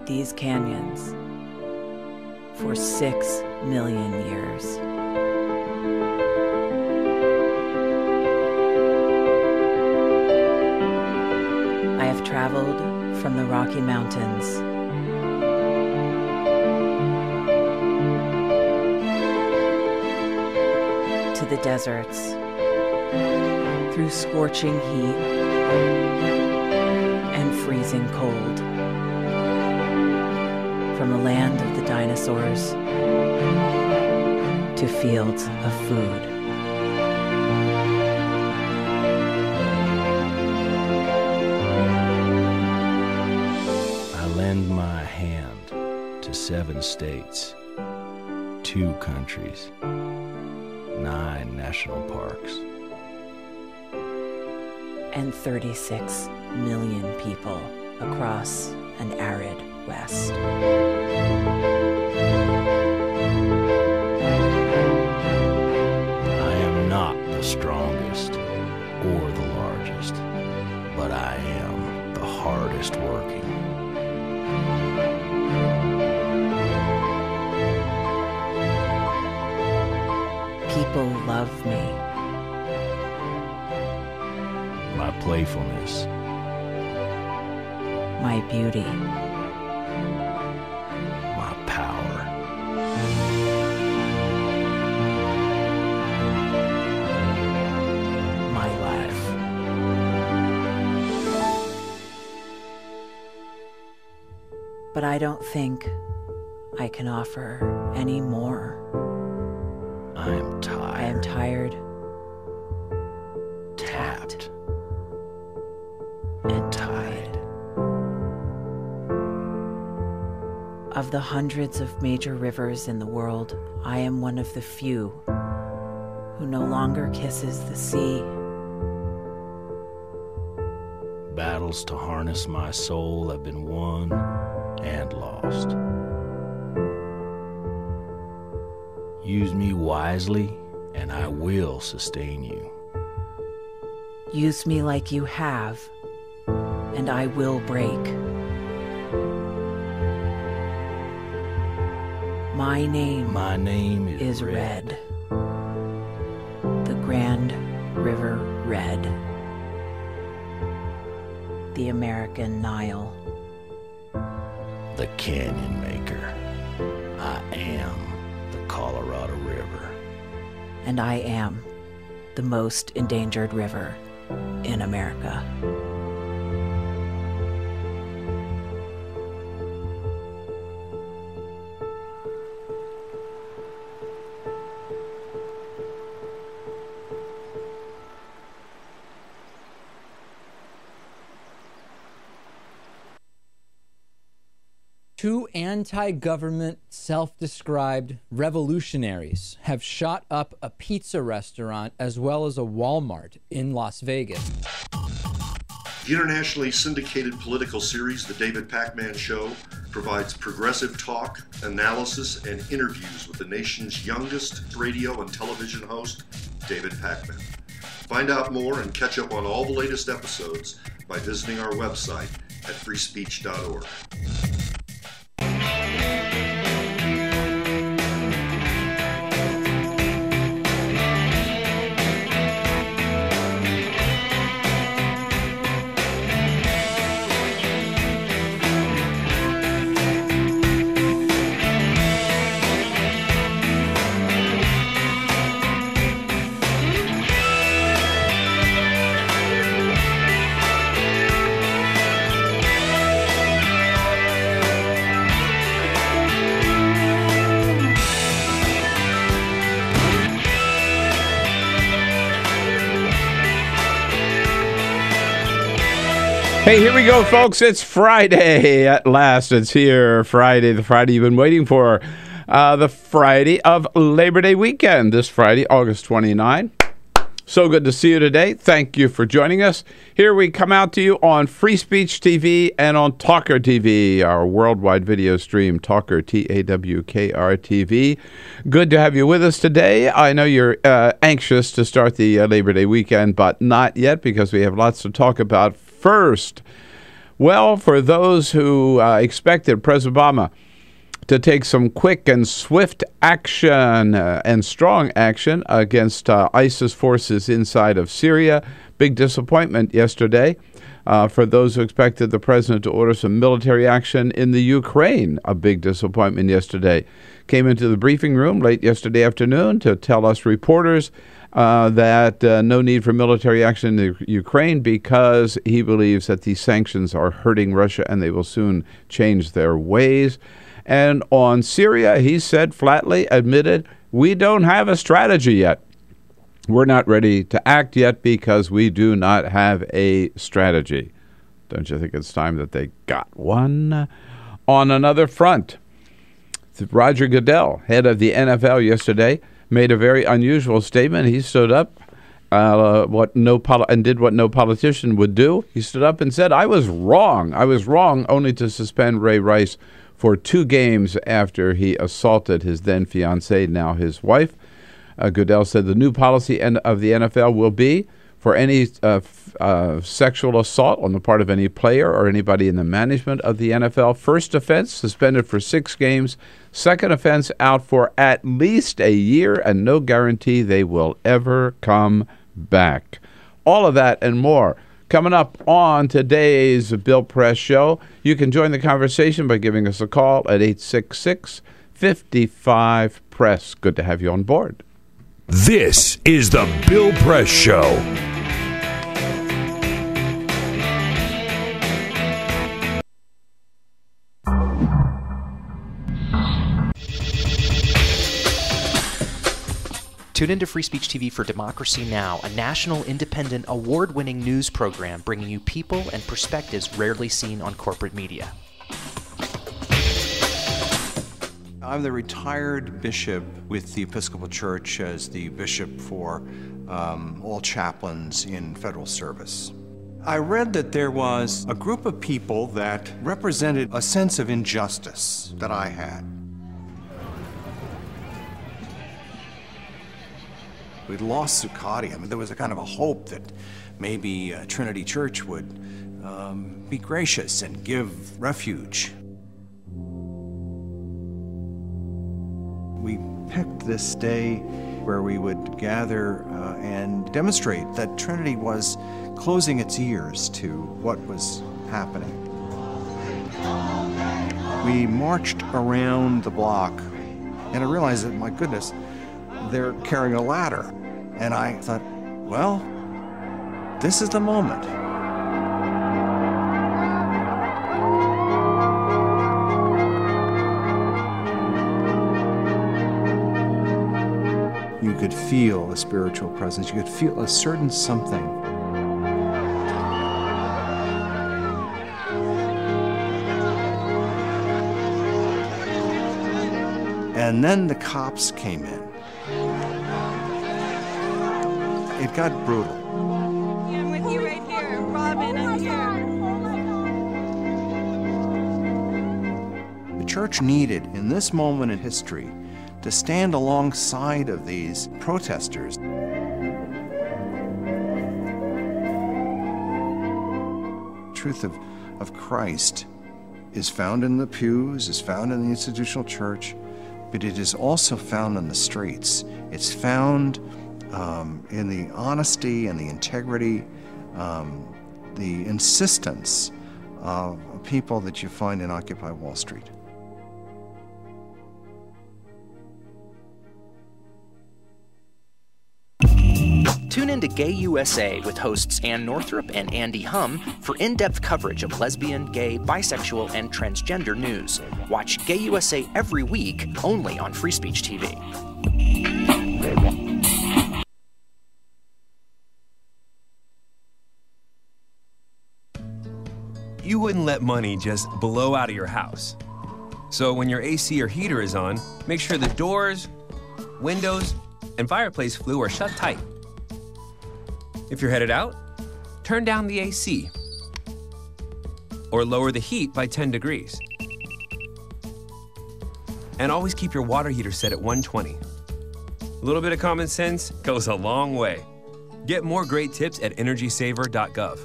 these canyons for 6 million years. I have traveled from the Rocky Mountains to the deserts, through scorching heat and freezing cold, from the land of the dinosaurs to fields of food. I lend my hand to 7 states, 2 countries, 9 national parks, and 36 million people across an arid West. I am not the strongest or the largest, but I am the hardest working. People love me. My playfulness, My beauty. my power, My life. But I don't think I can offer any more. I am I am tired, tired, tapped, and tied. Of the hundreds of major rivers in the world, I am one of the few who no longer kisses the sea. Battles to harness my soul have been won and lost. Use me wisely, and I will sustain you. Use me like you have, and I will break. My name is is Red. The Grand River Red. The American Nile. The Canyon Maker. I am the Colorado River. And I am the most endangered river in America. Two anti-government, self-described revolutionaries have shot up a pizza restaurant as well as a Walmart in Las Vegas. The internationally syndicated political series, The David Pakman Show, provides progressive talk, analysis, and interviews with the nation's youngest radio and television host, David Pakman. Find out more and catch up on all the latest episodes by visiting our website at freespeech.org. Hey, here we go, folks. It's Friday at last. It's here, Friday, the Friday you've been waiting for. The Friday of Labor Day weekend, this Friday, August 29. So good to see you today. Thank you for joining us. Here we come out to you on Free Speech TV and on TawkrTV, our worldwide video stream, Tawkr, T-A-W-K-R TV. Good to have you with us today. I know you're anxious to start the Labor Day weekend, but not yet because we have lots to talk about. First, Well, for those who expected President Obama to take some quick and swift action and strong action against ISIS forces inside of Syria, big disappointment yesterday. For those who expected the president to order some military action in the Ukraine, a big disappointment yesterday. Came into the briefing room late yesterday afternoon to tell us reporters that no need for military action in the Ukraine because he believes that these sanctions are hurting Russia and they will soon change their ways. And on Syria, he said flatly, admitted, we don't have a strategy yet. We're not ready to act yet because we do not have a strategy. Don't you think it's time that they got one? On another front, Roger Goodell, head of the NFL yesterday, made a very unusual statement. He stood up and did what no politician would do. He stood up and said, I was wrong. I was wrong only to suspend Ray Rice for 2 games after he assaulted his then fiancée, now his wife. Goodell said the new policy of the NFL will be for any sexual assault on the part of any player or anybody in the management of the NFL. First offense, suspended for 6 games. Second offense, out for at least a year, and no guarantee they will ever come back. All of that and more coming up on today's Bill Press Show. You can join the conversation by giving us a call at 866-55-PRESS. Good to have you on board. This is the Bill Press Show. Tune into Free Speech TV for Democracy Now!, a national, independent, award-winning news program bringing you people and perspectives rarely seen on corporate media. I'm the retired bishop with the Episcopal Church as the bishop for all chaplains in federal service. I read that there was a group of people that represented a sense of injustice that I had. We'd lost Zuccotti. I mean, there was a kind of a hope that maybe Trinity Church would be gracious and give refuge. We picked this day where we would gather and demonstrate that Trinity was closing its ears to what was happening. We marched around the block, and I realized that, my goodness, they're carrying a ladder. And I thought, well, this is the moment. You could feel a spiritual presence. You could feel a certain something. And then the cops came in. It got brutal. Yeah, I'm with you right here. Robin, I'm here. The church needed, in this moment in history, to stand alongside of these protesters. The truth of Christ is found in the pews, is found in the institutional church, but it is also found in the streets. It's found in the honesty and the integrity, the insistence of people that you find in Occupy Wall Street. Tune in to Gay USA with hosts Ann Northrup and Andy Hum for in-depth coverage of lesbian, gay, bisexual, and transgender news. Watch Gay USA every week, only on Free Speech TV. You wouldn't let money just blow out of your house. So when your AC or heater is on, make sure the doors, windows, and fireplace flue are shut tight. If you're headed out, turn down the AC or lower the heat by 10 degrees. And always keep your water heater set at 120. A little bit of common sense goes a long way. Get more great tips at energysaver.gov.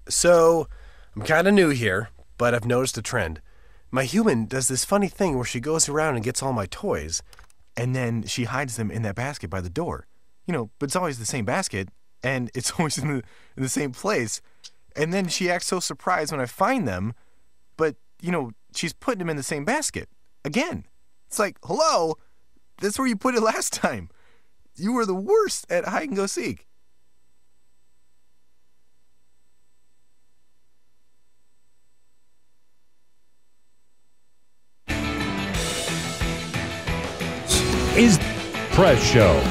So, I'm kind of new here, but I've noticed a trend. My human does this funny thing where she goes around and gets all my toys, and then she hides them in that basket by the door. But it's always the same basket, and it's always in the same place. And then she acts so surprised when I find them, but, she's putting them in the same basket. Again. It's like, hello, that's where you put it last time. You were the worst at hide and go seek. Is Press Show.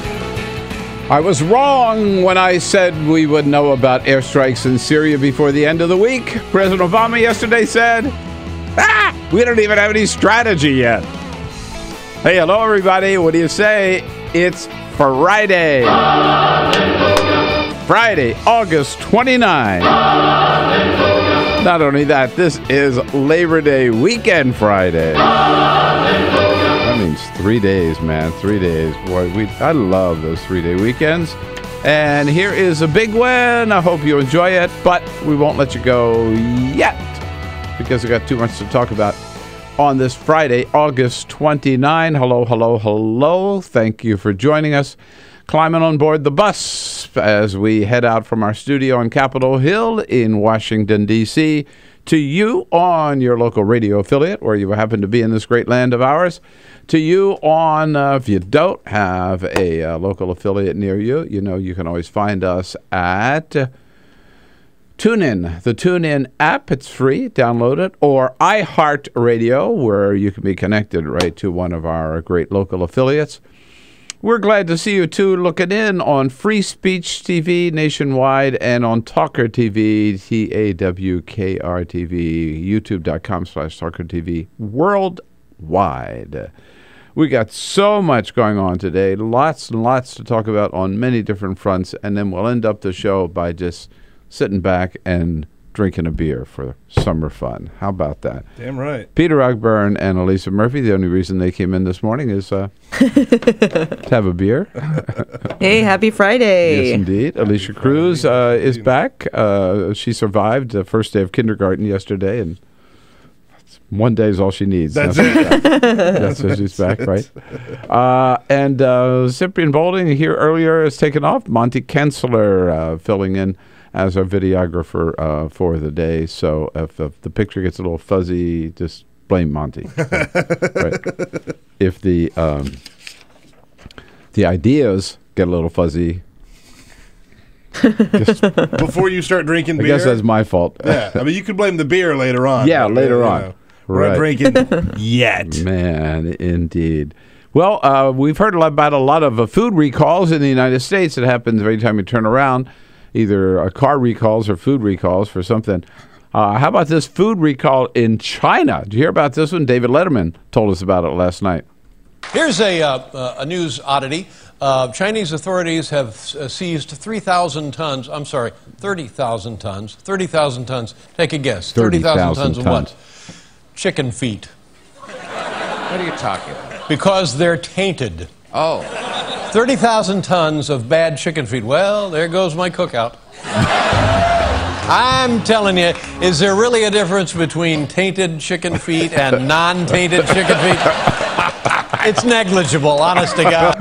I was wrong when I said we would know about airstrikes in Syria before the end of the week. President Obama yesterday said, we don't even have any strategy yet. Hey, hello, everybody. What do you say? It's Friday. Friday, August 29. Not only that, this is Labor Day weekend Friday. That means 3 days, man. 3 days. Boy, I love those 3-day weekends. And here is a big win. I hope you enjoy it, but we won't let you go yet because we got too much to talk about on this Friday, August 29. Hello, hello, hello. Thank you for joining us. Climbing on board the bus as we head out from our studio on Capitol Hill in Washington, D.C., to you on your local radio affiliate, where you happen to be in this great land of ours. To you on, if you don't have a local affiliate near you, you can always find us at TuneIn, the TuneIn app. It's free. Download it. Or iHeartRadio, where you can be connected right to one of our great local affiliates. We're glad to see you, too, looking in on Free Speech TV nationwide and on TawkrTV, TawkrTV, youtube.com/TawkrTV worldwide. We got so much going on today, lots and lots to talk about on many different fronts, and then we'll end up the show by just sitting back and drinking a beer for summer fun. How about that? Damn right. Peter Ogburn and Elisa Murphy, the only reason they came in this morning is to have a beer. Hey, happy Friday. Yes, indeed. Alicia Cruz is back. She survived the first day of kindergarten yesterday, and one day is all she needs. That's it. That's why she's back, right? And Cyprian Bolding here earlier has taken off. Monty Kensler filling in as our videographer for the day. So if the picture gets a little fuzzy, just blame Monty. Right. If the ideas get a little fuzzy, before you start drinking beer, I guess that's my fault. Yeah, I mean you could blame the beer later on. Yeah, later on. We're not drinking yet. Man, indeed. Well, we've heard about a lot of food recalls in the United States. It happens every time you turn around, either car recalls or food recalls for something. How about this food recall in China? Did you hear about this one? David Letterman told us about it last night. Here's a news oddity. Chinese authorities have seized 30,000 tons. Take a guess. 30,000 tons of what? Chicken feet. What are you talking about? Because they're tainted. Oh. 30,000 tons of bad chicken feet. Well, there goes my cookout. I'm telling you, is there really a difference between tainted chicken feet and non-tainted chicken feet? It's negligible, honest to God.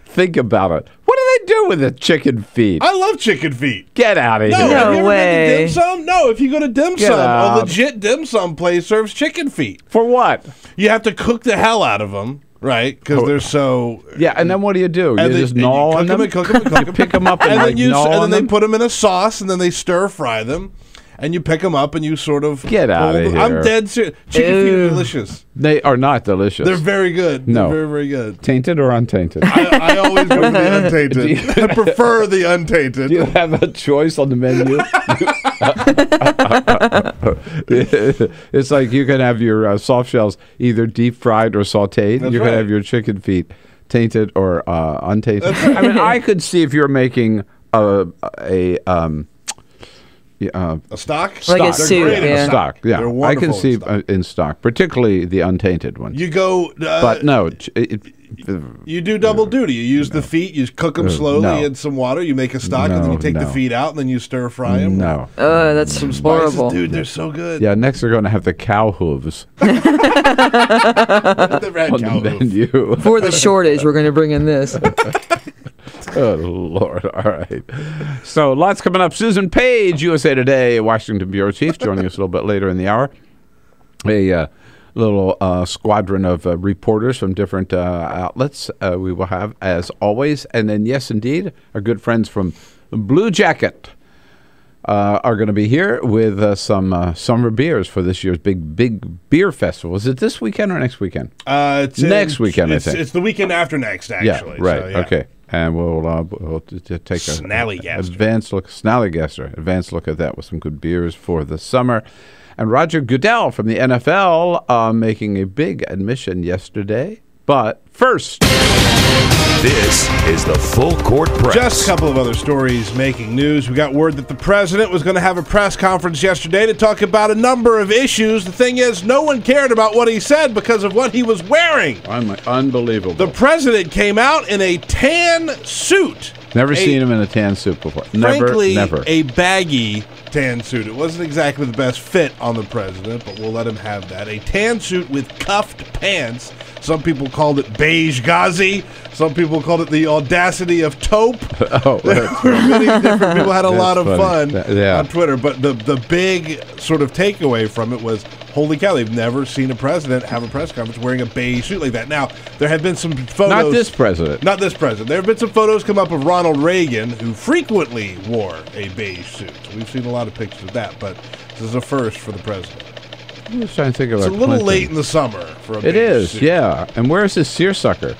Think about it. What do they do with the chicken feet? I love chicken feet. Get out of here. Have you ever way. been to dim sum? No, if you go to dim sum, a legit dim sum place serves chicken feet. For what? You have to cook the hell out of them, right? Because they're so... Yeah, and then what do? You just gnaw on them? Cook them. You pick them up and then they put them in a sauce, and then they stir fry them. And you pick them up and you sort of... Get out of here. I'm dead serious. Chicken feet are delicious. They are not delicious. They're very good. No. They're very, very good. Tainted or untainted? I always go for the untainted. I prefer the untainted. Do you have a choice on the menu? It's like you can have your soft shells either deep fried or sauteed. That's you can have your chicken feet tainted or untainted. I mean, I could see if you're making A stock? Like a They're suit, great in yeah. Stock, yeah. They're I can wonderful see in in stock, particularly the untainted ones. You go... but no, you do double duty. You use the feet, you cook them slowly no. in some water, you make a stock, and then you take the feet out, and then you stir fry them. No. That's some horrible. spices. Dude, they're so good. Yeah, next they're going to have the cow hooves Never had on cow the hoof. menu. For the shortage, we're going to bring in this. Oh, Lord. All right. So lots coming up. Susan Page, USA Today, Washington Bureau Chief, joining us a little bit later in the hour. A little squadron of reporters from different outlets we will have, as always. And then, yes, indeed, our good friends from Bluejacket are going to be here with some summer beers for this year's big beer festival. Is it this weekend or next weekend? It's next weekend, I think. It's the weekend after next, actually. Yeah, right. So, yeah. Okay. And we'll take a advanced look at that with some good beers for the summer. And Roger Goodell from the NFL making a big admission yesterday. But first, this is the Full Court Press. Just a couple of other stories making news. We got word that the president was going to have a press conference yesterday to talk about a number of issues. The thing is, no one cared about what he said because of what he was wearing. Unbelievable. The president came out in a tan suit. Never seen him in a tan suit before. Frankly, never. A baggy tan suit. It wasn't exactly the best fit on the president, but we'll let him have that. A tan suit with cuffed pants. Some people called it beige gauzy. Some people called it the audacity of taupe. Oh, many different people had a lot of fun yeah. on Twitter. But the big sort of takeaway from it was, holy cow, they've never seen a president have a press conference wearing a beige suit like that. Now, there have been some photos. Not this president. Not this president. There have been some photos come up of Ronald Reagan, who frequently wore a beige suit. So we've seen a lot of pictures of that, but this is a first for the president. I'm just trying to think about It's a little Clinton. late in the summer for a beige It is, suit. yeah. And where's his seersucker?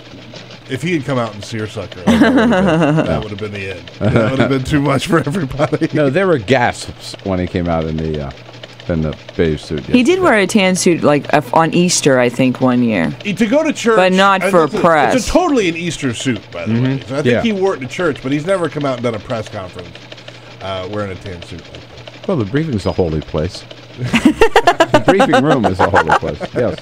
If he had come out in seersucker, that would have been the end. That would have been too much for everybody. No, there were gasps when he came out in the beige suit. He did wear a tan suit like on Easter, I think, one year. To go to church, but not for press. It's totally an Easter suit, by the way. So I think Yeah. he wore it to church, but he's never come out and done a press conference wearing a tan suit like that. Well, the briefing's a holy place. The briefing room is a holy place. Yes,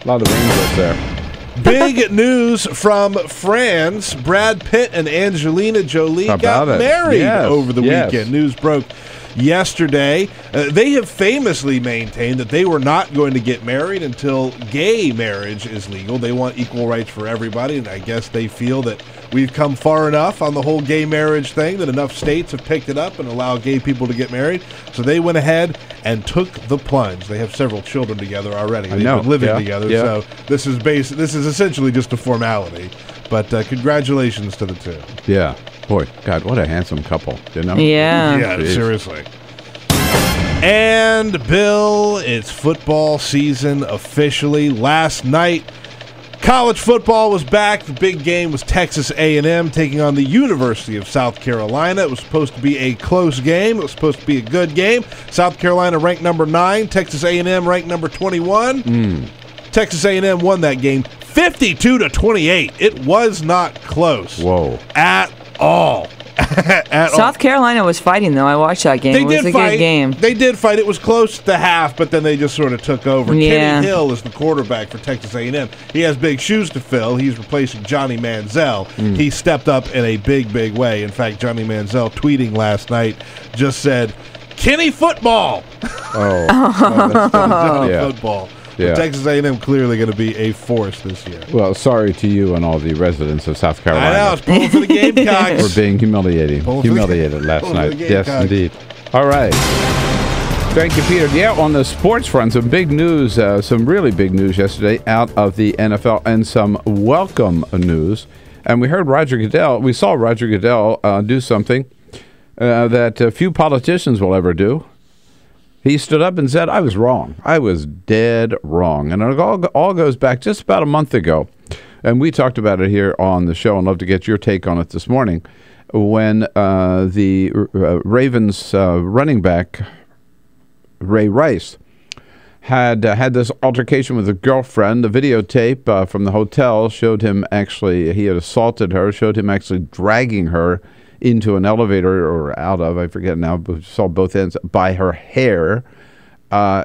a lot of angels there. Big news from France. Brad Pitt and Angelina Jolie got married over the weekend. News broke yesterday. They have famously maintained that they were not going to get married until gay marriage is legal. They want equal rights for everybody, and I guess they feel that we've come far enough on the whole gay marriage thing that enough states have picked it up and allow gay people to get married. So they went ahead and took the plunge. They have several children together already. They've been living together, so this is essentially just a formality. But congratulations to the two. Yeah. Boy, God, what a handsome couple, you know? Yeah. Yeah, seriously. And, Bill, it's football season officially. Last night, college football was back. The big game was Texas A&M taking on the University of South Carolina. It was supposed to be a close game. It was supposed to be a good game. South Carolina ranked number 9. Texas A&M ranked number 21. Texas A&M won that game 52-28. It was not close. Whoa. At all. South Carolina was fighting, though. I watched that game. It was a good game. They did fight. It was close to half, but then they just sort of took over. Yeah. Kenny Hill is the quarterback for Texas A&M. He has big shoes to fill. He's replacing Johnny Manziel. He stepped up in a big, big way. In fact, Johnny Manziel tweeting last night just said, Kenny football. Johnny football. Yeah. Texas A&M clearly going to be a force this year. Well, sorry to you and all the residents of South Carolina. I know, I was pulling for the Gamecocks. We're being humiliated last night. Yes, indeed. All right. Thank you, Peter. Yeah, on the sports front, some big news, some really big news yesterday out of the NFL, and some welcome news. And we heard we saw Roger Goodell do something that few politicians will ever do. He stood up and said, I was wrong. I was dead wrong. And it all goes back just about a month ago. And we talked about it here on the show, and love to get your take on it this morning, when the Ravens running back, Ray Rice, had this altercation with a girlfriend. The videotape from the hotel showed him he had assaulted her, showed him actually dragging her into an elevator or out of, I forget now, but saw both ends, by her hair.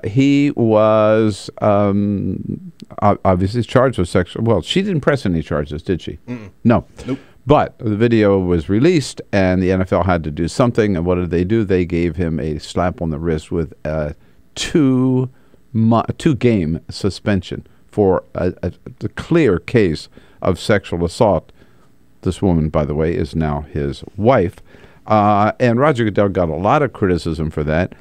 He was obviously charged with sexual. Well, she didn't press any charges, did she? Mm-mm. No. Nope. But the video was released, and the NFL had to do something. And what did they do? They gave him a slap on the wrist with a two-game suspension for a clear case of sexual assault. This woman, by the way, is now his wife. And Roger Goodell got a lot of criticism for that.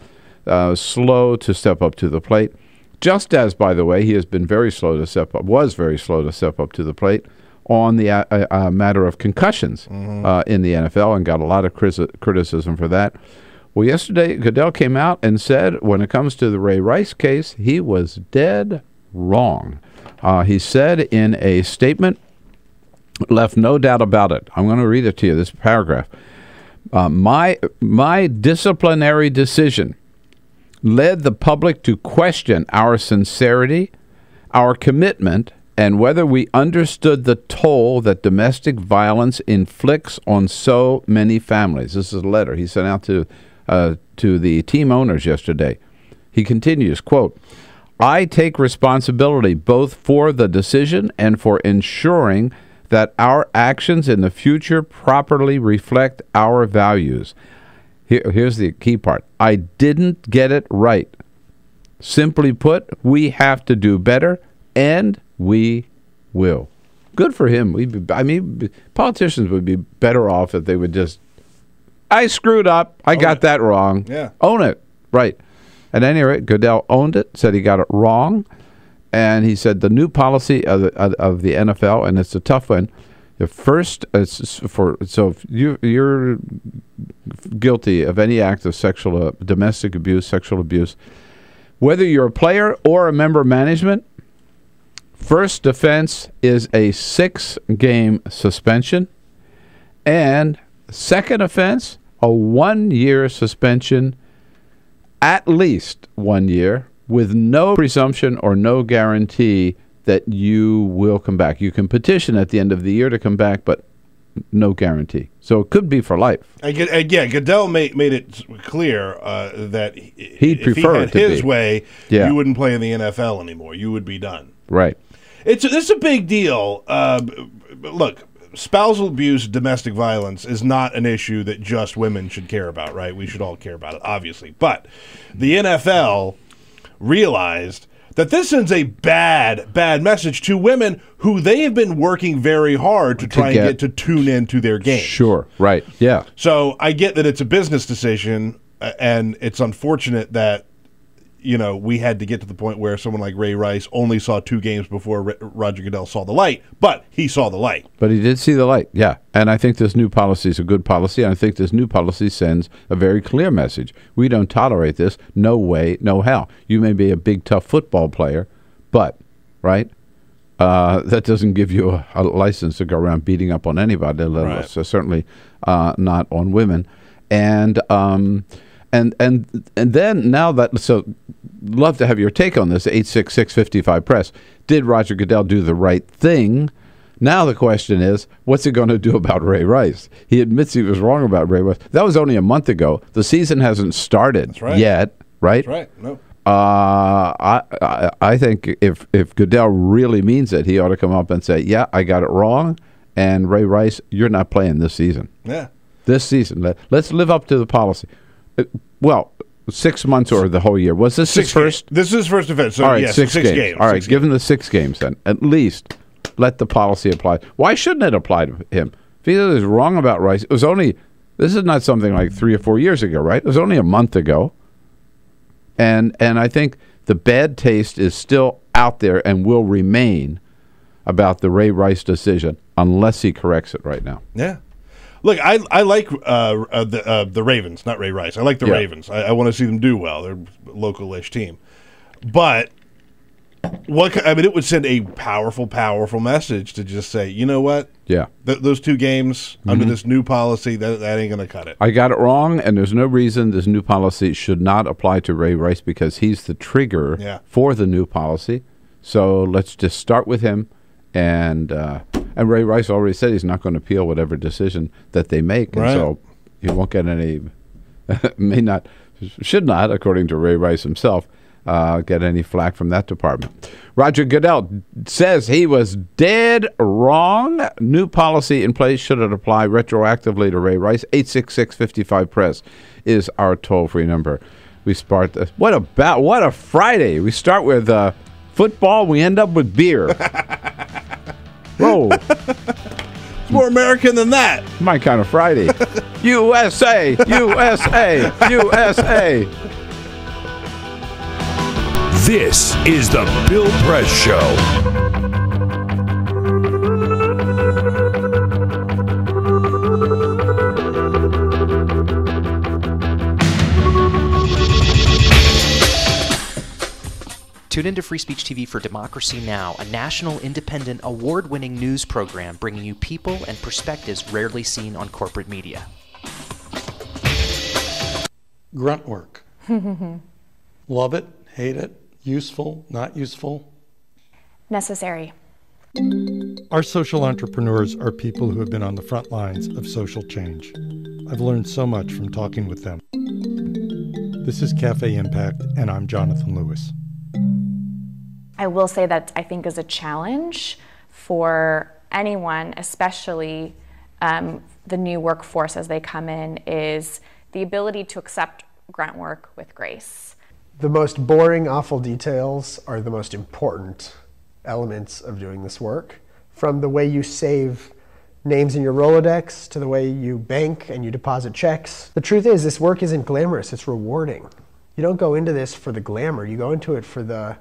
Slow to step up to the plate. Just as, by the way, he has been very slow to step up, was very slow to step up to the plate on the matter of concussions in the NFL, and got a lot of criticism for that. Well, yesterday, Goodell came out and said, when it comes to the Ray Rice case, he was dead wrong. He said in a statement, left no doubt about it. I'm going to read it to you, this paragraph. My disciplinary decision led the public to question our sincerity, our commitment, and whether we understood the toll that domestic violence inflicts on so many families. This is a letter he sent out to the team owners yesterday. He continues, quote, I take responsibility both for the decision and for ensuring that our actions in the future properly reflect our values. Here's the key part. I didn't get it right. Simply put, we have to do better, and we will. Good for him. Politicians would be better off if they would just, I screwed up. I got that wrong. Yeah. Own it. Right. At any rate, Goodell owned it, said he got it wrong, and he said the new policy of the NFL, and it's a tough one. The first, so if you're guilty of any act of domestic abuse, sexual abuse, whether you're a player or a member of management, first offense is a 6-game suspension, and second offense, a 1-year suspension, at least 1 year, with no presumption or no guarantee that you will come back. You can petition at the end of the year to come back, but no guarantee. So it could be for life. Yeah, Goodell made it clear that He'd prefer if he had his way, Yeah. you wouldn't play in the NFL anymore. You would be done. Right. It's a big deal. Look, spousal abuse, domestic violence is not an issue that just women should care about, right? We should all care about it, obviously. But the NFL realized that this sends a bad message to women who they have been working very hard to try and get to tune into their game. Sure, right, yeah. So I get that it's a business decision, and it's unfortunate that, we had to get to the point where someone like Ray Rice only saw 2 games before Roger Goodell saw the light, but he saw the light. But he did see the light, yeah. And I think this new policy is a good policy, and I think this new policy sends a very clear message. We don't tolerate this. No way, no how. You may be a big, tough football player, but, right, that doesn't give you a license to go around beating up on anybody, right. So certainly not on women. And then now that, so love to have your take on this, 866-55-PRESS. Did Roger Goodell do the right thing? Now the question is, what's he going to do about Ray Rice? He admits he was wrong about Ray Rice. That was only a month ago. The season hasn't started yet, right? That's right. No. I think if Goodell really means it, he ought to come up and say, yeah, I got it wrong, and Ray Rice, you're not playing this season. Yeah. This season. Let's live up to the policy. Well, 6 months or the whole year. Was this his first? This is his first event. So, all right, yes, 6 games. All right, give him the 6 games then. At least let the policy apply. Why shouldn't it apply to him? If he is wrong about Rice, it was only, this is not something like 3 or 4 years ago, right? It was only a month ago. And I think the bad taste is still out there and will remain about the Ray Rice decision unless he corrects it right now. Yeah. Look, I like the Ravens, not Ray Rice. I like the Ravens. I want to see them do well. They're a local-ish team. But it would send a powerful, powerful message to just say, you know what? Yeah. Those 2 games under this new policy, that ain't going to cut it. I got it wrong, and there's no reason this new policy should not apply to Ray Rice because he's the trigger for the new policy. So let's just start with him. And And Ray Rice already said he's not going to appeal whatever decision that they make. And so he won't get any, should not, according to Ray Rice himself, get any flack from that department. Roger Goodell says he was dead wrong. New policy in place. Should it apply retroactively to Ray Rice? 866-55-PRESS is our toll-free number. We start this. What a Friday. We start with football. We end up with beer. Whoa. It's more American than that. My kind of Friday. USA, USA, USA. This is the Bill Press Show. Tune into Free Speech TV for Democracy Now!, a national, independent, award-winning news program bringing you people and perspectives rarely seen on corporate media. Grunt work. Love it, hate it, useful, not useful. Necessary. Our social entrepreneurs are people who have been on the front lines of social change. I've learned so much from talking with them. This is Cafe Impact, and I'm Jonathan Lewis. I will say that I think is a challenge for anyone, especially the new workforce as they come in, is the ability to accept grunt work with grace. The most boring, awful details are the most important elements of doing this work. From the way you save names in your Rolodex to the way you bank and you deposit checks. The truth is, this work isn't glamorous, it's rewarding. You don't go into this for the glamour, you go into it for the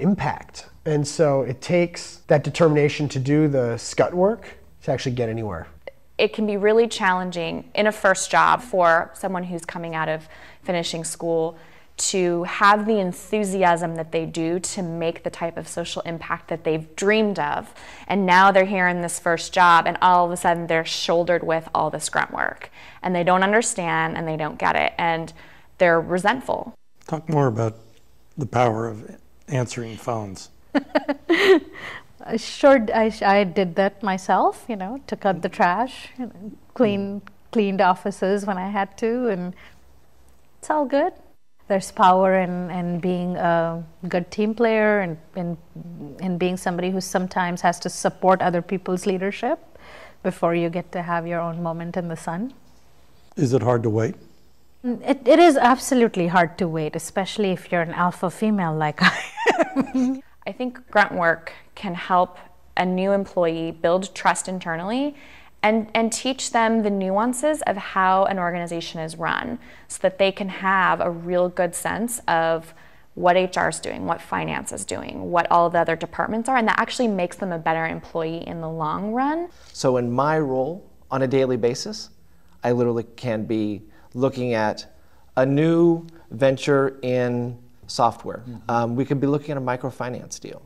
impact. And so it takes that determination to do the scut work to actually get anywhere. It can be really challenging in a first job for someone who's coming out of finishing school to have the enthusiasm that they do to make the type of social impact that they've dreamed of. And now they're here in this first job and all of a sudden they're shouldered with all this grunt work. And they don't understand and they don't get it and they're resentful. Talk more about the power of answering phones. Sure, I did that myself, took out the trash, cleaned offices when I had to, and it's all good. There's power in being a good team player and in being somebody who sometimes has to support other people's leadership before you get to have your own moment in the sun. Is it hard to wait? It is absolutely hard to wait, especially if you're an alpha female like I am. I think grunt work can help a new employee build trust internally and teach them the nuances of how an organization is run so that they can have a real good sense of what HR is doing, what finance is doing, what all the other departments are, and that actually makes them a better employee in the long run. So in my role on a daily basis, I literally can be looking at a new venture in software. We could be looking at a microfinance deal.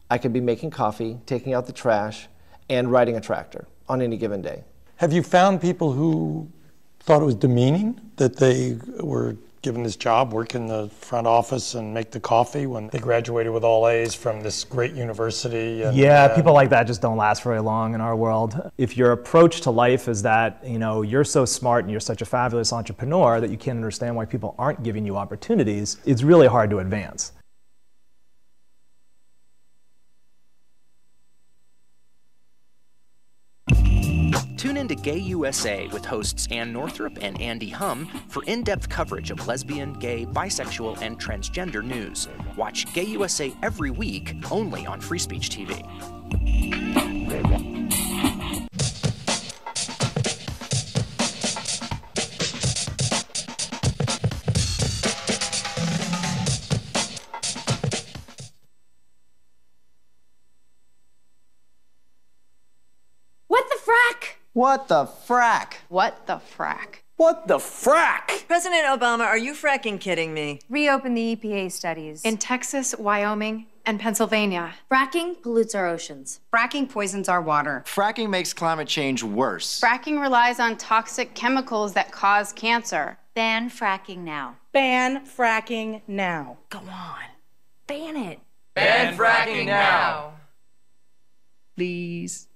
I could be making coffee, taking out the trash, and riding a tractor on any given day. Have you found people who thought it was demeaning that they were given this job, work in the front office and make the coffee when they graduated with all A's from this great university? Yeah, people like that just don't last very long in our world. If your approach to life is that, you're so smart and you're such a fabulous entrepreneur that you can't understand why people aren't giving you opportunities, it's really hard to advance. Tune in to Gay USA with hosts Ann Northrup and Andy Hum for in-depth coverage of lesbian, gay, bisexual, and transgender news. Watch Gay USA every week, only on Free Speech TV. What the frack? What the frack? What the frack? President Obama, are you fracking kidding me? Reopen the EPA studies. In Texas, Wyoming, and Pennsylvania. Fracking pollutes our oceans. Fracking poisons our water. Fracking makes climate change worse. Fracking relies on toxic chemicals that cause cancer. Ban fracking now. Ban fracking now. Go on. Ban it. Ban fracking now. Please.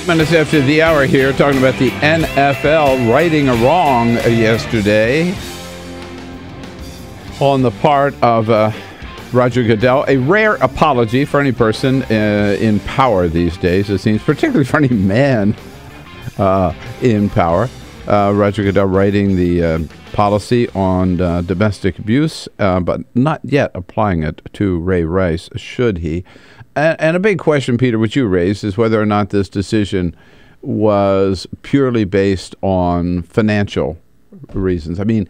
minutes after the hour here, talking about the NFL righting a wrong yesterday on the part of Roger Goodell. A rare apology for any person in power these days, it seems, particularly for any man in power. Roger Goodell writing the policy on domestic abuse, but not yet applying it to Ray Rice, should he? And a big question, Peter, which you raised, is whether or not this decision was purely based on financial reasons. I mean,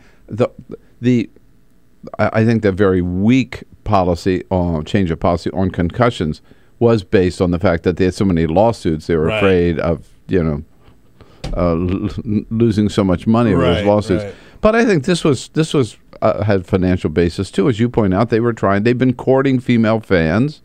I think the very weak policy on change of policy on concussions was based on the fact that they had so many lawsuits. They were afraid of, losing so much money over those lawsuits. Right. But I think this was had financial basis too. As you point out, they've been courting female fans,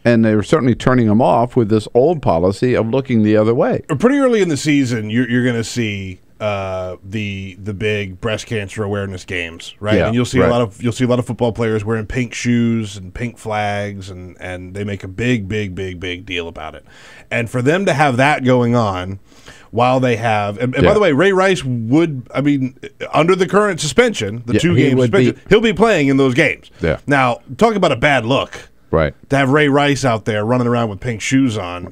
and they were certainly turning them off with this old policy of looking the other way. Pretty early in the season, you're going to see the big breast cancer awareness games, right? Yeah, and you'll see a lot of football players wearing pink shoes and pink flags, and they make a big deal about it. And for them to have that going on while they have, and by the way, Ray Rice would, under the current suspension, the 2-game suspension, he'll be playing in those games. Yeah. Now, talk about a bad look. Right. To have Ray Rice out there running around with pink shoes on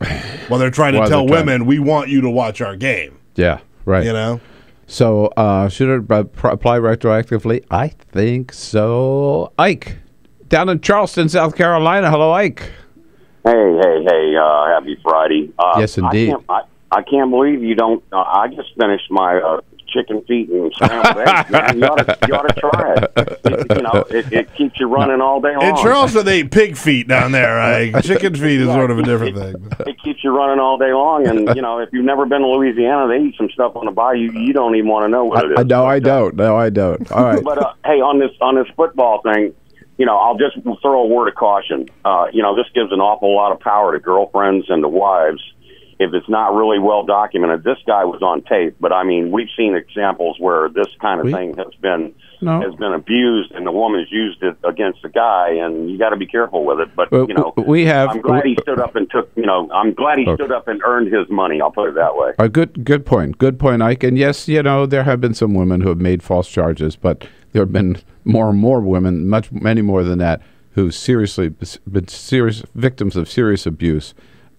while they're trying to tell women, we want you to watch our game. Yeah, right. So should it apply retroactively? I think so. Ike, down in Charleston, South Carolina. Hello, Ike. Hey, happy Friday. Yes, indeed. I can't believe you don't. I just finished my chicken feet and scrambled eggs. Man. You ought to try it. It keeps you running all day long. In Charleston, they eat pig feet down there. Chicken feet is sort of a different thing. It keeps you running all day long, and if you've never been to Louisiana, they eat some stuff on the bayou. You don't even want to know what it is. No, I don't. All right. But hey, on this football thing, I'll just throw a word of caution. This gives an awful lot of power to girlfriends and to wives. If it's not really well documented, this guy was on tape, but we've seen examples where this kind of thing has been abused, and the woman's used it against the guy, and you got to be careful with it. But I'm glad he stood up and took. I'm glad he stood up and earned his money. I'll put it that way. Good point, Ike. And yes, there have been some women who have made false charges, but there have been more and more women, many more than that, who've been serious victims of serious abuse.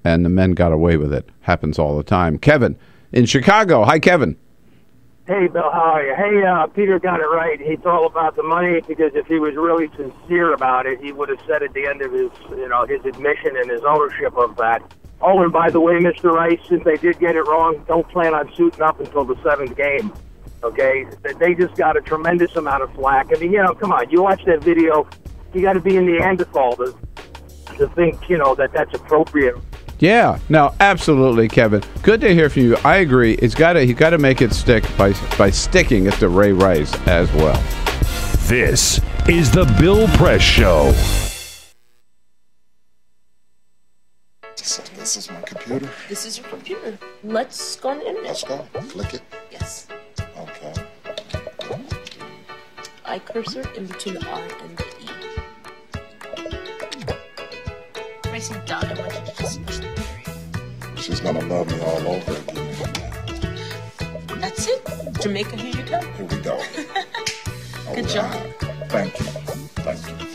And the men got away with it. Happens all the time. Kevin in Chicago. Hi, Kevin. Hey, Bill. How are you? Hey, Peter got it right. It's all about the money, because if he was really sincere about it, he would have said at the end of his, his admission and his ownership of that. Oh, and by the way, Mr. Rice, since they did get it wrong, don't plan on suiting up until the 7th game. Okay? They just got a tremendous amount of flack. Come on. You watch that video, you got to be in Neanderthal to think, that's appropriate. Yeah, no, absolutely, Kevin. Good to hear from you. I agree. He's got to make it stick by sticking it to Ray Rice as well. This is the Bill Press Show. This is my computer. This is your computer. Let's go on the internet. Let's go. Click it. Yes. Okay. I cursor in between the R and the E. Racing dot. I want you to just push the period. She's gonna love me all over again. That's it. Jamaica, here you go. Here we go. Good job. Thank you.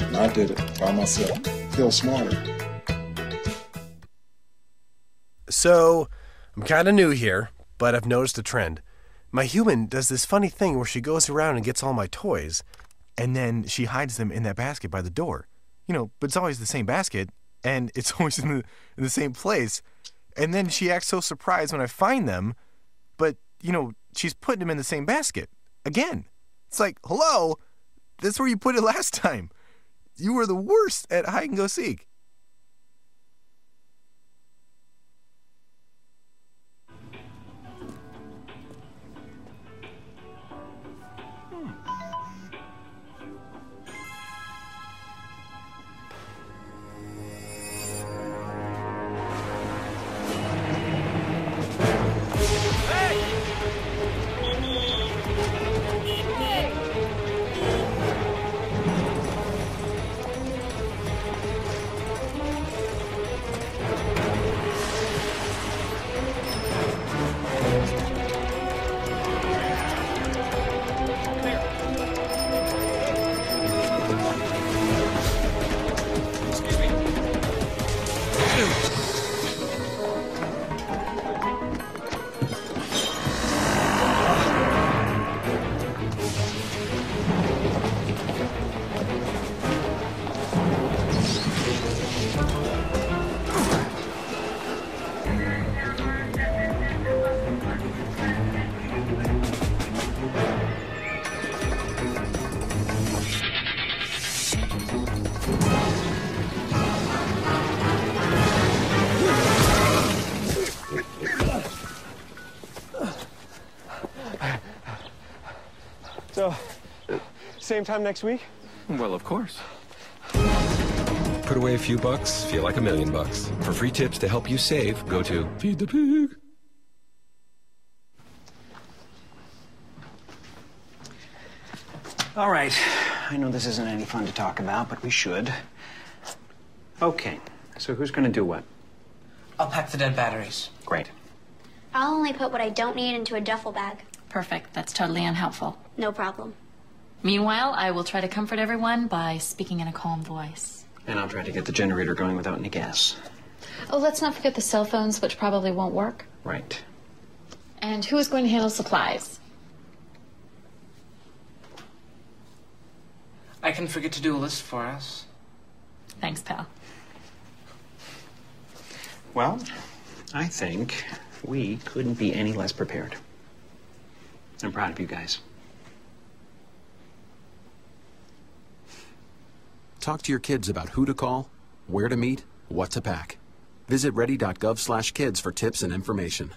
And I did it by myself. Feel smarter. So, I'm kind of new here, but I've noticed a trend. My human does this funny thing where she goes around and gets all my toys, and then she hides them in that basket by the door. But it's always the same basket, and it's always in the same place. And then she acts so surprised when I find them, but, she's putting them in the same basket. Again. It's like, hello, that's where you put it last time. You were the worst at hide and go seek. So, same time next week? Well, of course. Put away a few bucks, feel like $1 million. For free tips to help you save, go to Feed the Pig. All right. I know this isn't any fun to talk about, but we should. Okay. So who's going to do what? I'll pack the dead batteries. Great. I'll only put what I don't need into a duffel bag. Perfect. That's totally unhelpful. No problem. Meanwhile, I will try to comfort everyone by speaking in a calm voice. And I'll try to get the generator going without any gas. Oh, let's not forget the cell phones, which probably won't work. Right. And who is going to handle supplies? I can forget to do a list for us. Thanks, pal. Well, I think we couldn't be any less prepared. I'm proud of you guys. Talk to your kids about who to call, where to meet, what to pack. Visit ready.gov/kids for tips and information.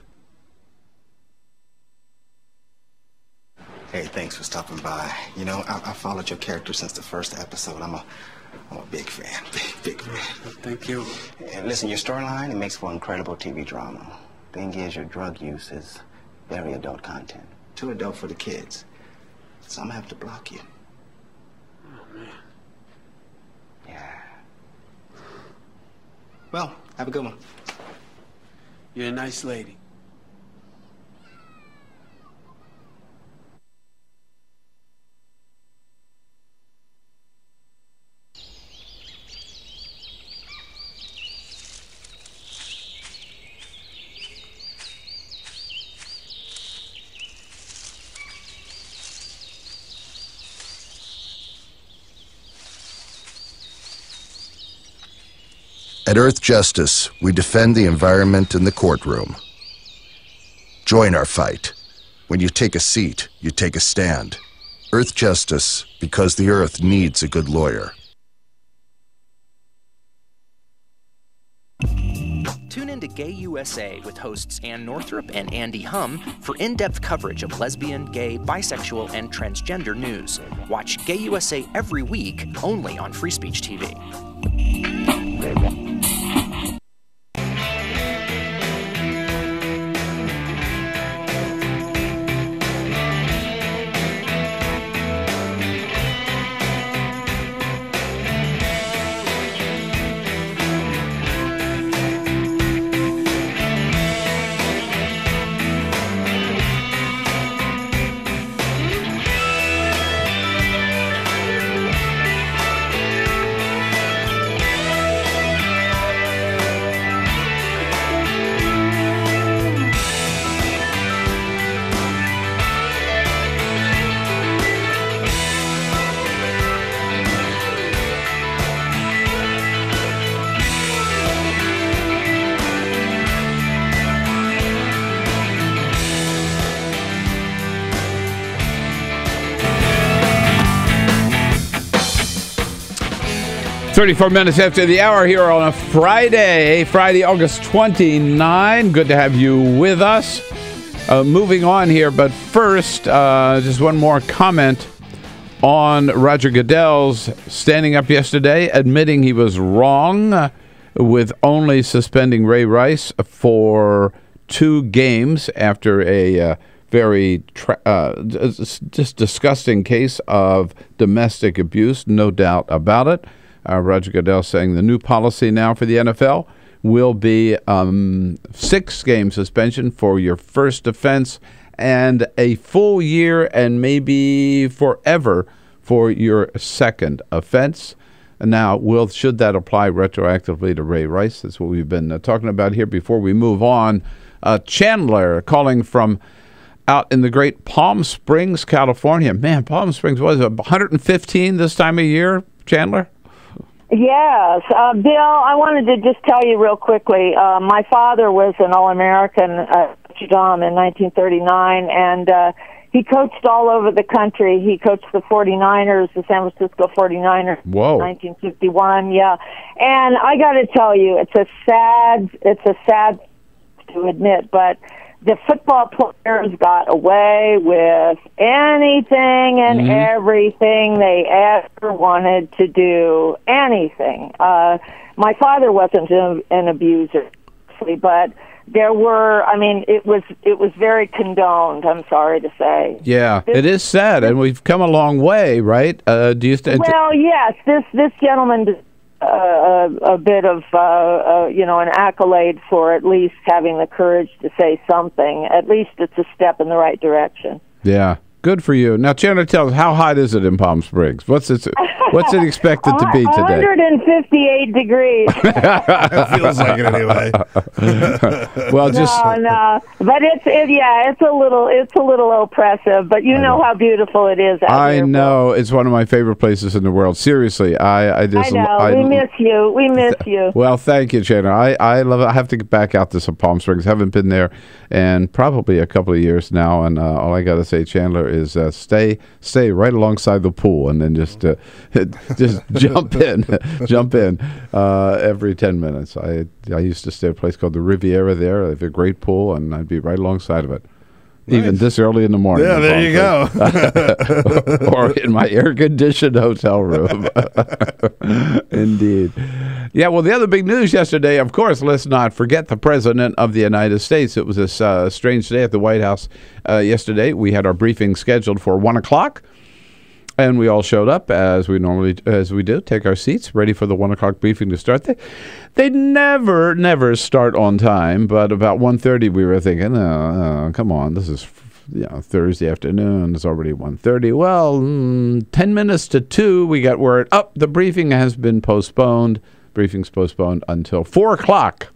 Hey, thanks for stopping by. You know, I followed your character since the first episode. I'm a big fan. Big fan. Thank you. And listen, your storyline, it makes for incredible TV drama. Thing is, your drug use is very adult content. Too adult for the kids. So I'm gonna have to block you. Oh, man. Yeah. Well, have a good one. You're a nice lady. At Earth Justice, we defend the environment in the courtroom. Join our fight. When you take a seat, you take a stand. Earth Justice, because the Earth needs a good lawyer. Tune in to Gay USA with hosts Ann Northrup and Andy Hum for in-depth coverage of lesbian, gay, bisexual, and transgender news. Watch Gay USA every week, only on Free Speech TV. .34 minutes after the hour here on a Friday, August 29. Good to have you with us. Moving on here, but first, just one more comment on Roger Goodell's standing up yesterday, admitting he was wrong with only suspending Ray Rice for 2 games after a very just disgusting case of domestic abuse, no doubt about it. Roger Goodell saying the new policy now for the NFL will be 6-game suspension for your first offense and a full year and maybe forever for your second offense. And now, should that apply retroactively to Ray Rice? That's what we've been talking about here. Before we move on, Chandler calling from out in the great Palm Springs, California. Man, Palm Springs, was it 115 this time of year, Chandler? Yes. Bill, I wanted to just tell you real quickly, my father was an All-American at Notre Dame in 1939, and he coached all over the country. He coached the 49ers, the San Francisco 49ers Whoa. in 1951, yeah. And I got to tell you, it's a sad to admit, but the football players got away with anything and everything they ever wanted to do. Anything. My father wasn't an abuser, but there were. I mean, it was very condoned. I'm sorry to say. Yeah, it is sad, and we've come a long way, right? Do you think? Well, yes. This gentleman. A bit of, an accolade for at least having the courage to say something. At least it's a step in the right direction. Yeah, good for you. Now, Chandler, tell us, how hot is it in Palm Springs? What's it expected to be today? 158 degrees. It feels like it anyway. Well, just no, but it's a little oppressive. But you know how beautiful it is out here. I know it's one of my favorite places in the world. Seriously, I know. We miss you. We miss you. Well, thank you, Chandler. I love it. I have to get back out to some Palm Springs. Haven't been there in probably a couple of years now, and all I got to say, Chandler, is stay right alongside the pool, and then just jump in every 10 minutes. I used to stay at a place called the Riviera there. They have a great pool, and I'd be right alongside of it. Nice. Even this early in the morning. Yeah, there you go. Or in my air-conditioned hotel room. Indeed. Yeah, well, the other big news yesterday, of course, let's not forget the President of the United States. It was a strange day at the White House yesterday. We had our briefing scheduled for 1 o'clock. And we all showed up as we do, take our seats, ready for the 1 o'clock briefing to start. They never start on time, but about 1:30 we were thinking, come on, this is Thursday afternoon, it's already 1:30. Well, 10 minutes to 2, we got word, the briefing has been postponed. Briefing's postponed until 4 o'clock.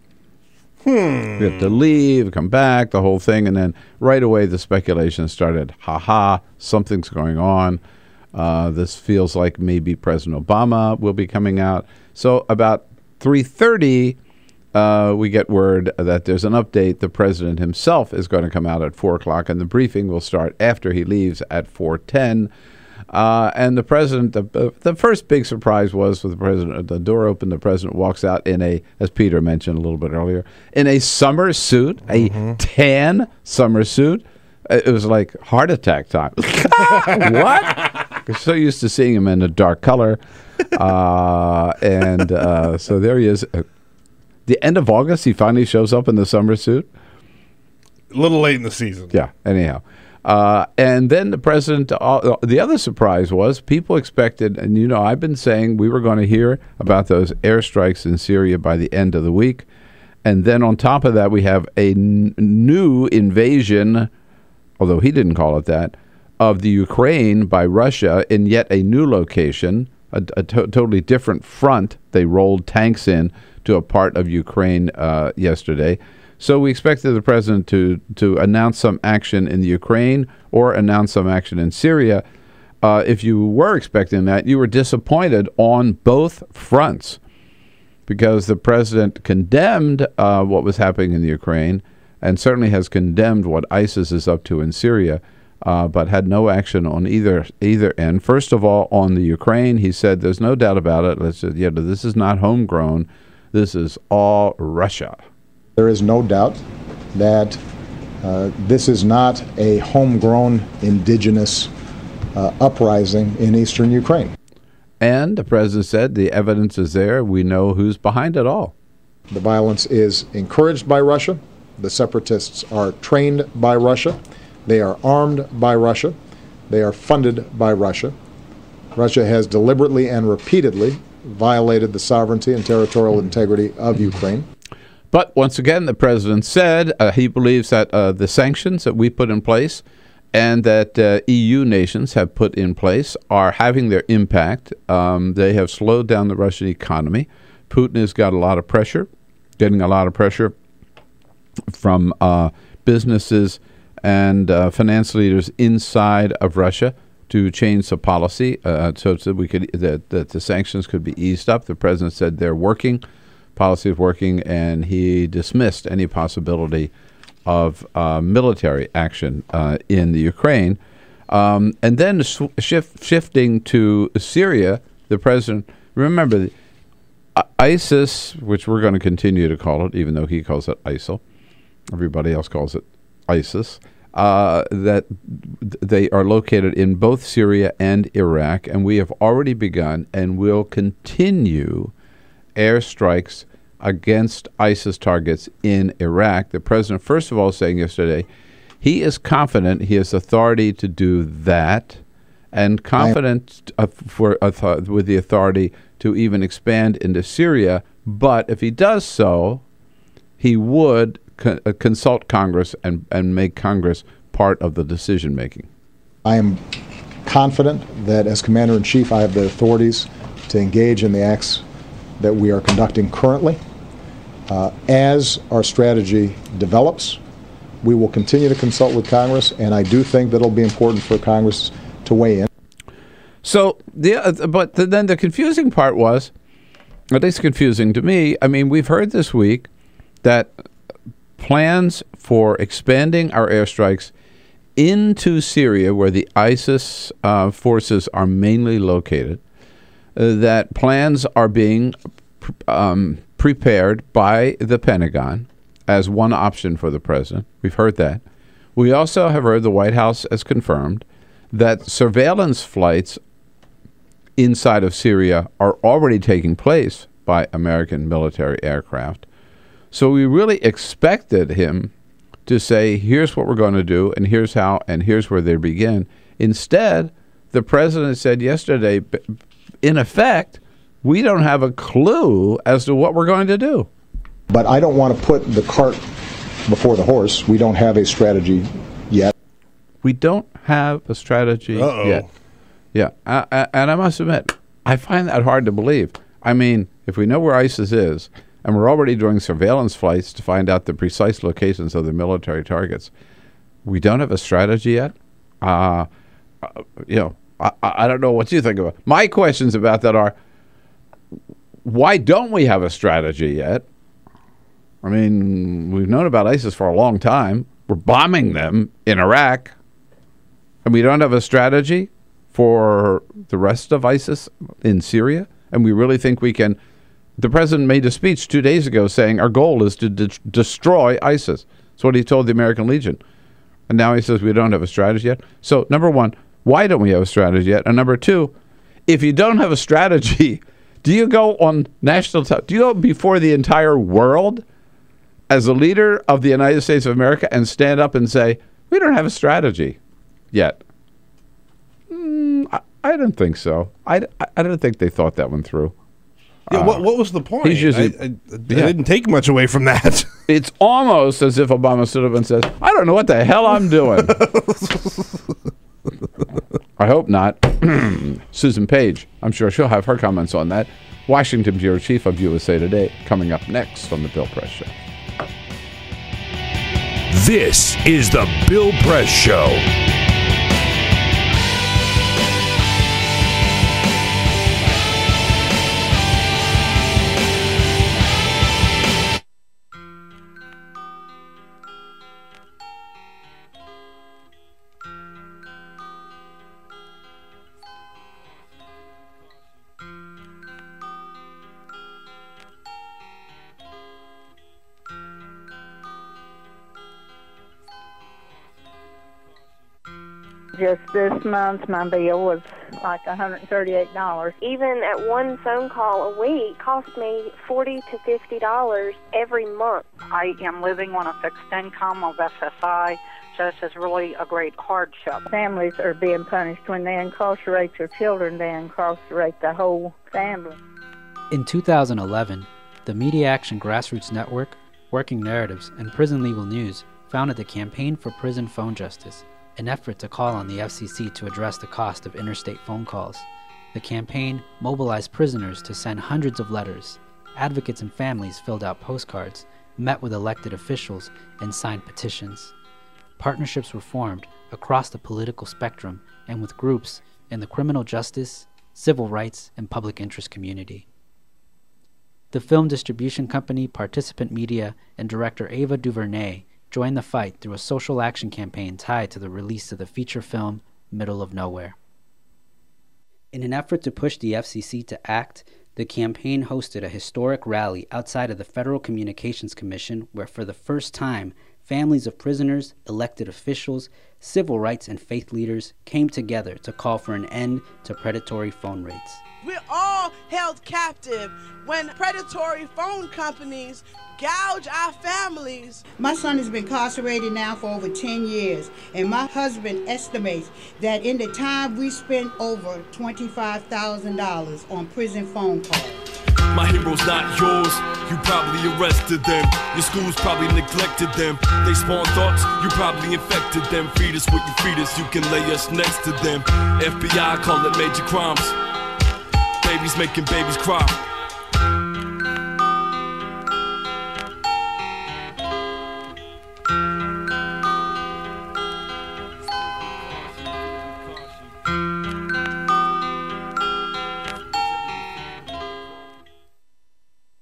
We have to leave, come back, the whole thing, and then right away the speculation started. Something's going on. This feels like maybe President Obama will be coming out. So about 3:30, we get word that there's an update. The president himself is going to come out at 4 o'clock, and the briefing will start after he leaves at 4:10. And the president, the first big surprise was for the president. The door opened. The president walks out in as Peter mentioned a little bit earlier, in a summer suit, a tan summer suit. It was like heart attack time. What? We're so used to seeing him in a dark color. So there he is. The end of August, he finally shows up in the summer suit. A little late in the season. Yeah, anyhow. And then the president, the other surprise was people expected, and I've been saying we were going to hear about those airstrikes in Syria by the end of the week. And then on top of that, we have a new invasion, although he didn't call it that, of the Ukraine by Russia in yet a new location, a totally different front. They rolled tanks in to a part of Ukraine yesterday. So we expected the president to announce some action in the Ukraine or announce some action in Syria. If you were expecting that, you were disappointed on both fronts because the president condemned what was happening in the Ukraine and certainly has condemned what ISIS is up to in Syria, but had no action on either end. First of all, on the Ukraine, he said there's no doubt about it. This is not homegrown. This is all Russia. There is no doubt that this is not a homegrown indigenous uprising in eastern Ukraine. And the president said the evidence is there. We know who's behind it all. The violence is encouraged by Russia. The separatists are trained by Russia. They are armed by Russia. They are funded by Russia. Russia has deliberately and repeatedly violated the sovereignty and territorial integrity of Ukraine. But once again, the president said he believes that the sanctions that we put in place and that EU nations have put in place are having their impact. They have slowed down the Russian economy. Putin has got a lot of pressure, getting a lot of pressure from businesses and finance leaders inside of Russia to change the policy so that the sanctions could be eased up. The president said they're working. Policy is working, and he dismissed any possibility of military action in the Ukraine. And then shifting to Syria, the president, remember, ISIS, which we're going to continue to call it, even though he calls it ISIL, everybody else calls it ISIS, that they are located in both Syria and Iraq, and we have already begun and will continue airstrikes against ISIS targets in Iraq. The president, first of all, saying yesterday, he is confident he has authority to do that, and confident with the authority to even expand into Syria. But if he does so, he would consult Congress and make Congress part of the decision-making. I am confident that as Commander-in-Chief, I have the authorities to engage in the acts that we are conducting currently. As our strategy develops, we will continue to consult with Congress, and I do think that it'll be important for Congress to weigh in. So, but then the confusing part was, at least confusing to me, I mean, we've heard this week that plans for expanding our airstrikes into Syria, where the ISIS forces are mainly located, that plans are being prepared by the Pentagon as one option for the president. We've heard that. We also have heard the White House has confirmed that surveillance flights inside of Syria are already taking place by American military aircraft. So we really expected him to say, here's what we're going to do, and here's how, and here's where they begin. Instead, the president said yesterday, in effect, we don't have a clue as to what we're going to do. But I don't want to put the cart before the horse. We don't have a strategy yet. We don't have a strategy yet. Yeah, and I must admit, I find that hard to believe. I mean, if we know where ISIS is, and we're already doing surveillance flights to find out the precise locations of the military targets, we don't have a strategy yet? I don't know what you think about it. My questions about that are, why don't we have a strategy yet? I mean, we've known about ISIS for a long time. We're bombing them in Iraq, and we don't have a strategy for the rest of ISIS in Syria, and we really think we can. The president made a speech 2 days ago saying our goal is to destroy ISIS. That's what he told the American Legion. And now he says we don't have a strategy yet. So, number one, why don't we have a strategy yet? And number two, if you don't have a strategy, do you go on national television? Do you go before the entire world as a leader of the United States of America and stand up and say, we don't have a strategy yet? I don't think so. I don't think they thought that one through. Yeah, what was the point? I didn't take much away from that. It's almost as if Obama stood up and says, I don't know what the hell I'm doing. I hope not. Susan Page, I'm sure she'll have her comments on that. Washington Bureau Chief of USA Today, coming up next on The Bill Press Show. This is The Bill Press Show. Just this month, my bill was like $138. Even at one phone call a week cost me $40 to $50 every month. I am living on a fixed income of SSI, so this is really a great hardship. Families are being punished. When they incarcerate your children, they incarcerate the whole family. In 2011, the Media Action Grassroots Network, Working Narratives, and Prison Legal News founded the Campaign for Prison Phone Justice, an effort to call on the FCC to address the cost of interstate phone calls. The campaign mobilized prisoners to send hundreds of letters. Advocates and families filled out postcards, met with elected officials, and signed petitions. Partnerships were formed across the political spectrum and with groups in the criminal justice, civil rights, and public interest community. The film distribution company Participant Media and director Ava DuVernay joined the fight through a social action campaign tied to the release of the feature film Middle of Nowhere. In an effort to push the FCC to act, the campaign hosted a historic rally outside of the Federal Communications Commission where for the first time, families of prisoners, elected officials, civil rights and faith leaders came together to call for an end to predatory phone rates. We're all held captive when predatory phone companies gouge our families. My son has been incarcerated now for over 10 years, and my husband estimates that in the time we spent over $25,000 on prison phone calls. My hero's not yours, you probably arrested them. Your schools probably neglected them. They spawn thoughts, you probably infected them. Feed us what you feed us, you can lay us next to them. FBI call it major crimes. Babies making babies cry.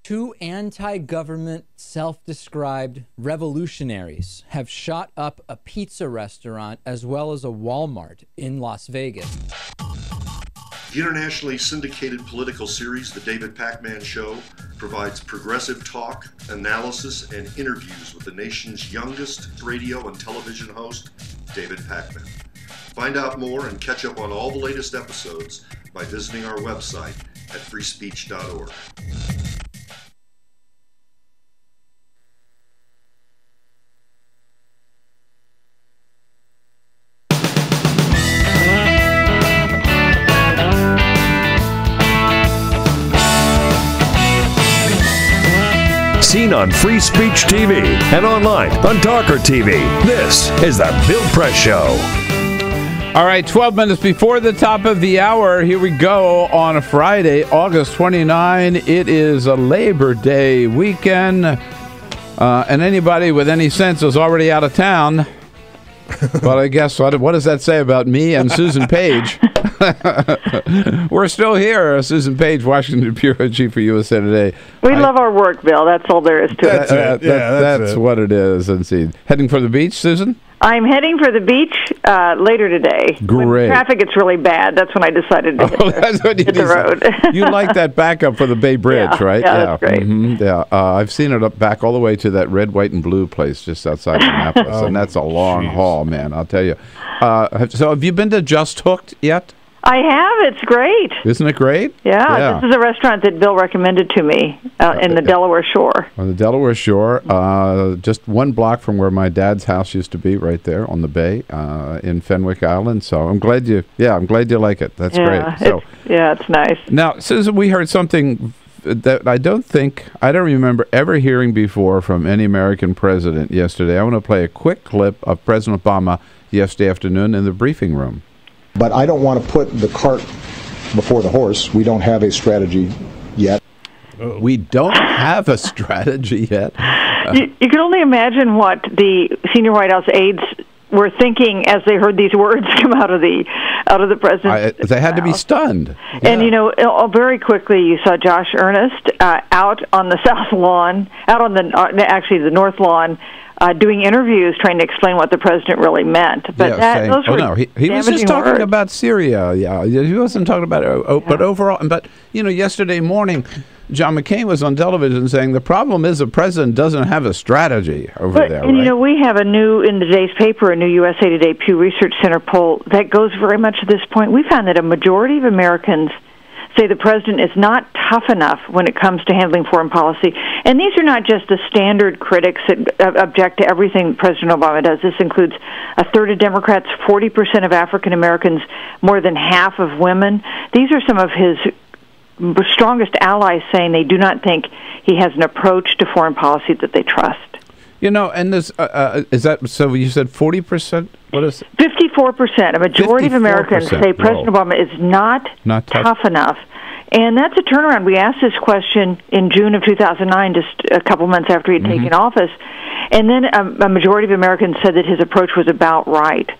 Two anti-government, self-described revolutionaries have shot up a pizza restaurant as well as a Walmart in Las Vegas. The internationally syndicated political series, The David Pakman Show, provides progressive talk, analysis, and interviews with the nation's youngest radio and television host, David Pakman. Find out more and catch up on all the latest episodes by visiting our website at freespeech.org. Seen on Free Speech TV and online on TawkrTV. This is the Bill Press Show. All right, 12 minutes before the top of the hour, here we go on a Friday, August 29. It is a Labor Day weekend, and anybody with any sense is already out of town. But I guess, what does that say about me and Susan Page? We're still here. Susan Page, Washington Bureau Chief for USA Today. We love our work, Bill. That's all there is to it. That's what it is. And see, heading for the beach, Susan? I'm heading for the beach later today. Great. When traffic gets really bad, that's when I decided to hit the road. You like that backup for the Bay Bridge, right? Yeah, that's great. Mm-hmm, yeah. I've seen it up back all the way to that red, white, and blue place just outside Annapolis, and that's a long haul, man, I'll tell you. So have you been to Just Hooked yet? I have. It's great. Isn't it great? Yeah. This is a restaurant that Bill recommended to me in the Delaware Shore. On the Delaware Shore, just one block from where my dad's house used to be, right there on the bay in Fenwick Island. So I'm glad you like it. That's great. So, it's nice. Now, Susan, we heard something that I don't remember ever hearing before from any American president yesterday. I want to play a quick clip of President Obama yesterday afternoon in the briefing room. But I don't want to put the cart before the horse. We don't have a strategy yet. We don't have a strategy yet. You can only imagine what the senior White House aides were thinking as they heard these words come out of the president's they had to be stunned. And very quickly you saw Josh Earnest out on the south lawn, out on the north lawn, doing interviews, trying to explain what the president really meant. But he was just talking about Syria. Yeah, he wasn't talking about but overall. But yesterday morning, John McCain was on television saying the problem is the president doesn't have a strategy over there. And we have in today's paper, a new USA Today Pew Research Center poll that goes very much to this point. We found that a majority of Americans say the president is not tough enough when it comes to handling foreign policy. And these are not just the standard critics that object to everything President Obama does. This includes a third of Democrats, 40% of African Americans, more than half of women. These are some of his strongest allies saying they do not think he has an approach to foreign policy that they trust. And this is that. So you said 40%. What is it? 54%? A majority of Americans say President Obama is not tough enough, and that's a turnaround. We asked this question in June of 2009, just a couple months after he had taken office, and then a majority of Americans said that his approach was about right.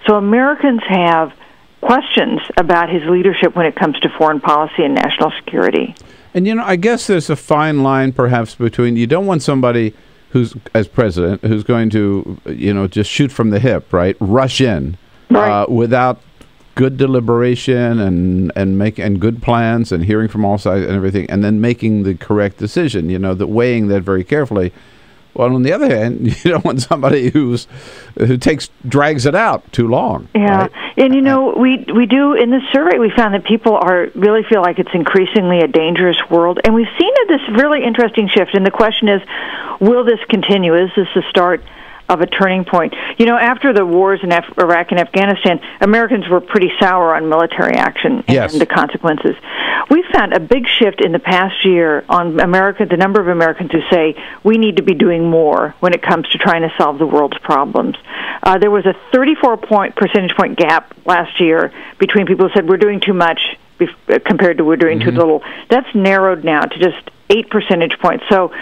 So Americans have questions about his leadership when it comes to foreign policy and national security. And I guess there's a fine line, perhaps, between you don't want somebody who's as president, who's going to, just shoot from the hip, right? Rush in, without good deliberation and good plans and hearing from all sides and everything, and then making the correct decision. Weighing that very carefully. Well, on the other hand, you don't want somebody who drags it out too long. Yeah, right? And we do in this survey, we found that people really feel like it's increasingly a dangerous world, and we've seen this really interesting shift. And the question is, will this continue? Is this the start of a turning point? After the wars in Iraq and Afghanistan, Americans were pretty sour on military action and the consequences. We found a big shift in the past year on the number of Americans who say we need to be doing more when it comes to trying to solve the world's problems. There was a 34 percentage point gap last year between people who said we're doing too much compared to we're doing too little. That's narrowed now to just 8 percentage points. So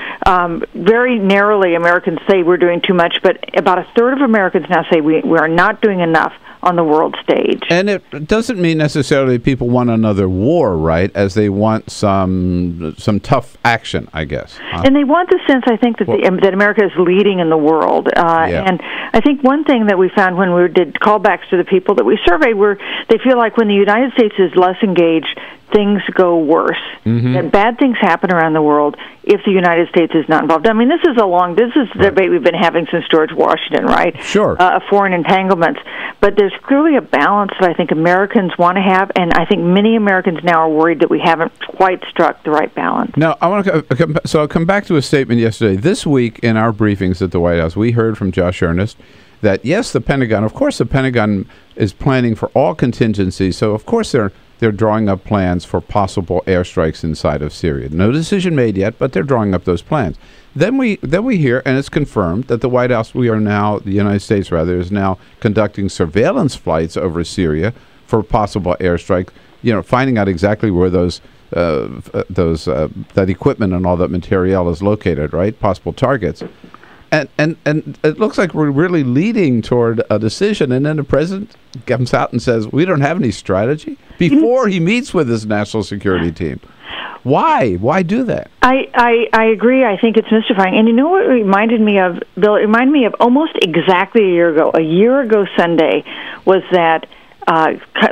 very narrowly, Americans say we're doing too much, but about a third of Americans now say we are not doing enough on the world stage. And it doesn't mean necessarily people want another war, right? As they want some tough action, I guess. Huh? And they want the sense, I think, that America is leading in the world. And I think one thing that we found when we did callbacks to the people that we surveyed were they feel like when the United States is less engaged, things go worse. That bad things happen around the world if the United States is not involved. I mean, this is the debate we've been having since George Washington, right? Sure. Foreign entanglements. But there's clearly a balance that I think Americans want to have, and I think many Americans now are worried that we haven't quite struck the right balance. Now, I want to I'll come back to a statement yesterday. This week in our briefings at the White House, we heard from Josh Earnest that, yes, the Pentagon is planning for all contingencies, so of course they're drawing up plans for possible airstrikes inside of Syria. No decision made yet, but they're drawing up those plans. Then we hear, and it's confirmed, that the White House, the United States is now conducting surveillance flights over Syria for possible airstrikes, finding out exactly where that equipment and all that material is located, right? Possible targets. And it looks like we're really leading toward a decision, and then the president comes out and says, we don't have any strategy before he meets with his national security team. Why? Why do that? I agree. I think it's mystifying. And you know what it reminded me of, Bill? It reminded me of almost exactly a year ago. A year ago Sunday was that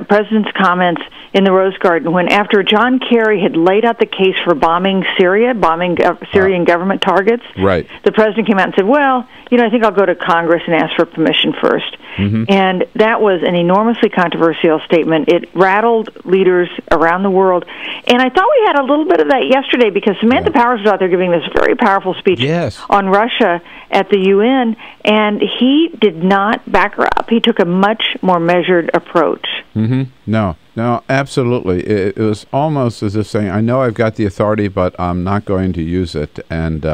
President's comments in the Rose Garden when, after John Kerry had laid out the case for bombing Syrian government targets, right, the president came out and said, well, I think I'll go to Congress and ask for permission first. And that was an enormously controversial statement. It rattled leaders around the world. And I thought we had a little bit of that yesterday because Samantha Powers was out there giving this very powerful speech on Russia at the UN, and he did not back her up. He took a much more measured approach. No, absolutely. It was almost as if saying, I know I've got the authority, but I'm not going to use it. And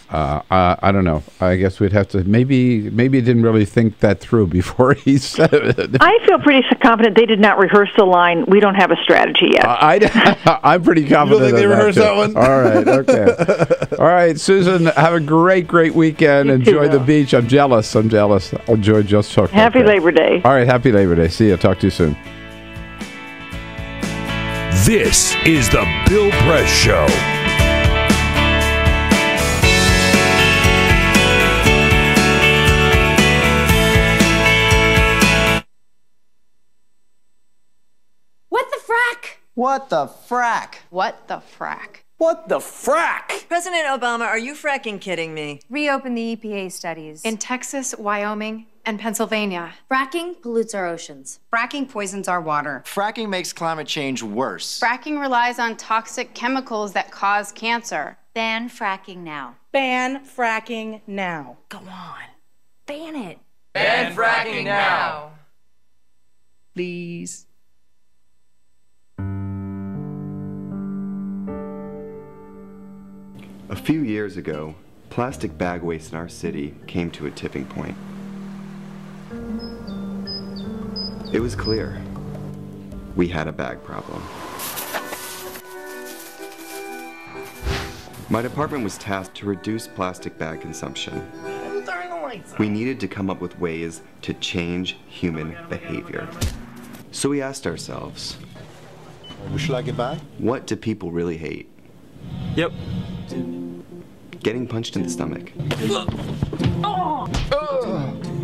I don't know. I guess we'd have to, maybe he didn't really think that through before he said it. I feel pretty confident they did not rehearse the line, we don't have a strategy yet. I'm pretty confident. You don't think they rehearsed that one? All right, okay. All right, Susan, have a great weekend. Enjoy the beach. I'm jealous. I'll enjoy just talking. Happy Labor Day. All right, happy Labor Day. See you. Talk to you soon. This is the Bill Press Show. What the frack? What the frack? What the frack? What the frack? President Obama, are you fracking kidding me? Reopen the EPA studies. In Texas, Wyoming, and Pennsylvania. Fracking pollutes our oceans. Fracking poisons our water. Fracking makes climate change worse. Fracking relies on toxic chemicals that cause cancer. Ban fracking now. Ban fracking now. Go on. Ban it. Ban fracking now. Please. A few years ago, plastic bag waste in our city came to a tipping point. It was clear we had a bag problem. My department was tasked to reduce plastic bag consumption. We needed to come up with ways to change human behavior. So we asked ourselves, Would you like it back? What do people really hate? Yep. Getting punched in the stomach.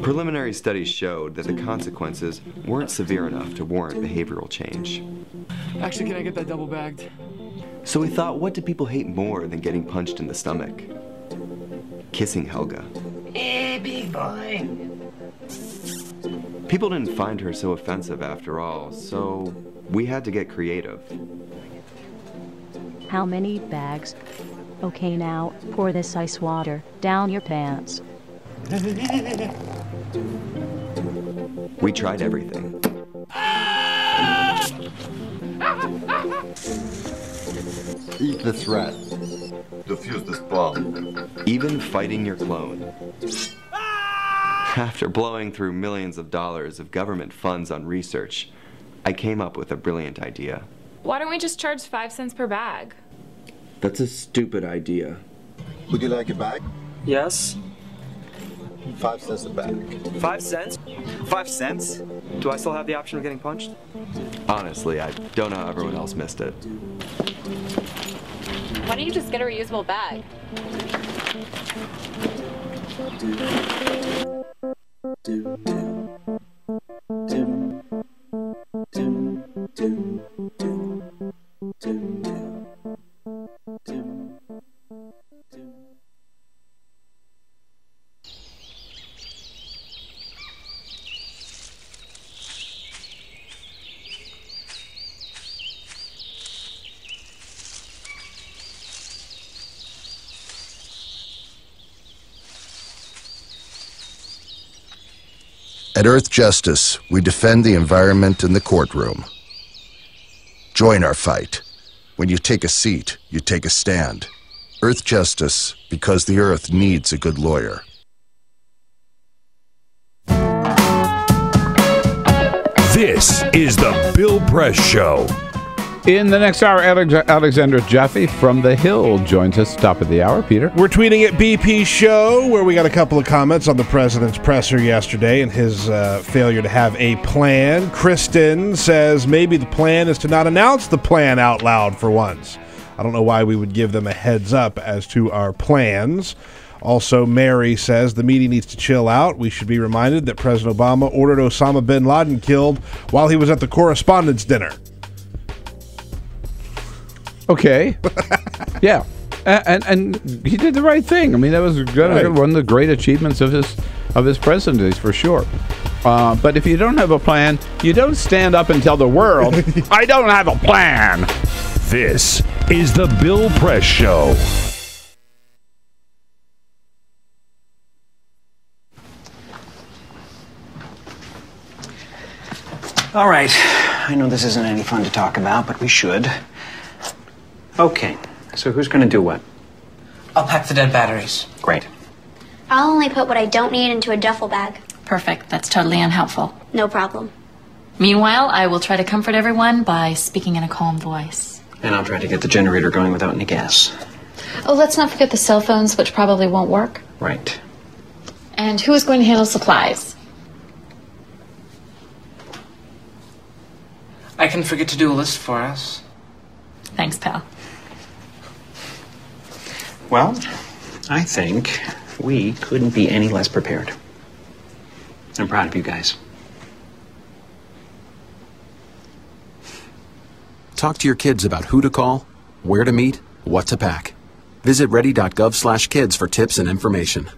Preliminary studies showed that the consequences weren't severe enough to warrant behavioral change. Actually, can I get that double bagged? So we thought, what do people hate more than getting punched in the stomach? kissing Helga. Hey, big boy. People didn't find her so offensive after all, so we had to get creative. How many bags? Okay, now, pour this ice water down your pants. We tried everything. Eat the threat. Defuse this bomb. Even fighting your clone. After blowing through millions of dollars of government funds on research, I came up with a brilliant idea. Why don't we just charge 5 cents per bag? That's a stupid idea. Would you like a bag? Yes. 5 cents a bag. 5 cents? 5 cents? Do I still have the option of getting punched? Honestly, I don't know how everyone else missed it. Why don't you just get a reusable bag? At Earth Justice, we defend the environment in the courtroom. Join our fight. When you take a seat, you take a stand. Earth Justice, because the Earth needs a good lawyer. This is the Bill Press Show. In the next hour, Alexandra Jaffe from The Hill joins us top of the hour. Peter? We're tweeting at BP Show, where we got a couple of comments on the president's presser yesterday and his failure to have a plan. Kristen says maybe the plan is to not announce the plan out loud for once. I don't know why we would give them a heads up as to our plans. Also, Mary says the media needs to chill out. We should be reminded that President Obama ordered Osama bin Laden killed while he was at the Correspondent's dinner. Okay. Yeah. And he did the right thing. I mean, that was one of the great achievements of his presidency, for sure. But if you don't have a plan, you don't stand up and tell the world, I don't have a plan. This is the Bill Press Show. All right. I know this isn't any fun to talk about, but we should. Okay, so who's going to do what? I'll pack the dead batteries. Great. I'll only put what I don't need into a duffel bag. Perfect. That's totally unhelpful. No problem. Meanwhile, I will try to comfort everyone by speaking in a calm voice. And I'll try to get the generator going without any gas. Oh, let's not forget the cell phones, which probably won't work. Right. And who is going to handle supplies? I can forget to do a list for us. Thanks, pal. Well, I think we couldn't be any less prepared. I'm proud of you guys. Talk to your kids about who to call, where to meet, what to pack. Visit ready.gov/kids for tips and information.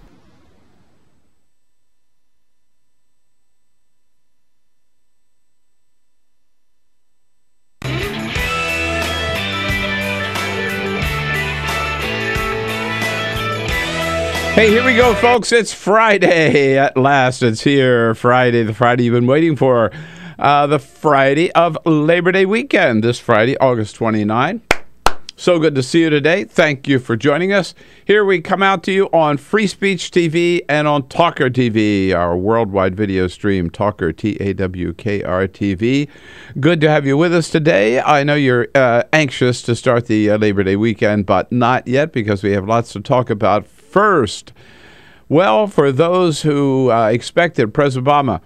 Hey, here we go, folks. It's Friday at last. It's here, Friday, the Friday you've been waiting for. The Friday of Labor Day weekend, this Friday, August 29. So good to see you today. Thank you for joining us. Here we come out to you on Free Speech TV and on TawkrTV, our worldwide video stream, Tawker, TAWKR-TV. Good to have you with us today. I know you're anxious to start the Labor Day weekend, but not yet, because we have lots to talk about. First, well, for those who expected President Obama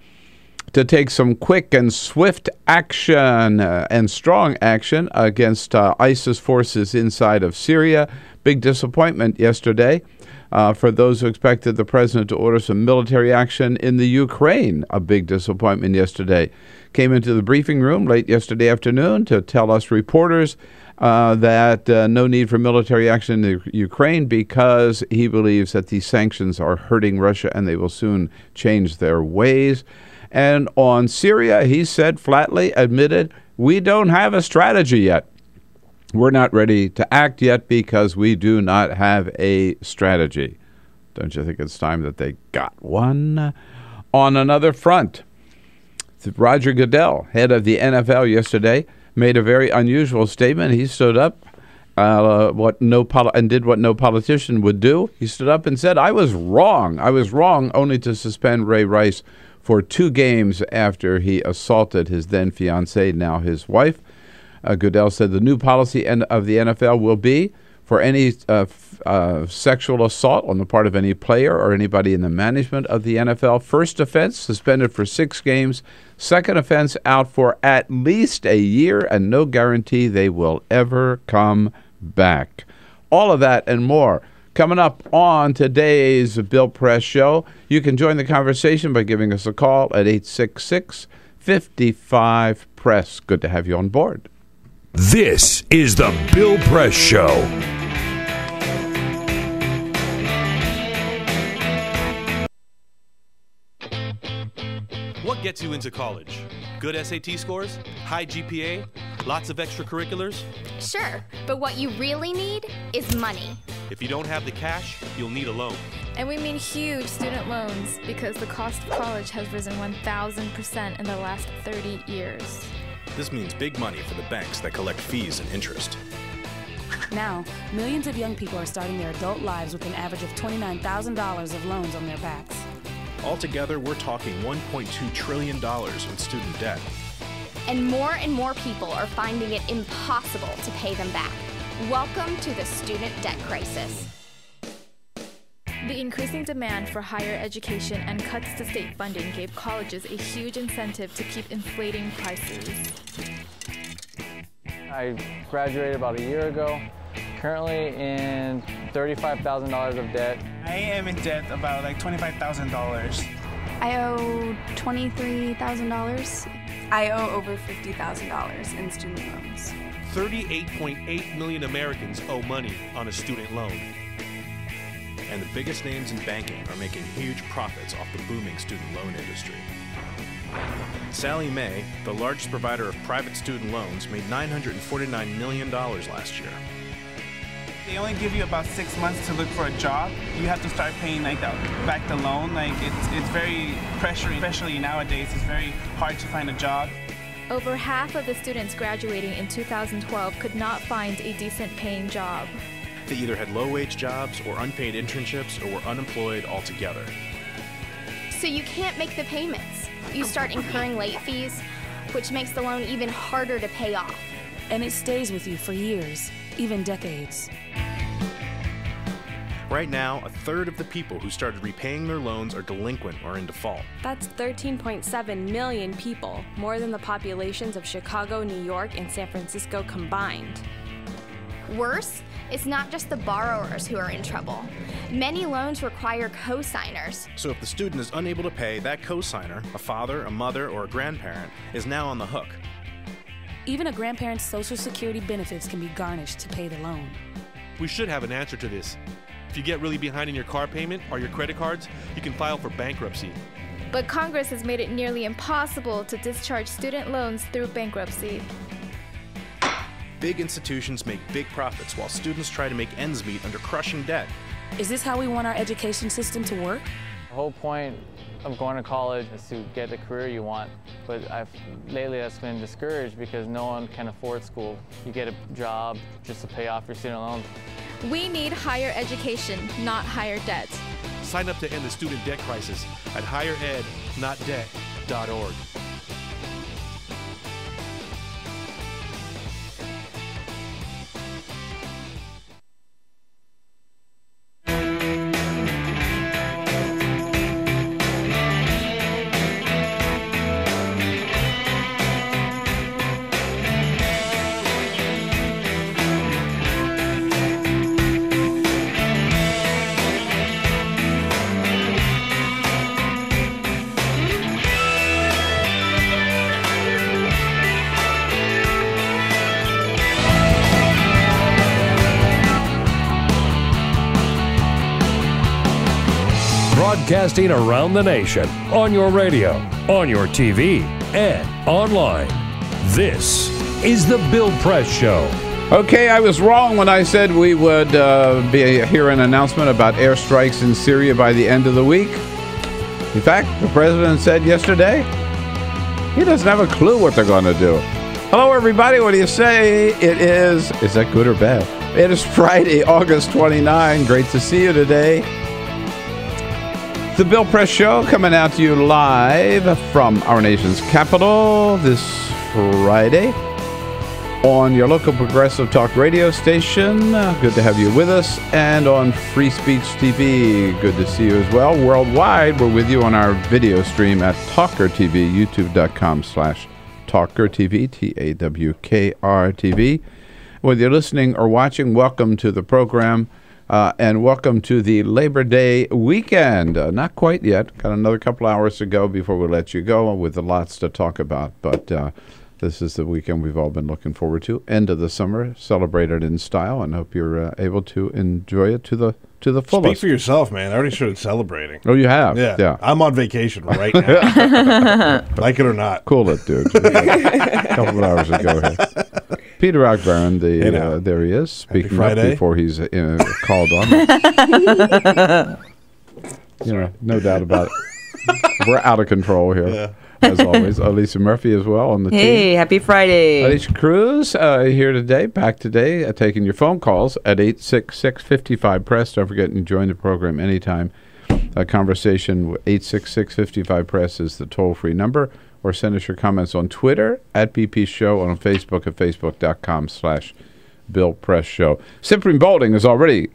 to take some quick and swift action and strong action against ISIS forces inside of Syria. Big disappointment yesterday for those who expected the president to order some military action in the Ukraine. A big disappointment yesterday. Came into the briefing room late yesterday afternoon to tell us reporters that no need for military action in the Ukraine because he believes that these sanctions are hurting Russia and they will soon change their ways. And on Syria, he said flatly, admitted, we don't have a strategy yet. We're not ready to act yet because we do not have a strategy. Don't you think it's time that they got one? On another front, Roger Goodell, head of the NFL yesterday, made a very unusual statement. He stood up and did what no politician would do. He stood up and said, I was wrong. I was wrong only to suspend Ray Rice for 2 games after he assaulted his then fiancée, now his wife. Goodell said the new policy of the NFL will be for any sexual assault on the part of any player or anybody in the management of the NFL. First offense, suspended for 6 games. Second offense, out for at least a year, and no guarantee they will ever come back. All of that and more coming up on today's Bill Press Show. You can join the conversation by giving us a call at 866-55-PRESS. Good to have you on board. This is the Bill Press Show. What gets you into college? Good SAT scores? High GPA? Lots of extracurriculars? Sure, but what you really need is money. If you don't have the cash, you'll need a loan. And we mean huge student loans because the cost of college has risen 1,000% in the last 30 years. This means big money for the banks that collect fees and interest. Now, millions of young people are starting their adult lives with an average of $29,000 of loans on their backs. Altogether, we're talking $1.2 trillion in student debt. And more people are finding it impossible to pay them back. Welcome to the student debt crisis. The increasing demand for higher education and cuts to state funding gave colleges a huge incentive to keep inflating prices. I graduated about a year ago, currently in $35,000 of debt. I am in debt about like $25,000. I owe $23,000. I owe over $50,000 in student loans. 38.8 million Americans owe money on a student loan. And the biggest names in banking are making huge profits off the booming student loan industry. Sallie Mae, the largest provider of private student loans, made $949 million last year. They only give you about 6 months to look for a job. You have to start paying back the loan. It's very pressuring, especially nowadays. It's very hard to find a job. Over half of the students graduating in 2012 could not find a decent paying job. They either had low-wage jobs or unpaid internships or were unemployed altogether. So you can't make the payments. You start incurring late fees, which makes the loan even harder to pay off. And it stays with you for years, even decades. Right now, a third of the people who started repaying their loans are delinquent or in default. That's 13.7 million people, more than the populations of Chicago, New York, and San Francisco combined. Worse, it's not just the borrowers who are in trouble. Many loans require co-signers. So if the student is unable to pay, that co-signer, a father, a mother, or a grandparent, is now on the hook. Even a grandparent's Social Security benefits can be garnished to pay the loan. We should have an answer to this. If you get really behind in your car payment or your credit cards, you can file for bankruptcy. But Congress has made it nearly impossible to discharge student loans through bankruptcy. Big institutions make big profits while students try to make ends meet under crushing debt. Is this how we want our education system to work? The whole point of going to college is to get the career you want, but lately that's been discouraged because no one can afford school. You get a job just to pay off your student loans. We need higher education, not higher debt. Sign up to end the student debt crisis at higherednotdebt.org. broadcasting around the nation, on your radio, on your TV, and online. This is The Bill Press Show. Okay, I was wrong when I said we would hear an announcement about airstrikes in Syria by the end of the week. In fact, the president said yesterday he doesn't have a clue what they're going to do. Hello, everybody. What do you say? Is that good or bad? It is Friday, August 29. Great to see you today. The Bill Press Show coming out to you live from our nation's capital this Friday on your local progressive talk radio station. Good to have you with us. And on Free Speech TV. Good to see you as well. Worldwide, we're with you on our video stream at TawkrTV, youtube.com/TawkrTV, TAWKRTV. Whether you're listening or watching, welcome to the program. And welcome to the Labor Day weekend. Not quite yet. Got another couple hours to go before we let you go with lots to talk about. But this is the weekend we've all been looking forward to. End of the summer, celebrated in style, and hope you're able to enjoy it to the fullest. Speak for yourself, man. I already started celebrating. Oh, you have? Yeah. I'm on vacation right now. Like it or not. Cool it, dude. A couple of hours ago here. Peter Veryan, there he is, speaking up before he's called on. No doubt about it. We're out of control here. Yeah. As always. Alicia Murphy as well on the team. Hey, happy Friday. Alicia Cruz here today, back today, taking your phone calls at 866-55-PRESS. Don't forget to join the program anytime. A conversation, 866-55-PRESS is the toll-free number, or send us your comments on Twitter, at BP Show, and on Facebook at facebook.com/Bill Press Show. Cyprian Bolding has already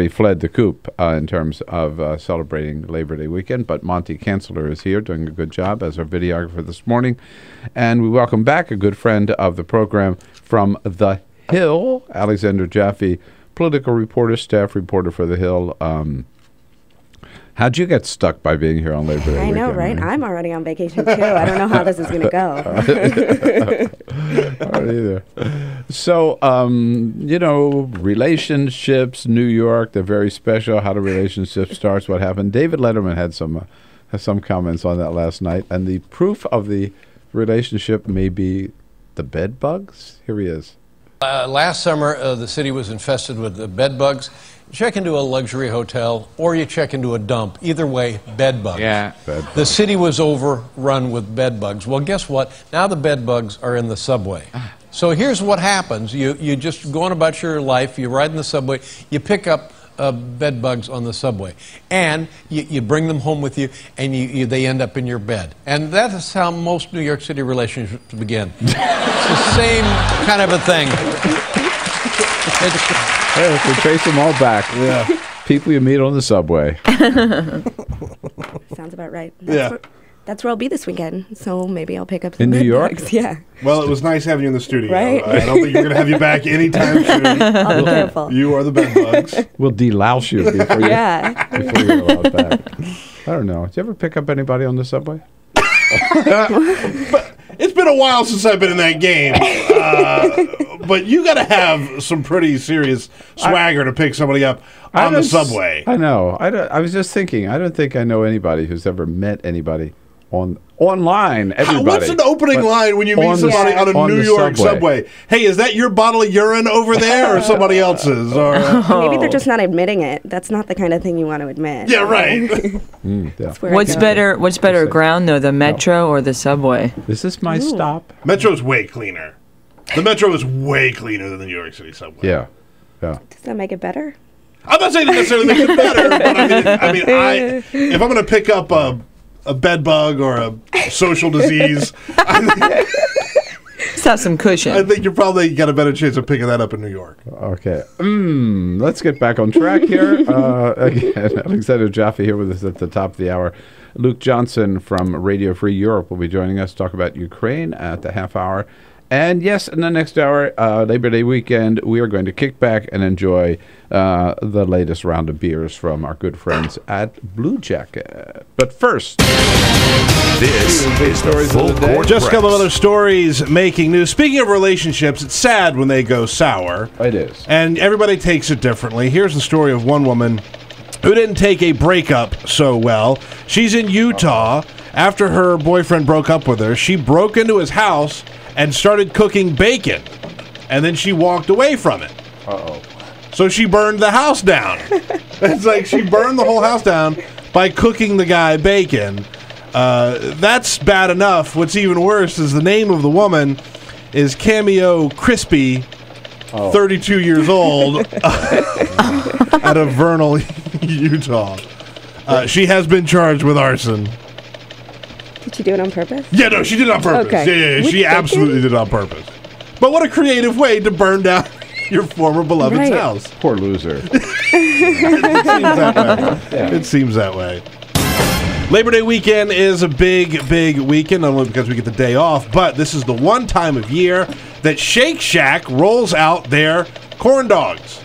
fled the coop in terms of celebrating Labor Day weekend, but Monty Kanzler is here doing a good job as our videographer this morning. And we welcome back a good friend of the program from The Hill, Alexandra Jaffe, political reporter, staff reporter for The Hill. How'd you get stuck by being here on Labor Day weekend? I know, right? I'm already on vacation, too. I don't know how this is going to go. I don't either. So, relationships, New York, they're very special. How the relationship starts, what happened. David Letterman had some comments on that last night. And the proof of the relationship may be the bed bugs. Here he is. Last summer, the city was infested with the bed bugs. Check into a luxury hotel or you check into a dump. Either way, bed bugs. Yeah. Bed bugs. The city was overrun with bed bugs. Well, guess what? Now the bed bugs are in the subway. So here's what happens. You just go on about your life, you ride in the subway, you pick up bed bugs on the subway, and you bring them home with you, and they end up in your bed. And that is how most New York City relationships begin. It's the same kind of a thing. Hey, we trace them all back. Yeah. People you meet on the subway. Sounds about right. Yeah. That's where I'll be this weekend, so maybe I'll pick up some in New York. Bugs. Yeah. Well, it was nice having you in the studio. Right? I don't think you're going to have you back anytime soon. I'll be careful. You are the bed bugs. We'll delouse you before you're allowed back. I don't know. Did you ever pick up anybody on the subway? But it's been a while since I've been in that game. But you got to have some pretty serious swagger to pick somebody up on the subway. I know. I was just thinking. I don't think I know anybody who's ever met anybody online. Everybody. What's an opening line when you meet somebody on a New York subway? Hey, is that your bottle of urine over there, or somebody else's? Or maybe they're just not admitting it. That's not the kind of thing you want to admit. Yeah, right. What's better ground though, the metro or the subway? This is my stop. Metro's way cleaner. The metro is way cleaner than the New York City subway. Yeah. Does that make it better? I'm not saying it necessarily makes it better, but if I'm going to pick up a bed bug or a social disease, Let's have some cushion. I think you probably got a better chance of picking that up in New York. Okay. Let's get back on track here. Again, Alexandra Jaffe here with us at the top of the hour. Luke Johnson from Radio Free Europe will be joining us to talk about Ukraine at the half hour. And yes, in the next hour, Labor Day weekend, we are going to kick back and enjoy the latest round of beers from our good friends at Bluejacket. But first, this is the Full Court Just a couple of Press. other stories making news. Speaking of relationships, it's sad when they go sour. It is. And everybody takes it differently. Here's the story of one woman who didn't take a breakup so well. She's in Utah. After her boyfriend broke up with her, she broke into his house and started cooking bacon. And then she walked away from it. Uh-oh. So she burned the house down. It's like she burned the whole house down by cooking the guy bacon. That's bad enough. What's even worse is the name of the woman is Cameo Crispy, 32 years old, out of Vernal, Utah. She has been charged with arson. Did she do it on purpose? Yeah, no, she did it on purpose. Okay. Yeah, she absolutely did it on purpose. But what a creative way to burn down your former beloved's house. Poor loser. It seems that way. Labor Day weekend is a big, big weekend, not only because we get the day off, but this is the one time of year that Shake Shack rolls out their corn dogs.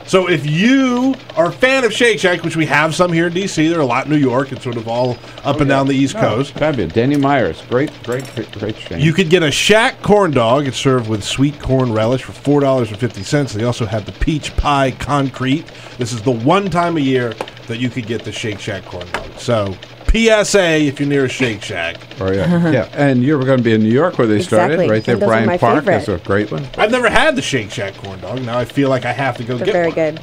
So if you are a fan of Shake Shack, which we have some here in D.C., there are a lot in New York, it's sort of all up and down the East Coast. Fabulous. Danny Myers, great change. You could get a Shack corn dog. It's served with sweet corn relish for $4.50. They also have the peach pie concrete. This is the one time a year that you could get the Shake Shack corn dog. So PSA if you're near a Shake Shack. Oh, yeah. Yeah, and you're going to be in New York where they started, right there. And those are Bryant my Park favorite. is a great one. I've never had the Shake Shack corn dog. Now I feel like I have to go They're get very one. good.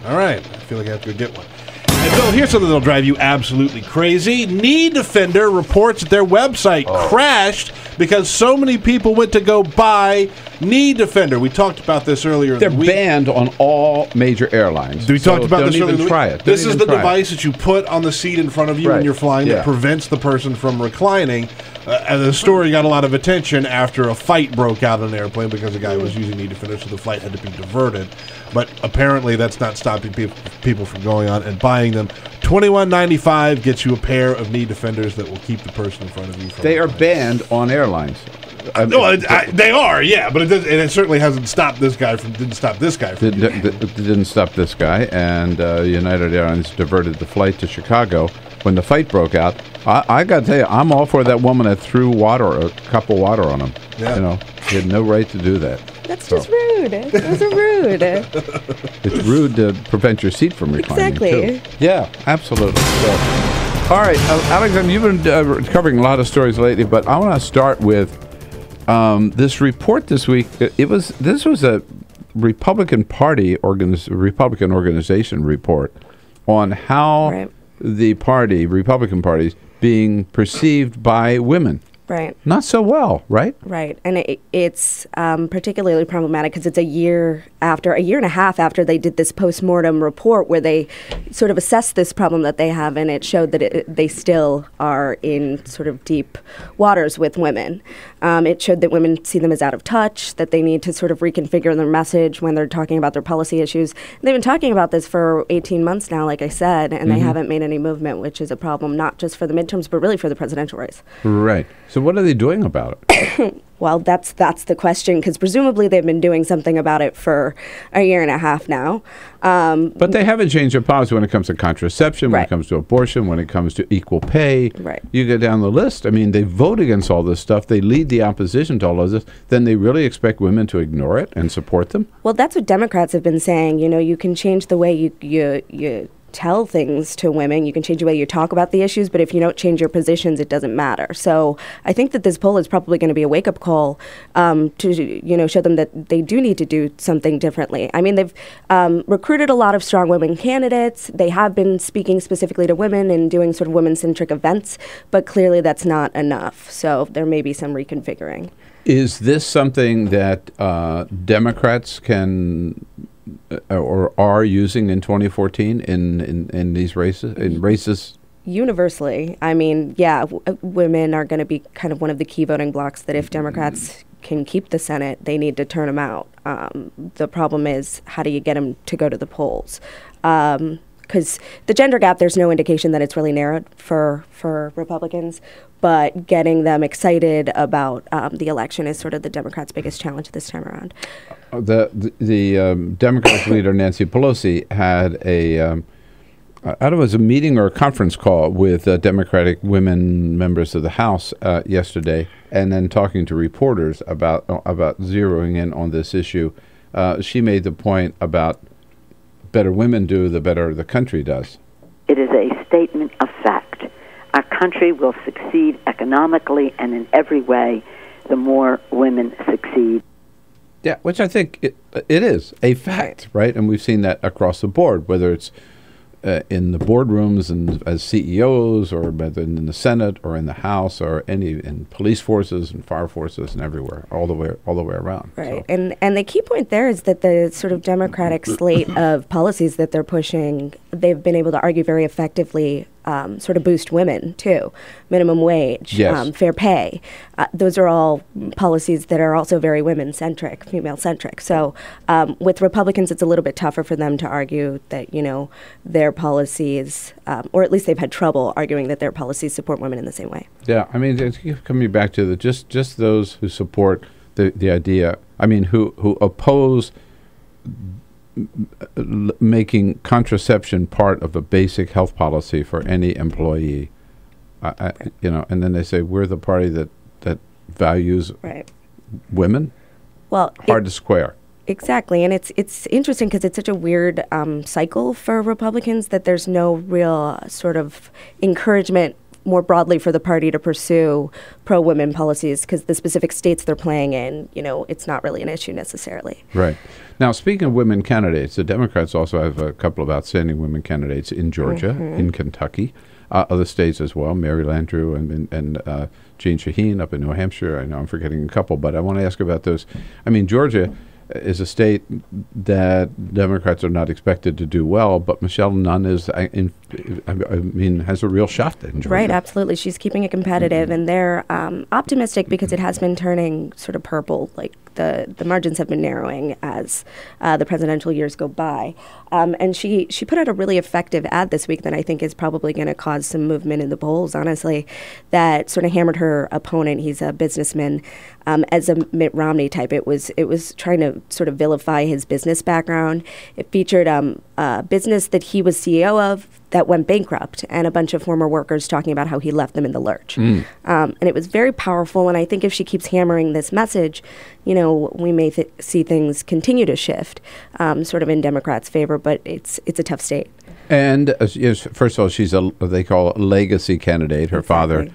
All right. I feel like I have to go get one. And Bill, here's something that'll drive you absolutely crazy. Need Defender reports that their website crashed because so many people went to go buy Need Defender. We talked about this earlier. They're banned on all major airlines. We talked about this earlier. Don't even try it. This is the device that you put on the seat in front of you when you're flying that prevents the person from reclining. And the story got a lot of attention after a fight broke out on an airplane because a guy was using Need Defender, so the flight had to be diverted. But apparently that's not stopping people from going on and buying them. $21.95 gets you a pair of Need Defenders that will keep the person in front of you from They are banned on airlines. They are, yeah, but it certainly hasn't stopped this guy from. Didn't stop this guy from. Didn't stop this guy, and United Airlines diverted the flight to Chicago when the fight broke out. I got to tell you, I'm all for that woman that threw a cup of water on him. Yeah. You know, he had no right to do that. That's just rude. Those are rude. It's rude to prevent your seat from reclining. Exactly. Too. Yeah, absolutely. So, all right, Alexandra, you've been covering a lot of stories lately, but I want to start with this report this week. This was a Republican Party Republican organization report on how the Republican Party's being perceived by women. Right. Not so well, right? Right. And it's particularly problematic because it's a year and a half after they did this postmortem report where they sort of assessed this problem that they have, and it showed that they still are in sort of deep waters with women. It showed that women see them as out of touch, that they need to sort of reconfigure their message when they're talking about their policy issues. They've been talking about this for 18 months now, like I said, and they haven't made any movement, which is a problem not just for the midterms, but really for the presidential race. Right. So what are they doing about it? Well, that's the question, because presumably they've been doing something about it for a year and a half now. But they haven't changed their policy when it comes to contraception, when it comes to abortion, when it comes to equal pay. Right. You go down the list. I mean, they vote against all this stuff. They lead the opposition to all of this. Then they really expect women to ignore it and support them? Well, that's what Democrats have been saying. You know, you can change the way you tell things to women. You can change the way you talk about the issues, but if you don't change your positions, it doesn't matter. So I think that this poll is probably going to be a wake-up call to show them that they do need to do something differently. I mean, they've recruited a lot of strong women candidates. They have been speaking specifically to women and doing sort of women-centric events, but clearly that's not enough. So there may be some reconfiguring. Is this something that Democrats can or are using in 2014 in these races? Universally. I mean, yeah, women are going to be kind of one of the key voting blocks that if Democrats can keep the Senate, they need to turn them out. The problem is, how do you get them to go to the polls? Because the gender gap, there's no indication that it's really narrowed for Republicans, but getting them excited about the election is sort of the Democrats' biggest challenge this time around. The Democratic leader, Nancy Pelosi, had a a meeting or a conference call with Democratic women members of the House yesterday, and then talking to reporters about zeroing in on this issue. She made the point about better women do, the better the country does. It is a statement of fact. Our country will succeed economically and in every way the more women succeed. Yeah, which I think it is a fact, right? And we've seen that across the board, whether it's in the boardrooms and as CEOs, or whether in the Senate or in the House, or in police forces and fire forces and everywhere, all the way around. Right, so. And the key point there is that the sort of Democratic slate of policies that they're pushing, they've been able to argue very effectively. Sort of boost women too, minimum wage, yes. Fair pay. Those are all policies that are also very women-centric, female-centric. So with Republicans, it's a little bit tougher for them to argue that their policies, or at least they've had trouble arguing that their policies support women in the same way. Yeah, I mean, it's coming back to just those who support the idea. I mean, who oppose making contraception part of a basic health policy for any employee, and then they say we're the party that values women. Well, hard to square. Exactly, and it's interesting because it's such a weird cycle for Republicans that there's no real sort of encouragement more broadly for the party to pursue pro-women policies because the specific states they're playing in, it's not really an issue necessarily. Right. Now, speaking of women candidates, the Democrats also have a couple of outstanding women candidates in Georgia, in Kentucky, other states as well, Mary Landrieu and Jean Shaheen up in New Hampshire. I know I'm forgetting a couple, but I want to ask about those. I mean, Georgia is a state that Democrats are not expected to do well, but Michelle Nunn has a real shot in Georgia. Right, absolutely. She's keeping it competitive, and they're optimistic because it has been turning sort of purple. Like the margins have been narrowing as the presidential years go by. And she put out a really effective ad this week that I think is probably going to cause some movement in the polls, honestly, that sort of hammered her opponent. He's a businessman, as a Mitt Romney type. It was trying to sort of vilify his business background. It featured a business that he was CEO of that went bankrupt, and a bunch of former workers talking about how he left them in the lurch. And it was very powerful, and I think if she keeps hammering this message, we may see things continue to shift sort of in Democrats' favor, but it's a tough state. And first of all, she's they call a legacy candidate. Her father,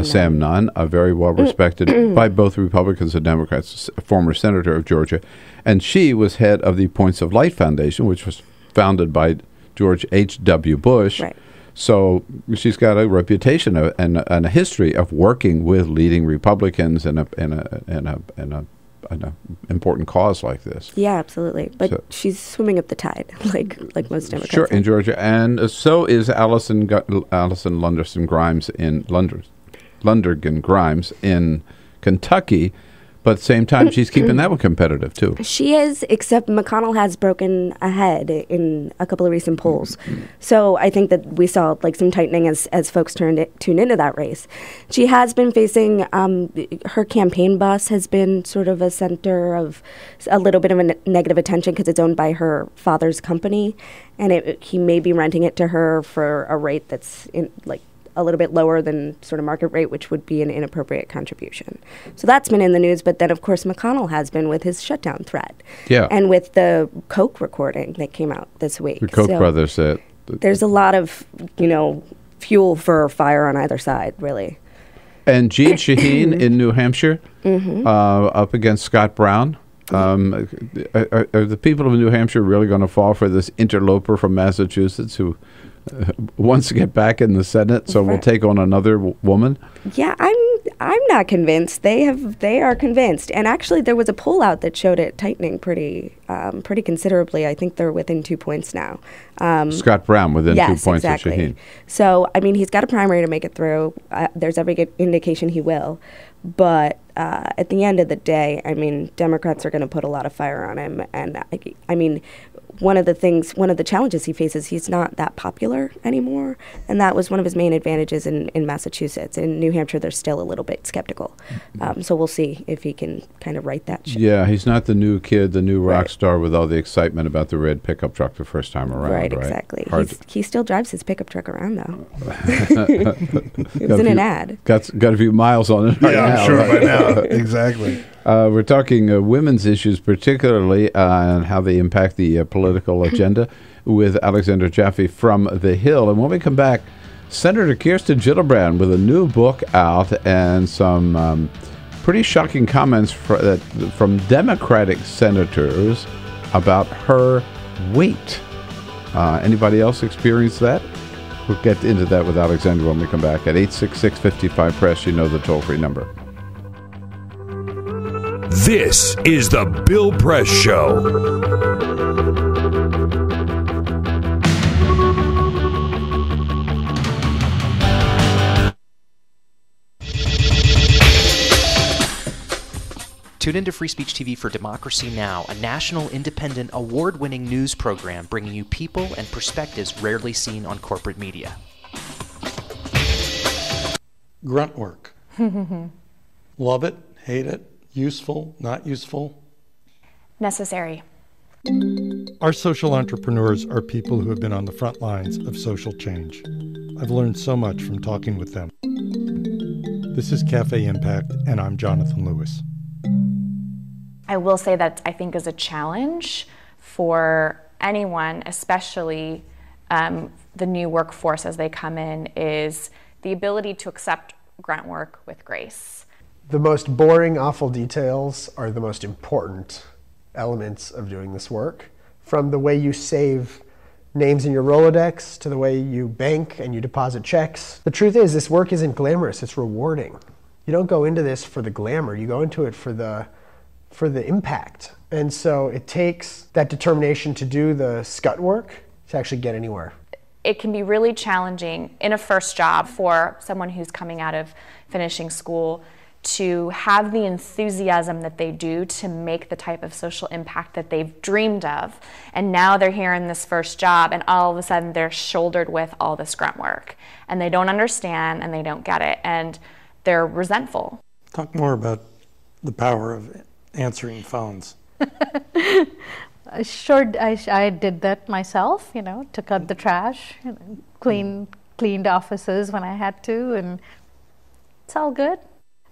Sam Nunn, very well respected by both Republicans and Democrats, a former senator of Georgia. And she was head of the Points of Light Foundation, which was founded by George H.W. Bush. Right. So she's got a reputation and a history of working with leading Republicans in an important cause like this. Yeah, absolutely. But she's swimming up the tide, like most Democrats. Sure, in Georgia, and so is Allison Lundergan Grimes in Kentucky. But at the same time, she's keeping that one competitive, too. She is, except McConnell has broken ahead in a couple of recent polls. So I think that we saw some tightening as folks tune into that race. She has been facing, her campaign bus has been sort of a center of a little bit of a negative attention because it's owned by her father's company. And he may be renting it to her for a rate that's a little bit lower than sort of market rate, which would be an inappropriate contribution. So that's been in the news, but then of course McConnell has been with his shutdown threat. Yeah. And with the Koch recording that came out this week. The Koch brothers said. There's a lot of, fuel for fire on either side, really. And Jean Shaheen in New Hampshire, up against Scott Brown. Are the people of New Hampshire really going to fall for this interloper from Massachusetts who wants to get back in the Senate, so we'll take on another woman? Yeah, I'm not convinced. They are convinced, and actually there was a poll out that showed it tightening pretty considerably. I think they're within 2 points now. Scott Brown within 2 points exactly. of Shaheen. So I mean, he's got a primary to make it through. There's every indication he will, but at the end of the day, I mean, Democrats are going to put a lot of fire on him, and I mean, one of the challenges he faces, he's not that popular anymore, and that was one of his main advantages in Massachusetts. In New Hampshire, they're still a little bit skeptical. So we'll see if he can kind of right that ship. Yeah, he's not the new kid, the new rock star with all the excitement about the red pickup truck the first time around. Right, exactly. He still drives his pickup truck around, though. It was in an ad. Got a few miles on it right now. I'm sure by now. Exactly. We're talking women's issues particularly and how they impact the political agenda with Alexandra Jaffe from The Hill. And when we come back, Senator Kirsten Gillibrand with a new book out and some pretty shocking comments from Democratic senators about her weight. Anybody else experience that? We'll get into that with Alexandra when we come back at 866-55-PRESS. You know the toll-free number. This is the Bill Press Show. Tune into Free Speech TV for Democracy Now!, a national, independent, award-winning news program bringing you people and perspectives rarely seen on corporate media. Grunt work. Love it, hate it, useful, not useful? Necessary. Our social entrepreneurs are people who have been on the front lines of social change. I've learned so much from talking with them. This is Cafe Impact, and I'm Jonathan Lewis. I will say that I think is a challenge for anyone, especially the new workforce as they come in, is the ability to accept grunt work with grace. The most boring, awful details are the most important elements of doing this work. From the way you save names in your Rolodex to the way you bank and you deposit checks. The truth is, this work isn't glamorous, it's rewarding. You don't go into this for the glamour, you go into it for the impact. And so it takes that determination to do the scut work to actually get anywhere. It can be really challenging in a first job for someone who's coming out of finishing school to have the enthusiasm that they do to make the type of social impact that they've dreamed of. And now they're here in this first job and all of a sudden they're shouldered with all this grunt work. And they don't understand and they don't get it and they're resentful. Talk more about the power of answering phones. Sure, I did that myself, took out the trash, cleaned offices when I had to, and it's all good.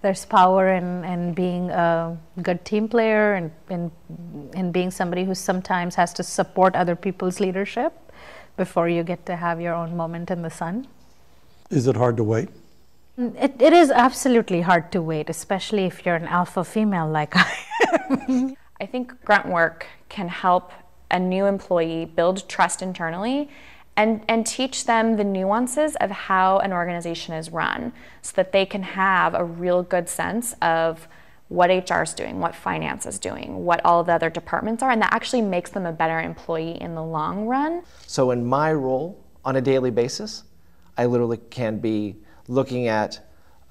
There's power in being a good team player and in being somebody who sometimes has to support other people's leadership before you get to have your own moment in the sun. Is it hard to wait? It is absolutely hard to wait, especially if you're an alpha female like I am. I think grunt work can help a new employee build trust internally and teach them the nuances of how an organization is run so that they can have a real good sense of what HR is doing, what finance is doing, what all the other departments are, and that actually makes them a better employee in the long run. So in my role on a daily basis, I literally can be looking at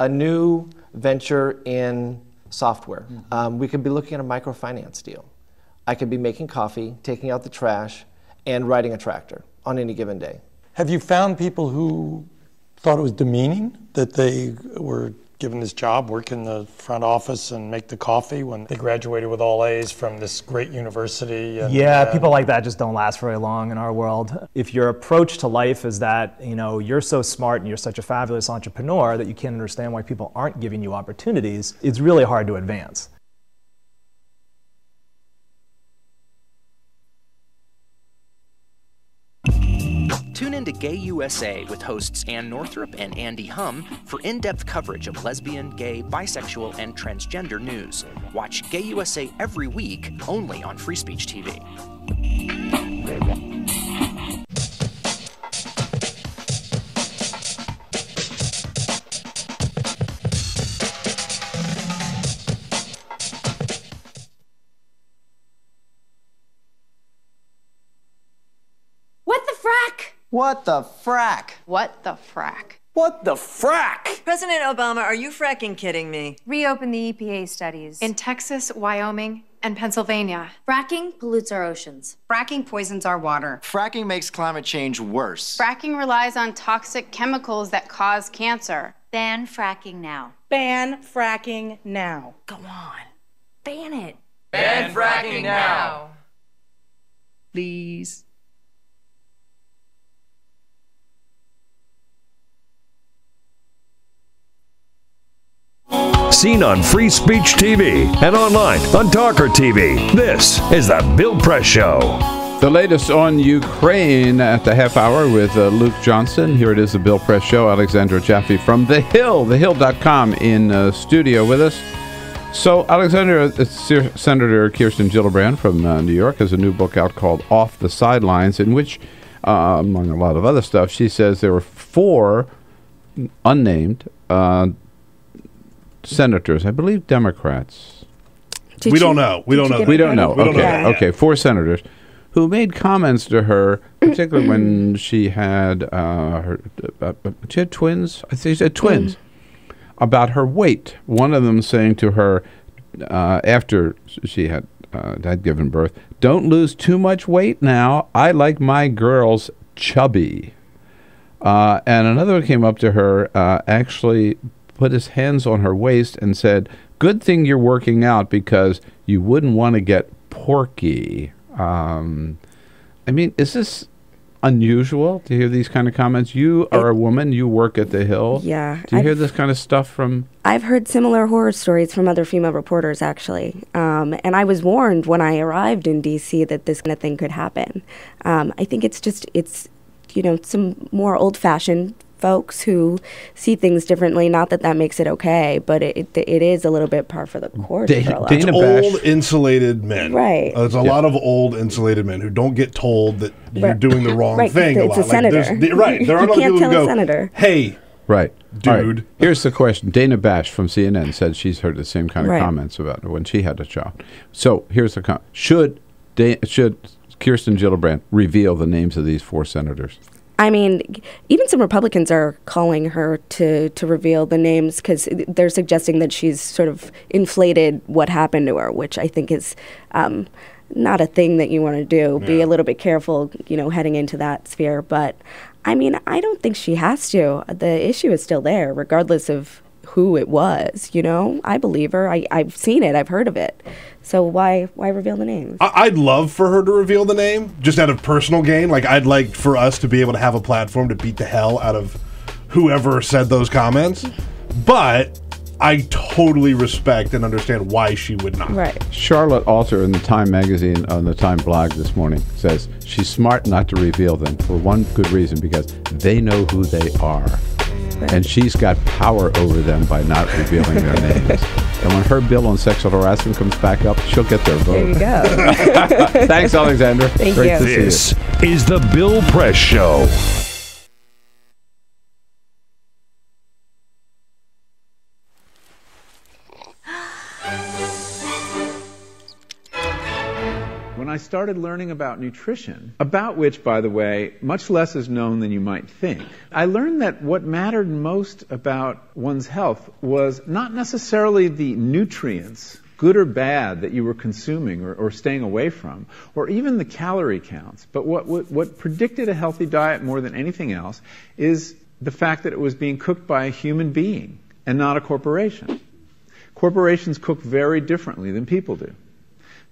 a new venture in software. We could be looking at a microfinance deal. I could be making coffee, taking out the trash, and riding a tractor on any given day. Have you found people who thought it was demeaning that they were given this job, work in the front office and make the coffee when they graduated with all A's from this great university? And, yeah, people like that just don't last very long in our world. If your approach to life is that, you're so smart and you're such a fabulous entrepreneur that you can't understand why people aren't giving you opportunities, it's really hard to advance. Tune in to Gay USA with hosts Ann Northrup and Andy Hum for in-depth coverage of lesbian, gay, bisexual, and transgender news. Watch Gay USA every week, only on Free Speech TV. What the frack? What the frack? What the frack? President Obama, are you fracking kidding me? Reopen the EPA studies. In Texas, Wyoming, and Pennsylvania. Fracking pollutes our oceans. Fracking poisons our water. Fracking makes climate change worse. Fracking relies on toxic chemicals that cause cancer. Ban fracking now. Ban fracking now. Go on. Ban it. Ban fracking now. Please. Seen on Free Speech TV and online on TawkrTV. This is The Bill Press Show. The latest on Ukraine at the half hour with Luke Johnson. Here it is, The Bill Press Show. Alexandra Jaffe from The Hill, thehill.com in studio with us. So, Alexandra, Senator Kirsten Gillibrand from New York has a new book out called Off the Sidelines, in which, among a lot of other stuff, she says there were 4 unnamed senators, I believe Democrats. We don't know. We don't know. Okay, 4 senators who made comments to her, particularly when she had twins. I think she had twins. About her weight. One of them saying to her after she had given birth, "Don't lose too much weight now. I like my girls chubby." And another one came up to her, actually put his hands on her waist and said, "Good thing you're working out because you wouldn't want to get porky." I mean, is this unusual to hear these kind of comments? You are a woman. You work at The Hill. Yeah. Do you hear this kind of stuff from... I've heard similar horror stories from other female reporters, actually. And I was warned when I arrived in D.C. that this kind of thing could happen. I think it's some more old-fashioned folks who see things differently. Not that makes it okay, but it is a little bit par for the course for a lot. It's old, insulated men. Right. There's a lot of old, insulated men who don't get told that you're doing the wrong thing It's a senator. There are other people who go, senator. "Hey, right, dude." Right. Here's the question. Dana Bash from CNN said she's heard the same kind of comments about her when she had a child. So here's the comment. Should Kirsten Gillibrand reveal the names of these 4 senators? I mean, even some Republicans are calling her to reveal the names because they're suggesting that she's sort of inflated what happened to her, which I think is not a thing that you want to do. Yeah. Be a little bit careful, heading into that sphere. But, I mean, I don't think she has to. The issue is still there, regardless of who it was, I believe her. I've seen it. I've heard of it. So why reveal the names? I'd love for her to reveal the name, just out of personal gain. Like, I'd like for us to be able to have a platform to beat the hell out of whoever said those comments. But I totally respect and understand why she would not. Right. Charlotte Alter in the Time magazine on the Time blog this morning says she's smart not to reveal them for one good reason, because they know who they are. Right. And she's got power over them by not revealing their names. And when her bill on sexual harassment comes back up, she'll get their vote. There you go. Thanks, Alexandra. Thank Great you. To see you. This is The Bill Press Show. When I started learning about nutrition, about which, by the way, much less is known than you might think, I learned that what mattered most about one's health was not necessarily the nutrients, good or bad, that you were consuming or staying away from, or even the calorie counts. But what predicted a healthy diet more than anything else is the fact that it was being cooked by a human being and not a corporation. Corporations cook very differently than people do.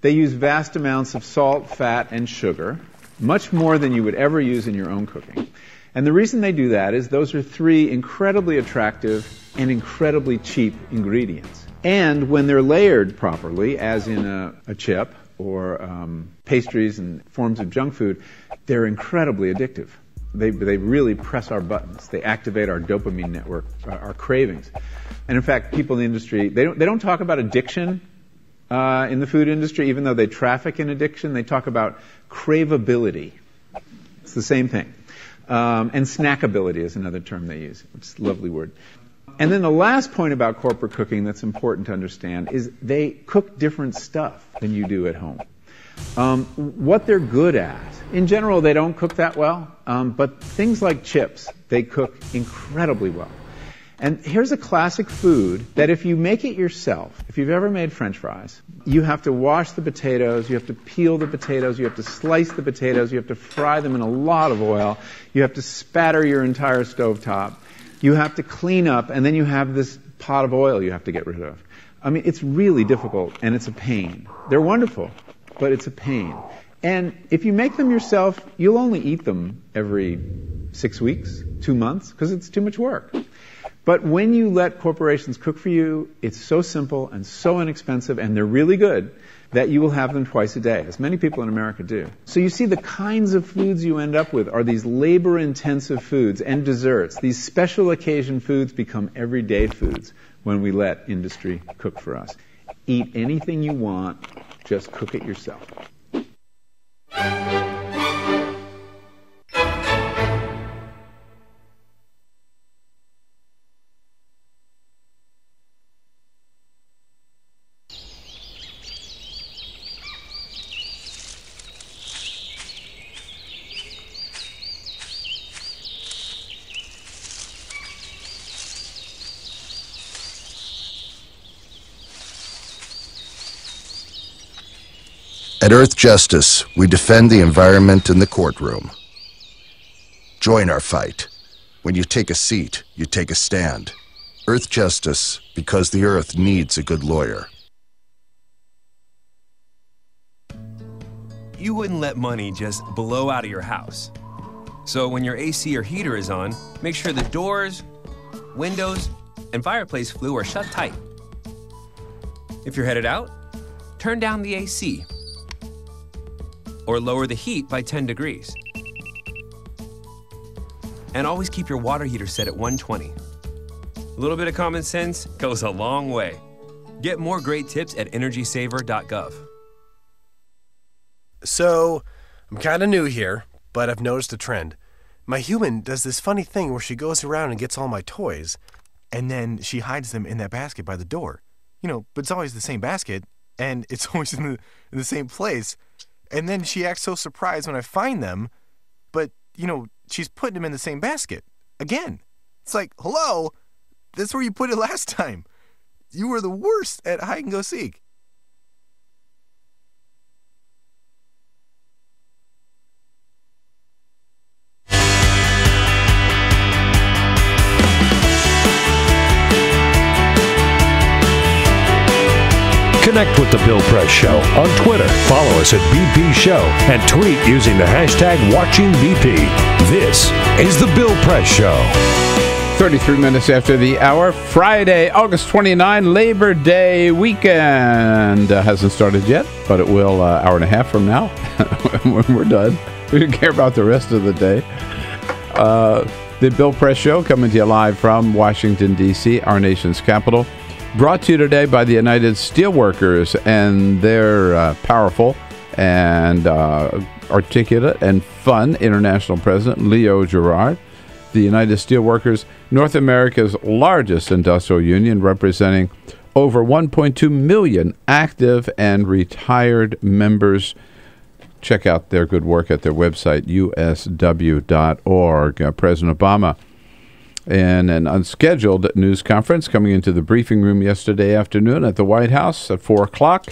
They use vast amounts of salt, fat, and sugar, much more than you would ever use in your own cooking. And the reason they do that is those are 3 incredibly attractive and incredibly cheap ingredients. And when they're layered properly, as in a chip or pastries and forms of junk food, they're incredibly addictive. They really press our buttons. They activate our dopamine network, our cravings. And in fact, people in the industry, they don't talk about addiction in the food industry, even though they traffic in addiction. They talk about craveability. It's the same thing. And snackability is another term they use. It's a lovely word. And then the last point about corporate cooking that's important to understand is they cook different stuff than you do at home. What they're good at, in general, they don't cook that well, but things like chips, they cook incredibly well. And here's a classic food that if you make it yourself, if you've ever made French fries, you have to wash the potatoes, you have to peel the potatoes, you have to slice the potatoes, you have to fry them in a lot of oil, you have to spatter your entire stovetop, you have to clean up, and then you have this pot of oil you have to get rid of. I mean, it's really difficult, and it's a pain. They're wonderful, but it's a pain. And if you make them yourself, you'll only eat them every 6 weeks, 2 months, because it's too much work. But when you let corporations cook for you, it's so simple and so inexpensive, and they're really good, that you will have them twice a day, as many people in America do. So you see the kinds of foods you end up with are these labor-intensive foods and desserts. These special occasion foods become everyday foods when we let industry cook for us. Eat anything you want, just cook it yourself. At Earth Justice, we defend the environment in the courtroom. Join our fight. When you take a seat, you take a stand. Earth Justice, because the Earth needs a good lawyer. You wouldn't let money just blow out of your house. So when your AC or heater is on, make sure the doors, windows, and fireplace flue are shut tight. If you're headed out, turn down the AC. Or lower the heat by 10 degrees. And always keep your water heater set at 120. A little bit of common sense goes a long way. Get more great tips at energysaver.gov. So, I'm kind of new here, but I've noticed a trend. My human does this funny thing where she goes around and gets all my toys, and then she hides them in that basket by the door. You know, but it's always the same basket, and it's always in the same place. And then she acts so surprised when I find them, but, you know, she's putting them in the same basket. Again. It's like, hello? That's where you put it last time. You were the worst at hide and go seek. Connect with The Bill Press Show on Twitter. Follow us at BP Show and tweet using the hashtag WatchingBP. This is The Bill Press Show. 33 minutes after the hour, Friday, August 29, Labor Day weekend. Hasn't started yet, but it will hour and a half from now when we're done. We don't care about the rest of the day. The Bill Press Show coming to you live from Washington, D.C., our nation's capital. Brought to you today by the United Steelworkers and their powerful and articulate and fun international president, Leo Gerard. The United Steelworkers, North America's largest industrial union, representing over 1.2 million active and retired members. Check out their good work at their website, usw.org. President Obama, in an unscheduled news conference coming into the briefing room yesterday afternoon at the White House at 4 o'clock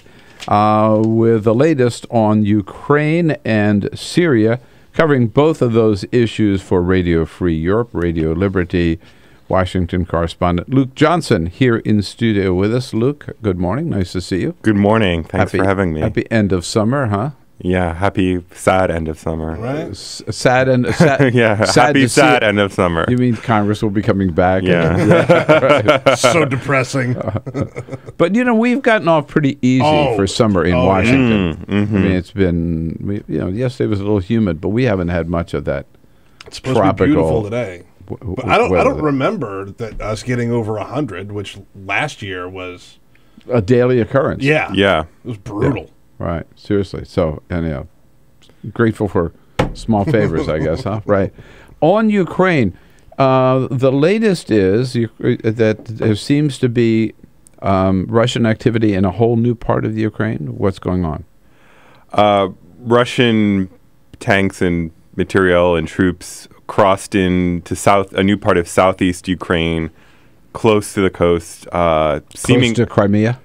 with the latest on Ukraine and Syria, covering both of those issues for Radio Free Europe, Radio Liberty. Washington correspondent Luke Johnson here in studio with us. Luke, good morning. Nice to see you. Good morning. Thanks for having me. Happy end of summer, huh? Yeah, happy sad end of summer. Right. Sad end of summer. You mean Congress will be coming back? Yeah. Right. So depressing. But you know, we've gotten off pretty easy for summer in Washington. Mm-hmm. I mean, it's been yesterday was a little humid, but we haven't had much of that. It's supposed to be beautiful today. But I don't remember that us getting over 100, which last year was a daily occurrence. Yeah. Yeah. It was brutal. Yeah. Right, seriously. So, anyhow, grateful for small favors, I guess, huh? Right. On Ukraine, the latest is that there seems to be Russian activity in a whole new part of the Ukraine. What's going on? Russian tanks and material and troops crossed into a new part of southeast Ukraine, close to the coast. Close to Crimea?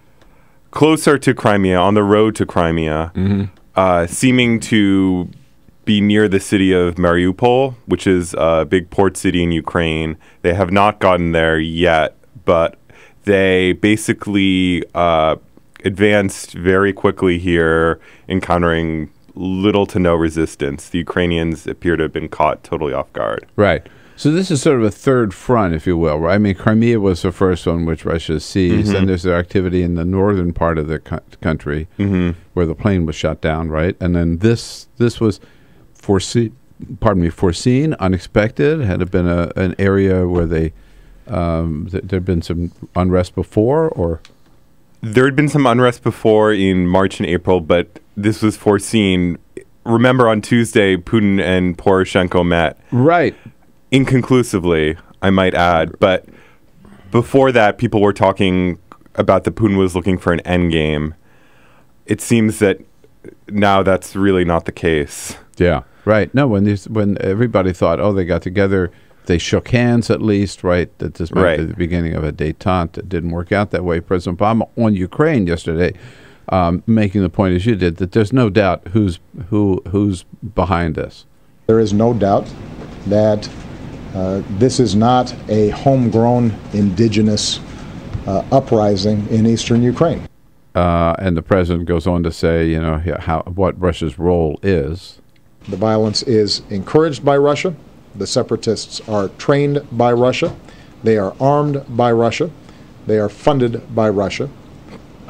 Closer to Crimea, on the road to Crimea, seeming to be near the city of Mariupol, which is a big port city in Ukraine. They have not gotten there yet, but they basically advanced very quickly here, encountering little to no resistance. The Ukrainians appear to have been caught totally off guard. Right. So this is sort of a third front, if you will, right? I mean, Crimea was the first one which Russia seized. Then there's their activity in the northern part of the country where the plane was shot down, right? And then this was foreseen, unexpected. Had it been an area where there'd been some unrest before, or? There had been some unrest before in March and April, but this was foreseen. Remember, on Tuesday, Putin and Poroshenko met. Right. Inconclusively, I might add. But before that, people were talking about that Putin was looking for an endgame. It seems that now that's really not the case. Yeah, right. No, when everybody thought, they got together, they shook hands at least, right? That this might be the beginning of a détente. It didn't work out that way. President Obama on Ukraine yesterday, making the point as you did, that there's no doubt who's behind this. There is no doubt that this is not a homegrown indigenous uprising in eastern Ukraine. And the president goes on to say, what Russia's role is. The violence is encouraged by Russia. The separatists are trained by Russia. They are armed by Russia. They are funded by Russia.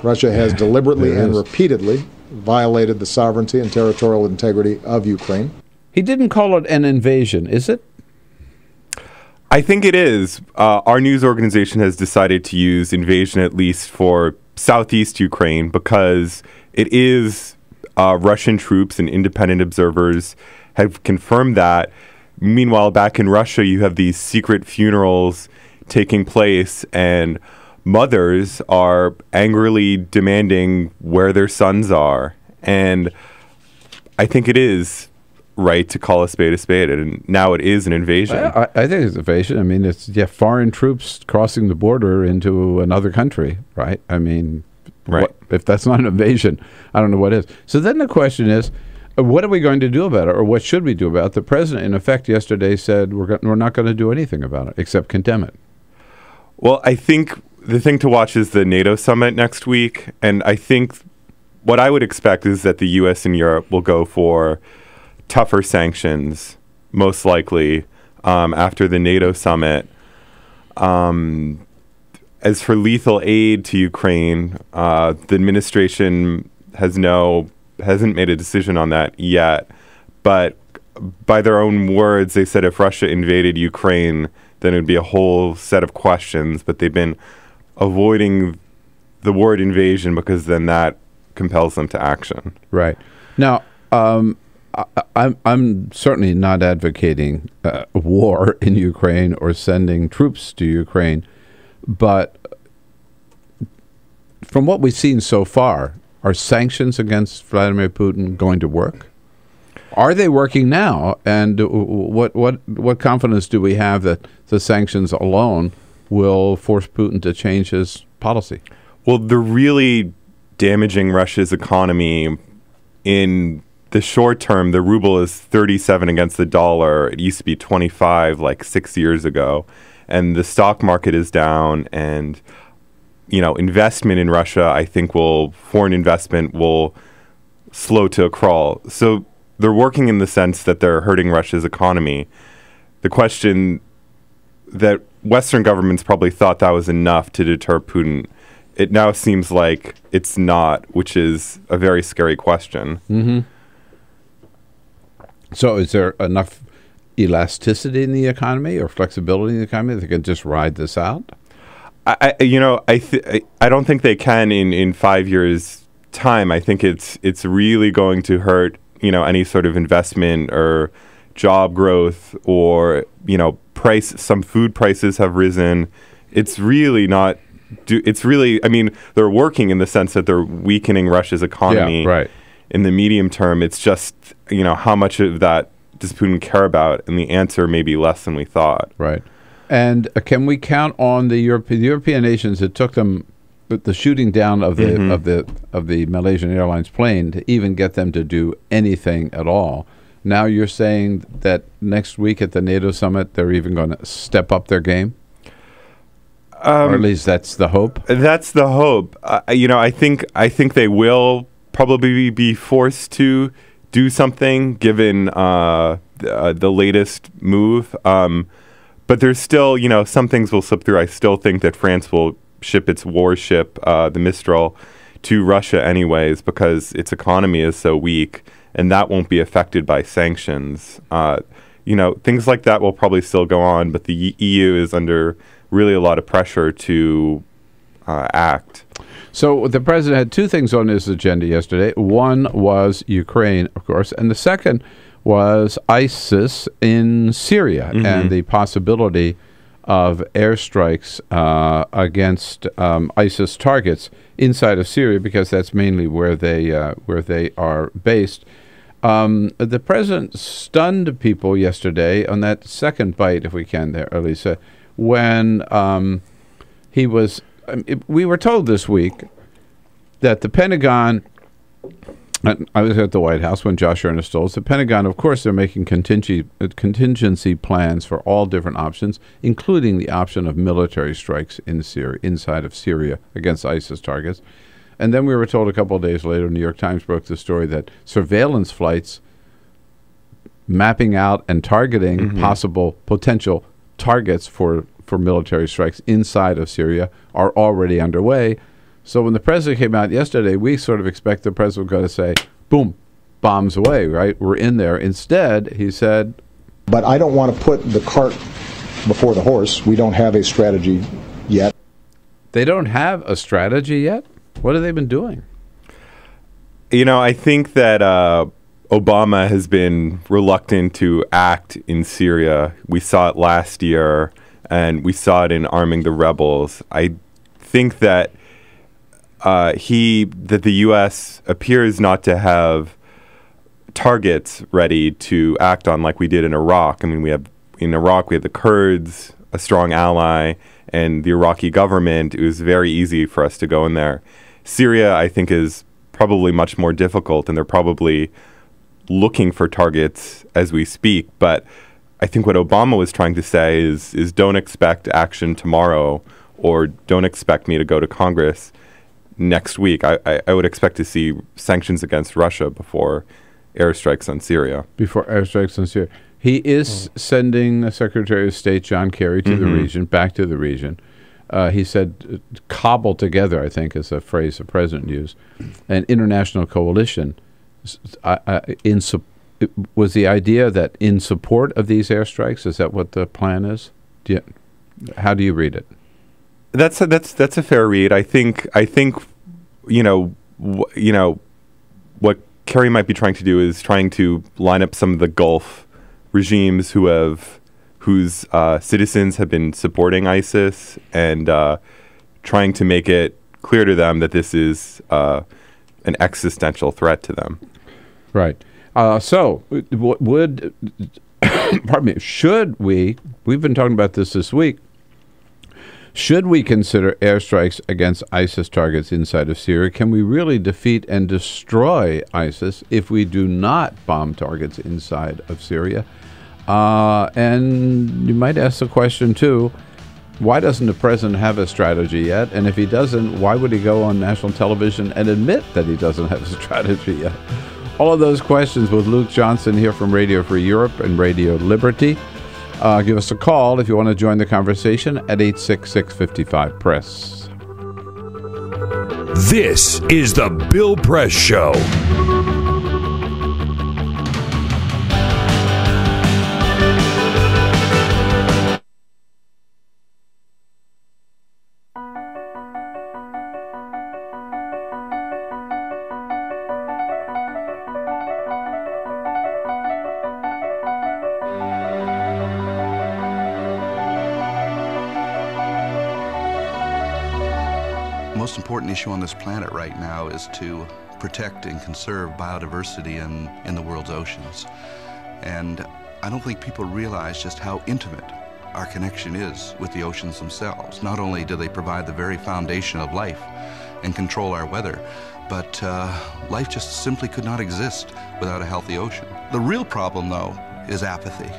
Russia has deliberately and repeatedly violated the sovereignty and territorial integrity of Ukraine. He didn't call it an invasion, is it? I think it is. Our news organization has decided to use invasion at least for southeast Ukraine because it is Russian troops, and independent observers have confirmed that. Meanwhile, back in Russia, you have these secret funerals taking place, and mothers are angrily demanding where their sons are. And I think it is right to call a spade, and now it is an invasion. I think it's an invasion. I mean, it's foreign troops crossing the border into another country, right? I mean, if that's not an invasion, I don't know what is. So then the question is, what are we going to do about it, or what should we do about it? The president, in effect, yesterday said we're not going to do anything about it except condemn it. Well, I think the thing to watch is the NATO summit next week, and I think what I would expect is that the U.S. and Europe will go for tougher sanctions, most likely, after the NATO summit. As for lethal aid to Ukraine, the administration hasn't made a decision on that yet, but by their own words, they said if Russia invaded Ukraine, then it would be a whole set of questions, but they've been avoiding the word invasion because then that compels them to action. Right. Now, I'm certainly not advocating war in Ukraine or sending troops to Ukraine, but from what we've seen so far, are sanctions against Vladimir Putin going to work? Are they working now? And what confidence do we have that the sanctions alone will force Putin to change his policy? Well, they're really damaging Russia's economy. In the short term, the ruble is 37 against the dollar. It used to be 25 like 6 years ago. And the stock market is down, and investment in Russia, I think foreign investment will slow to a crawl. So they're working in the sense that they're hurting Russia's economy. The question that Western governments probably thought that was enough to deter Putin, it now seems like it's not, which is a very scary question. Mm-hmm. So is there enough elasticity in the economy or flexibility in the economy that they can just ride this out? I don't think they can in 5 years' time. I think it's really going to hurt any sort of investment or job growth, or some food prices have risen. It's really not. I mean, they're working in the sense that they're weakening Russia's economy. Yeah, right. In the medium term, it's just how much of that does Putin care about, and the answer may be less than we thought. Right. And can we count on the European nations? It took them the shooting down of the Malaysian Airlines plane to even get them to do anything at all. Now you're saying that next week at the NATO summit, they're even going to step up their game? Or at least that's the hope? That's the hope. I think they will probably be forced to do something given the latest move. But there's still, some things will slip through. I still think that France will ship its warship, the Mistral, to Russia anyways because its economy is so weak, and that won't be affected by sanctions. Things like that will probably still go on, but the EU is under really a lot of pressure to act. So the president had two things on his agenda yesterday. One was Ukraine, of course, and the second was ISIS in Syria and the possibility of airstrikes against ISIS targets inside of Syria, because that's mainly where they are based. The president stunned people yesterday on that second bite, if we can, there, Elisa, when he was. We were told this week that the Pentagon. I was at the White House when Josh Earnest told us the Pentagon, of course, they're making contingency plans for all different options, including the option of military strikes in Syria, inside of Syria against ISIS targets. And then we were told a couple of days later, New York Times broke the story that surveillance flights mapping out and targeting potential targets for military strikes inside of Syria are already underway. So when the president came out yesterday, we sort of expect the president was going to say, boom, bombs away, right? We're in there. Instead, he said... But I don't want to put the cart before the horse. We don't have a strategy yet. They don't have a strategy yet? What have they been doing? I think that Obama has been reluctant to act in Syria. We saw it last year, and we saw it in arming the rebels. I think that that the U.S. appears not to have targets ready to act on like we did in Iraq. I mean, in Iraq we have the Kurds, a strong ally, and the Iraqi government. It was very easy for us to go in there. Syria, I think, is probably much more difficult, and they're probably looking for targets as we speak. But I think what Obama was trying to say is don't expect action tomorrow, or don't expect me to go to Congress next week. I would expect to see sanctions against Russia before airstrikes on Syria. Before airstrikes on Syria. He is sending Secretary of State John Kerry to the region, back to the region. He said, cobble together, I think is a phrase the president used, an international coalition. Was the idea that in support of these airstrikes, is that what the plan is? How do you read it? That's a fair read. I think what Kerry might be trying to do is trying to line up some of the Gulf regimes whose citizens have been supporting ISIS, and trying to make it clear to them that this is an existential threat to them. Right. So would pardon me? Should we? We've been talking about this week. Should we consider airstrikes against ISIS targets inside of Syria? Can we really defeat and destroy ISIS if we do not bomb targets inside of Syria? And you might ask the question, too, why doesn't the president have a strategy yet? And if he doesn't, why would he go on national television and admit that he doesn't have a strategy yet? All of those questions with Luke Johnson here from Radio Free Europe and Radio Liberty. Give us a call if you want to join the conversation at 866-55-PRESS. This is the Bill Press Show. Most important issue on this planet right now is to protect and conserve biodiversity in the world's oceans. And I don't think people realize just how intimate our connection is with the oceans themselves. Not only do they provide the very foundation of life and control our weather, but life just simply could not exist without a healthy ocean. The real problem, though, is apathy.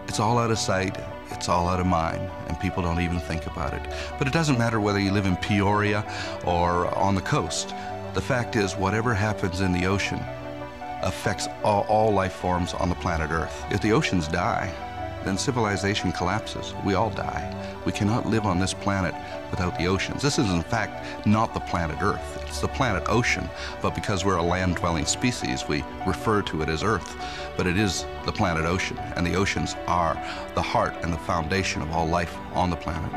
It's all out of sight. It's all out of mind, and people don't even think about it. But it doesn't matter whether you live in Peoria or on the coast. The fact is, whatever happens in the ocean affects all life forms on the planet Earth. If the oceans die, then civilization collapses. We all die. We cannot live on this planet without the oceans. This is, in fact, not the planet Earth. It's the planet ocean, but because we're a land-dwelling species, we refer to it as Earth. But it is the planet ocean, and the oceans are the heart and the foundation of all life on the planet.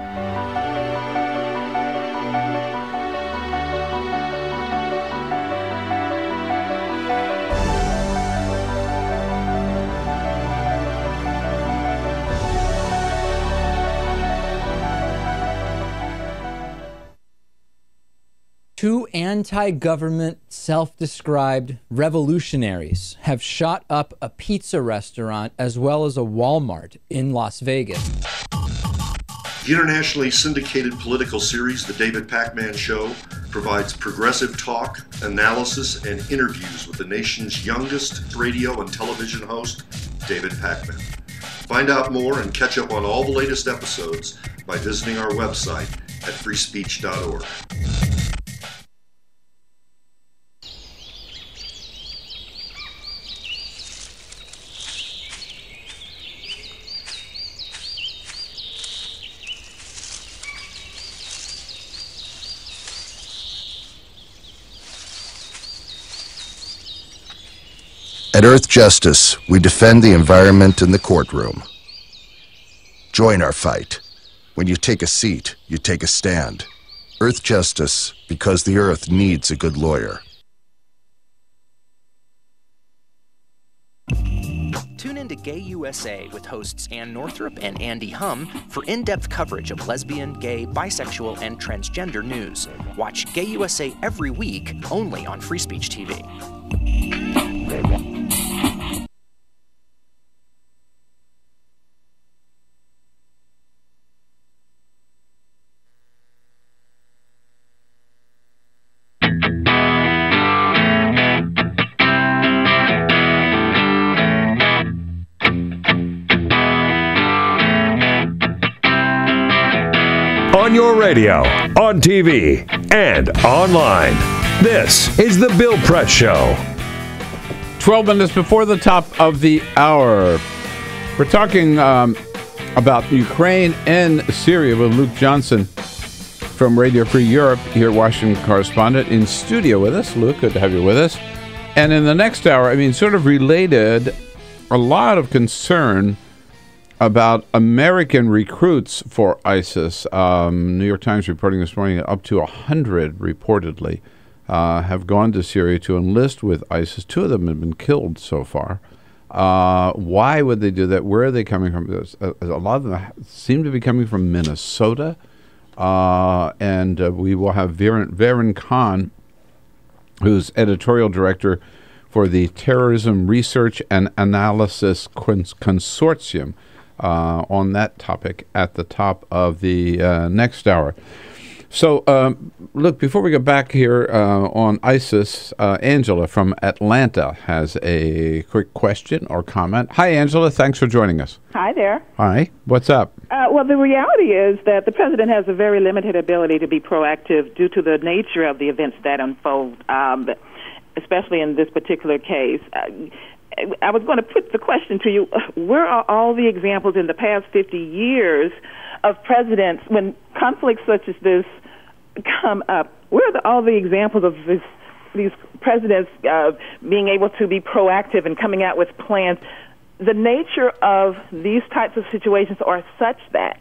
Two anti-government, self-described revolutionaries have shot up a pizza restaurant as well as a Walmart in Las Vegas. The internationally syndicated political series, The David Pakman Show, provides progressive talk, analysis, and interviews with the nation's youngest radio and television host, David Pakman. Find out more and catch up on all the latest episodes by visiting our website at freespeech.org. At Earth Justice, we defend the environment in the courtroom. Join our fight. When you take a seat, you take a stand. Earth Justice, because the Earth needs a good lawyer. Tune in to Gay USA with hosts Ann Northrup and Andy Hum for in-depth coverage of lesbian, gay, bisexual, and transgender news. Watch Gay USA every week, only on Free Speech TV. On your radio, on TV, and online. This is The Bill Press Show. 12 minutes before the top of the hour. We're talking about Ukraine and Syria with Luke Johnson from Radio Free Europe, here Washington correspondent, in studio with us. Luke, good to have you with us. And in the next hour, I mean, sort of related, a lot of concern about American recruits for ISIS. New York Times reporting this morning that up to 100 reportedly have gone to Syria to enlist with ISIS. 2 of them have been killed so far. Why would they do that? Where are they coming from? A lot of them seem to be coming from Minnesota. And we will have Veryan Khan, who's editorial director for the Terrorism Research and Analysis Consortium, on that topic at the top of the next hour. So, look, before we get back here on ISIS, Angela from Atlanta has a quick question or comment. Hi, Angela. Thanks for joining us. Hi there. Hi. What's up? Well, the reality is that the president has a very limited ability to be proactive due to the nature of the events that unfold, especially in this particular case. I was going to put the question to you, where are all the examples in the past 50 years of presidents, when conflicts such as this come up, where are all the examples of these presidents being able to be proactive and coming out with plans? The nature of these types of situations are such that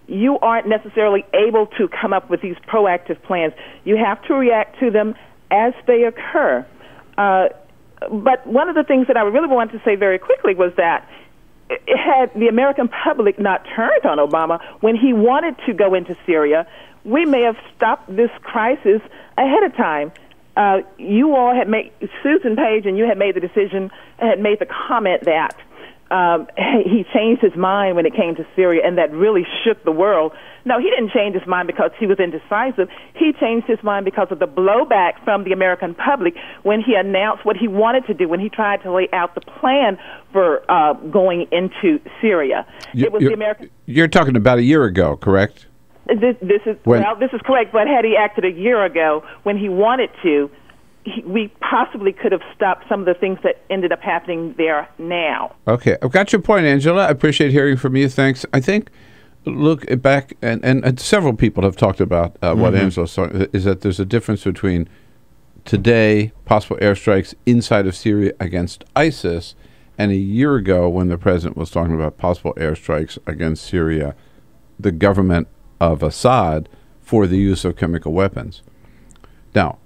you aren't necessarily able to come up with these proactive plans. You have to react to them as they occur. But one of the things that I really wanted to say very quickly was that had the American public not turned on Obama when he wanted to go into Syria, we may have stopped this crisis ahead of time. You all had made, Susan Page and you had made the decision, had made the comment that he changed his mind when it came to Syria, and that really shook the world. No, he didn't change his mind because he was indecisive. He changed his mind because of the blowback from the American public when he announced what he wanted to do, when he tried to lay out the plan for going into Syria. You're talking about a year ago, correct? This is correct, but had he acted a year ago when he wanted to, we possibly could have stopped some of the things that ended up happening there now. Okay, I've got your point, Angela. I appreciate hearing from you. Thanks. I think, look back, and several people have talked about what Angela's talking, is that there's a difference between today, possible airstrikes inside of Syria against ISIS, and a year ago when the president was talking about possible airstrikes against Syria, the government of Assad, for the use of chemical weapons. Now,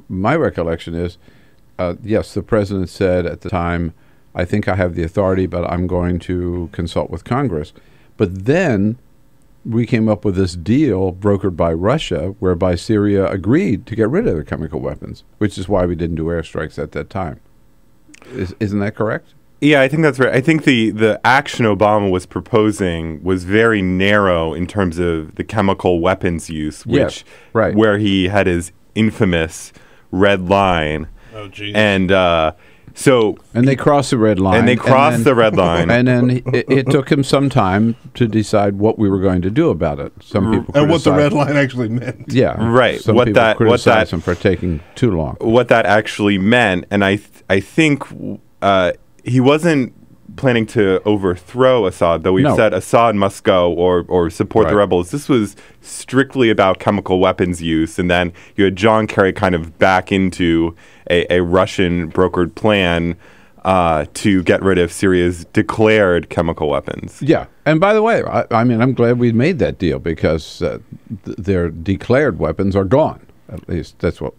my recollection is, yes, the president said at the time, I think I have the authority, but I'm going to consult with Congress. But then we came up with this deal brokered by Russia whereby Syria agreed to get rid of their chemical weapons, which is why we didn't do airstrikes at that time. Isn't that correct? Yeah, I think that's right. I think the action Obama was proposing was very narrow in terms of the chemical weapons use, which where he had his infamous red line. Oh, geez. And and they crossed the red line. And they crossed the red line. And then it took him some time to decide what we were going to do to it. Some people and what the red line actually meant. Yeah, right. Some people criticized him for taking too long. What that actually meant, and I think he wasn't planning to overthrow Assad, though we've said Assad must go or support the rebels. This was strictly about chemical weapons use, and then you had John Kerry kind of back into a Russian brokered plan to get rid of Syria's declared chemical weapons. Yeah, and by the way, I mean, I'm glad we made that deal because their declared weapons are gone. At least that's what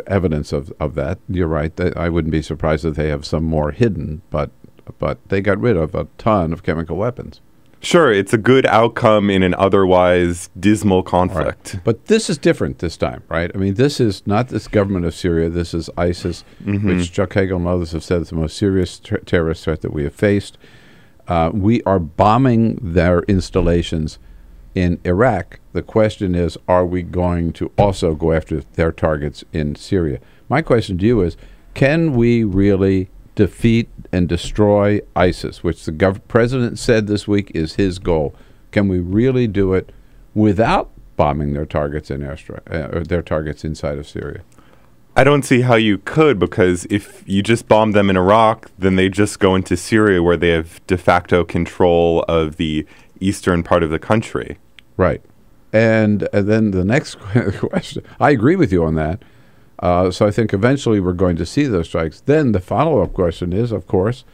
evidence of that. You're right. I wouldn't be surprised if they have some more hidden, but they got rid of a ton of chemical weapons. Sure, it's a good outcome in an otherwise dismal conflict. Right. But this is different this time, right? I mean, this is not this government of Syria. This is ISIS, which Chuck Hagel and others have said is the most serious terrorist threat that we have faced. We are bombing their installations in Iraq. The question is, are we going to also go after their targets in Syria? My question to you is, can we really defeat and destroy ISIS, which the president said this week is his goal? Can we really do it without bombing their targets in or their targets inside of Syria? I don't see how you could, because if you just bomb them in Iraq, then they just go into Syria where they have de facto control of the eastern part of the country. Right. And then the next question, I agree with you on that. So I think eventually we're going to see those strikes. Then the follow-up question is, of course,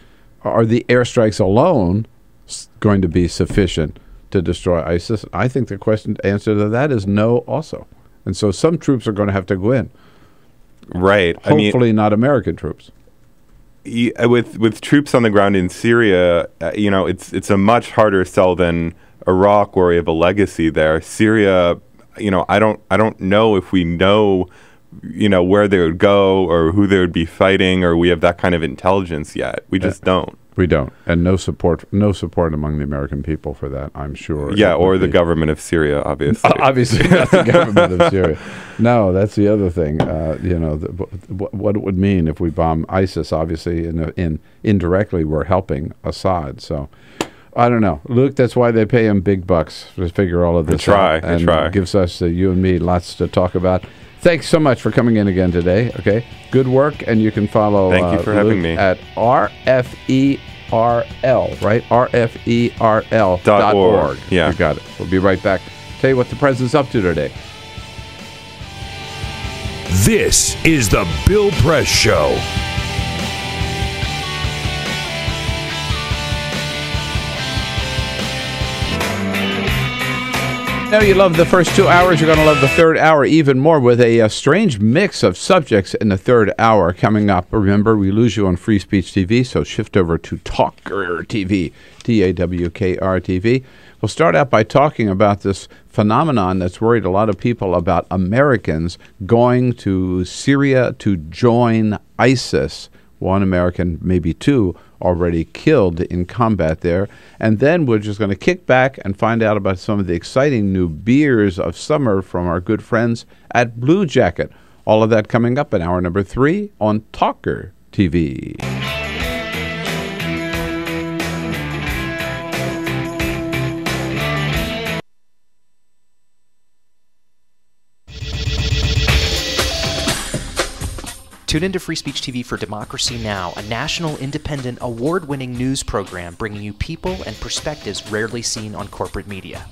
are the airstrikes alone going to be sufficient to destroy ISIS? I think the answer to that is no also. And so some troops are going to have to go in. Right. Hopefully not American troops. With troops on the ground in Syria, it's a much harder sell than Iraq, where we have a legacy there. Syria, I don't know if we know where they would go or who they would be fighting, or we have that kind of intelligence yet. We just don't. We don't. And no support among the American people for that, I'm sure. Yeah, or the government of Syria, obviously. Obviously not the government of Syria. No, that's the other thing. What it would mean if we bomb ISIS, obviously, indirectly we're helping Assad. So I don't know. Luke, that's why they pay him big bucks to figure all of this out. They try. Gives us, you and me, lots to talk about. Thanks so much for coming in again today. Okay, good work, and you can follow. Thank you for having me at RFERL, right? RFERL.org. Yeah, you got it. We'll be right back. Tell you what the president's up to today. This is the Bill Press Show. Now you love the first 2 hours, you're going to love the third hour even more, with a strange mix of subjects in the third hour coming up. Remember, we lose you on Free Speech TV, so shift over to TawkrTV, TAWKRTV. We'll start out by talking about this phenomenon that's worried a lot of people about Americans going to Syria to join ISIS. One American, maybe two, already killed in combat there. And then we're just going to kick back and find out about some of the exciting new beers of summer from our good friends at Bluejacket. All of that coming up in hour number 3 on TawkrTV. Tune into Free Speech TV for Democracy Now!, a national, independent, award-winning news program bringing you people and perspectives rarely seen on corporate media.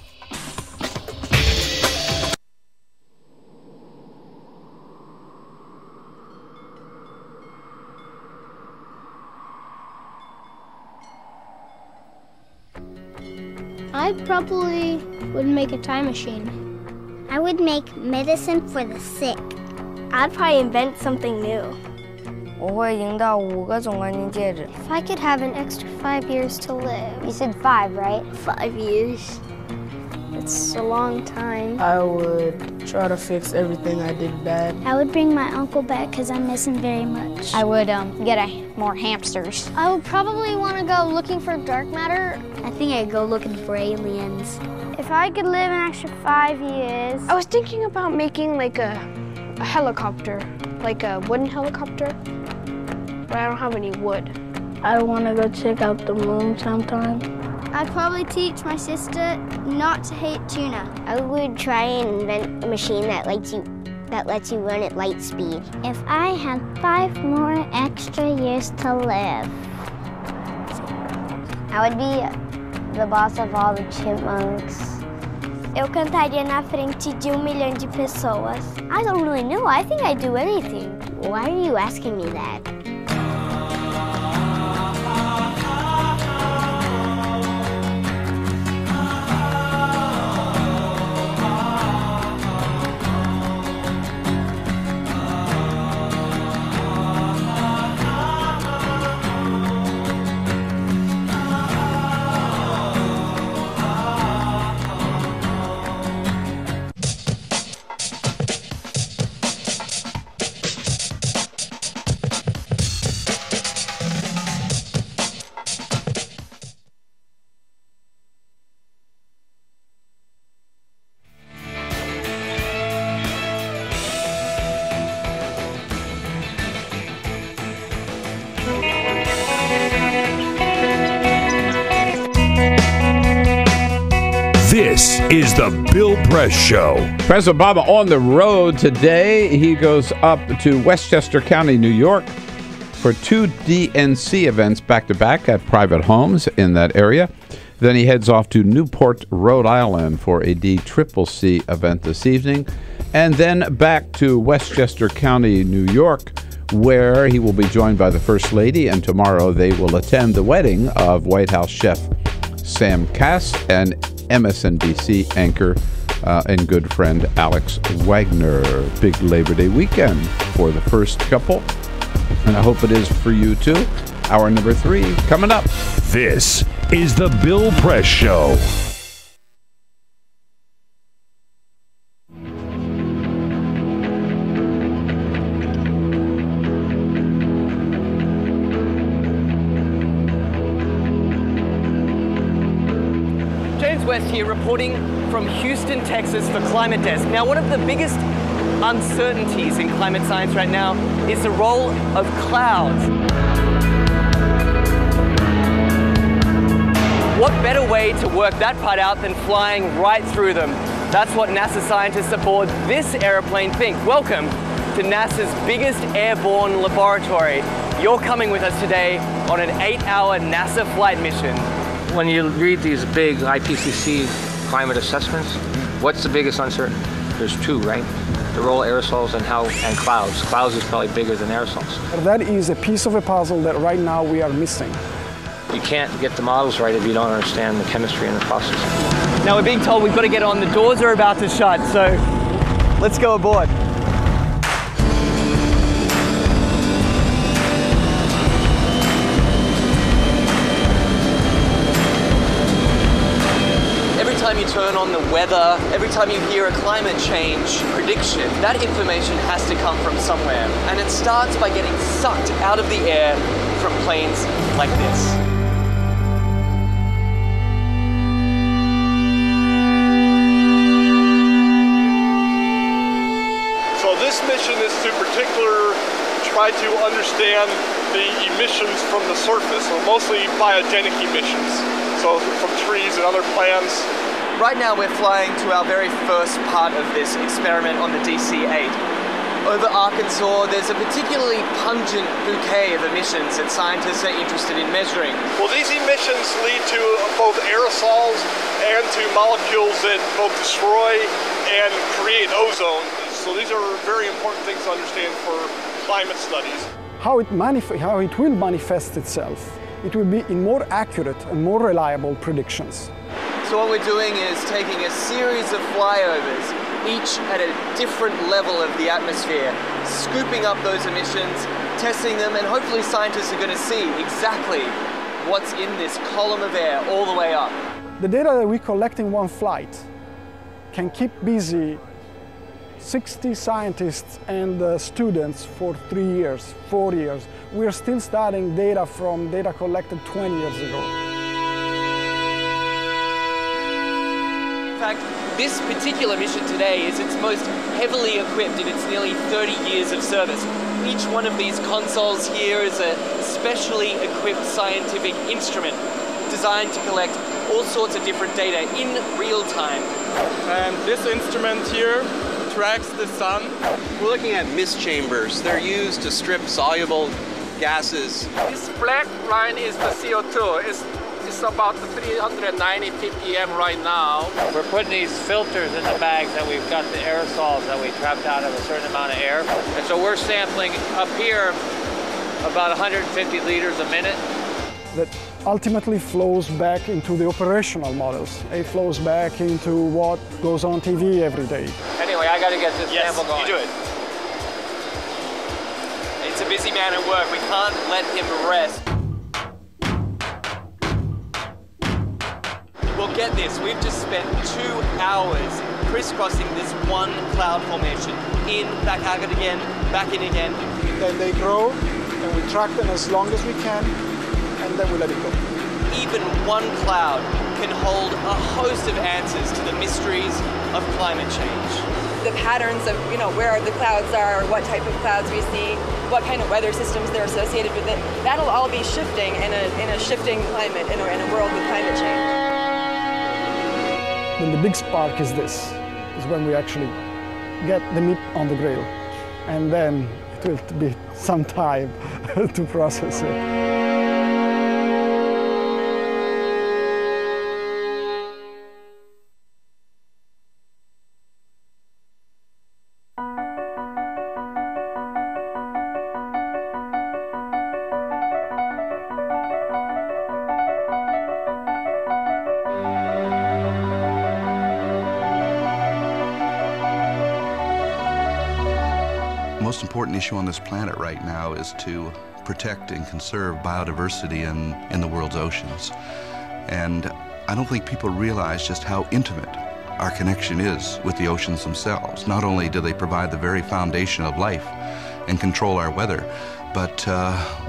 I probably would make a time machine. I would make medicine for the sick. I'd probably invent something new. If I could have an extra 5 years to live. You said 5, right? 5 years. It's a long time. I would try to fix everything I did bad. I would bring my uncle back because I miss him very much. I would get more hamsters. I would probably want to go looking for dark matter. I think I'd go looking for aliens. If I could live an extra 5 years. I was thinking about making like a helicopter, like a wooden helicopter, but I don't have any wood. I want to go check out the moon sometime. I'd probably teach my sister not to hate tuna. I would try and invent a machine that lets you run at light speed. If I had 5 more extra years to live, I would be the boss of all the chipmunks. Eu cantaria na frente de 1 milhão de pessoas. I don't really know. I think I'd do anything. Why are you asking me that? This is the Bill Press Show. President Obama on the road today. He goes up to Westchester County, New York for 2 DNC events back-to-back at private homes in that area. Then he heads off to Newport, Rhode Island for a DCCC event this evening. And then back to Westchester County, New York, where he will be joined by the First Lady. And tomorrow they will attend the wedding of White House chef Sam Cass and MSNBC anchor and good friend Alex Wagner. Big Labor Day weekend for the first couple, and I hope it is for you too. Hour number 3 coming up. This is the Bill Press Show. West here reporting from Houston, Texas for Climate Desk. Now, one of the biggest uncertainties in climate science right now is the role of clouds. What better way to work that part out than flying right through them? That's what NASA scientists aboard this airplane think. Welcome to NASA's biggest airborne laboratory. You're coming with us today on an 8-hour NASA flight mission. When you read these big IPCC climate assessments, what's the biggest uncertainty? There's 2, right? The role of aerosols and clouds. Clouds is probably bigger than aerosols. That is a piece of a puzzle that right now we are missing. You can't get the models right if you don't understand the chemistry and the process. Now we're being told we've got to get on. The doors are about to shut, so let's go aboard. Every time you turn on the weather, every time you hear a climate change prediction, that information has to come from somewhere. And it starts by getting sucked out of the air from planes like this. So this mission is to try to understand the emissions from the surface, so mostly biogenic emissions, so from trees and other plants. Right now we're flying to our very first part of this experiment on the DC-8. over Arkansas, there's a particularly pungent bouquet of emissions that scientists are interested in measuring. Well, these emissions lead to both aerosols and to molecules that both destroy and create ozone. So these are very important things to understand for climate studies. How it will manifest itself, it will be in more accurate and more reliable predictions. So what we're doing is taking a series of flyovers, each at a different level of the atmosphere, scooping up those emissions, testing them, and hopefully scientists are going to see exactly what's in this column of air all the way up. The data that we collect in one flight can keep busy 60 scientists and students for 3 years, 4 years. We're still studying data from data collected 20 years ago. In fact, this particular mission today is its most heavily equipped in its nearly 30 years of service. Each one of these consoles here is a specially equipped scientific instrument designed to collect all sorts of different data in real time. And this instrument here tracks the sun. We're looking at mist chambers. They're used to strip soluble gases. This black line is the CO2. It's about 390 ppm right now. We're putting these filters in the bags and we've got the aerosols that we trapped out of a certain amount of air. And so we're sampling up here about 150 liters a minute. That ultimately flows back into the operational models. It flows back into what goes on TV every day. Anyway, I got to get this sample going. You do it. It's a busy man at work. We can't let him rest. Well, get this. We've just spent 2 hours crisscrossing this one cloud formation. In, back out again, back in again. Then they grow, and we track them as long as we can, and then we let it go. Even one cloud can hold a host of answers to the mysteries of climate change. The patterns of, where the clouds are, what type of clouds we see, what kind of weather systems they're associated with it, that'll all be shifting in a shifting climate, in a world with climate change. Then the big spark is this, is when we actually get the meat on the grill. And then it will be some time to process it. The most important issue on this planet right now is to protect and conserve biodiversity in the world's oceans. And I don't think people realize just how intimate our connection is with the oceans themselves. Not only do they provide the very foundation of life and control our weather, but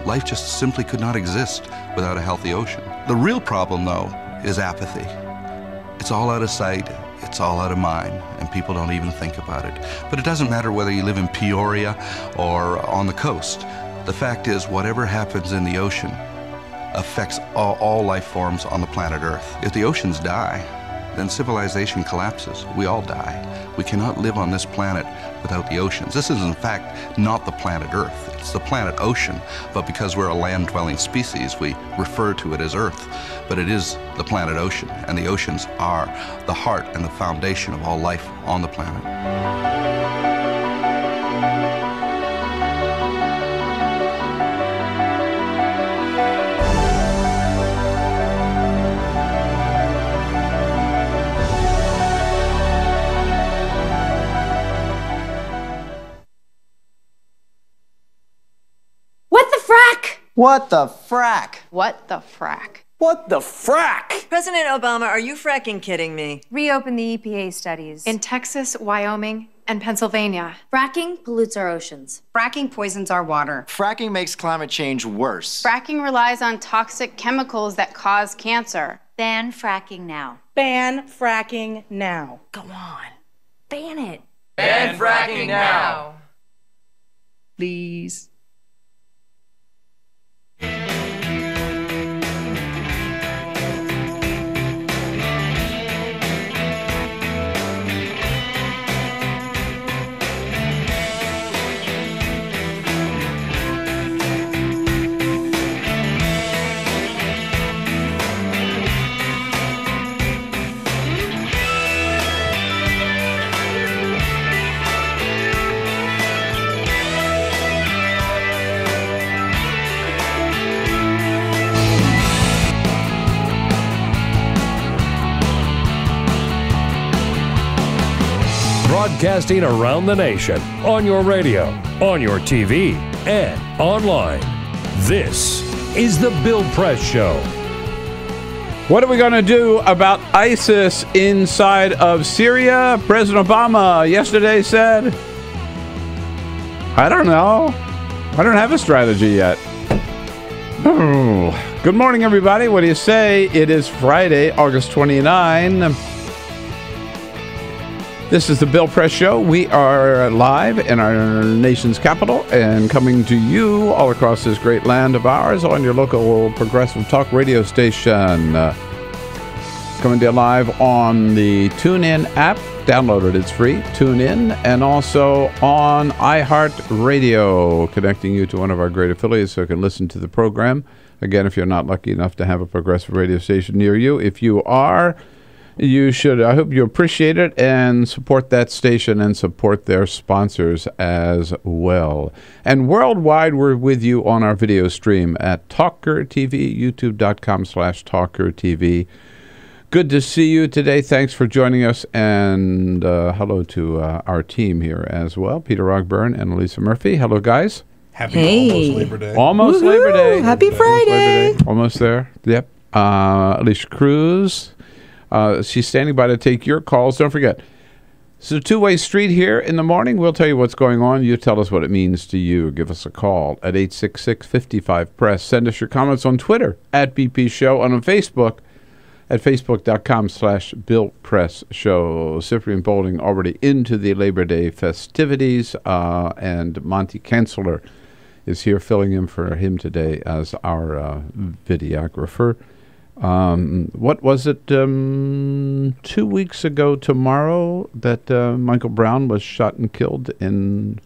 life just simply could not exist without a healthy ocean. The real problem, though, is apathy. It's all out of sight. It's all out of mind, and people don't even think about it. But it doesn't matter whether you live in Peoria or on the coast. The fact is, whatever happens in the ocean affects all life forms on the planet Earth. If the oceans die, then civilization collapses. We all die. We cannot live on this planet without the oceans. This is, in fact, not the planet Earth. It's the planet ocean, but because we're a land-dwelling species, we refer to it as Earth. But it is the planet ocean, and the oceans are the heart and the foundation of all life on the planet. What the frack? What the frack? What the frack? What the frack? President Obama, are you fracking kidding me? Reopen the EPA studies in Texas, Wyoming, and Pennsylvania. Fracking pollutes our oceans. Fracking poisons our water. Fracking makes climate change worse. Fracking relies on toxic chemicals that cause cancer. Ban fracking now. Ban fracking now. Go on. Ban it. Ban fracking now. Please. broadcasting around the nation, on your radio, on your TV, and online. This is The Bill Press Show. What are we going to do about ISIS inside of Syria? President Obama yesterday said, I don't know. I don't have a strategy yet. Oh. Good morning, everybody. What do you say? It is Friday, August 29. This is the Bill Press Show. We are live in our nation's capital and coming to you all across this great land of ours on your local progressive talk radio station. Coming to you live on the TuneIn app. Download it. It's free. Tune in. And also on iHeartRadio, connecting you to one of our great affiliates so you can listen to the program. Again, if you're not lucky enough to have a progressive radio station near you, if you are, you should. I hope you appreciate it and support that station and support their sponsors as well. And worldwide, we're with you on our video stream at TawkrTV, youtube.com/TawkrTV. Good to see you today. Thanks for joining us. And hello to our team here as well, Peter Rogburn and Elisa Murphy. Hello, guys. Happy almost Labor Day. Almost Woo-hoo! Labor Day. Happy Friday. Almost there. Yep. Alicia Cruz. She's standing by to take your calls. Don't forget, it's a two-way street here in the morning. We'll tell you what's going on. You tell us what it means to you. Give us a call at 866-55-PRESS. Send us your comments on Twitter at BP Show and on Facebook at facebook.com/BillPressShow. Cyprian Bolding already into the Labor Day festivities, and Monty Kanzler is here filling in for him today as our videographer. What was it, 2 weeks ago tomorrow that Michael Brown was shot and killed in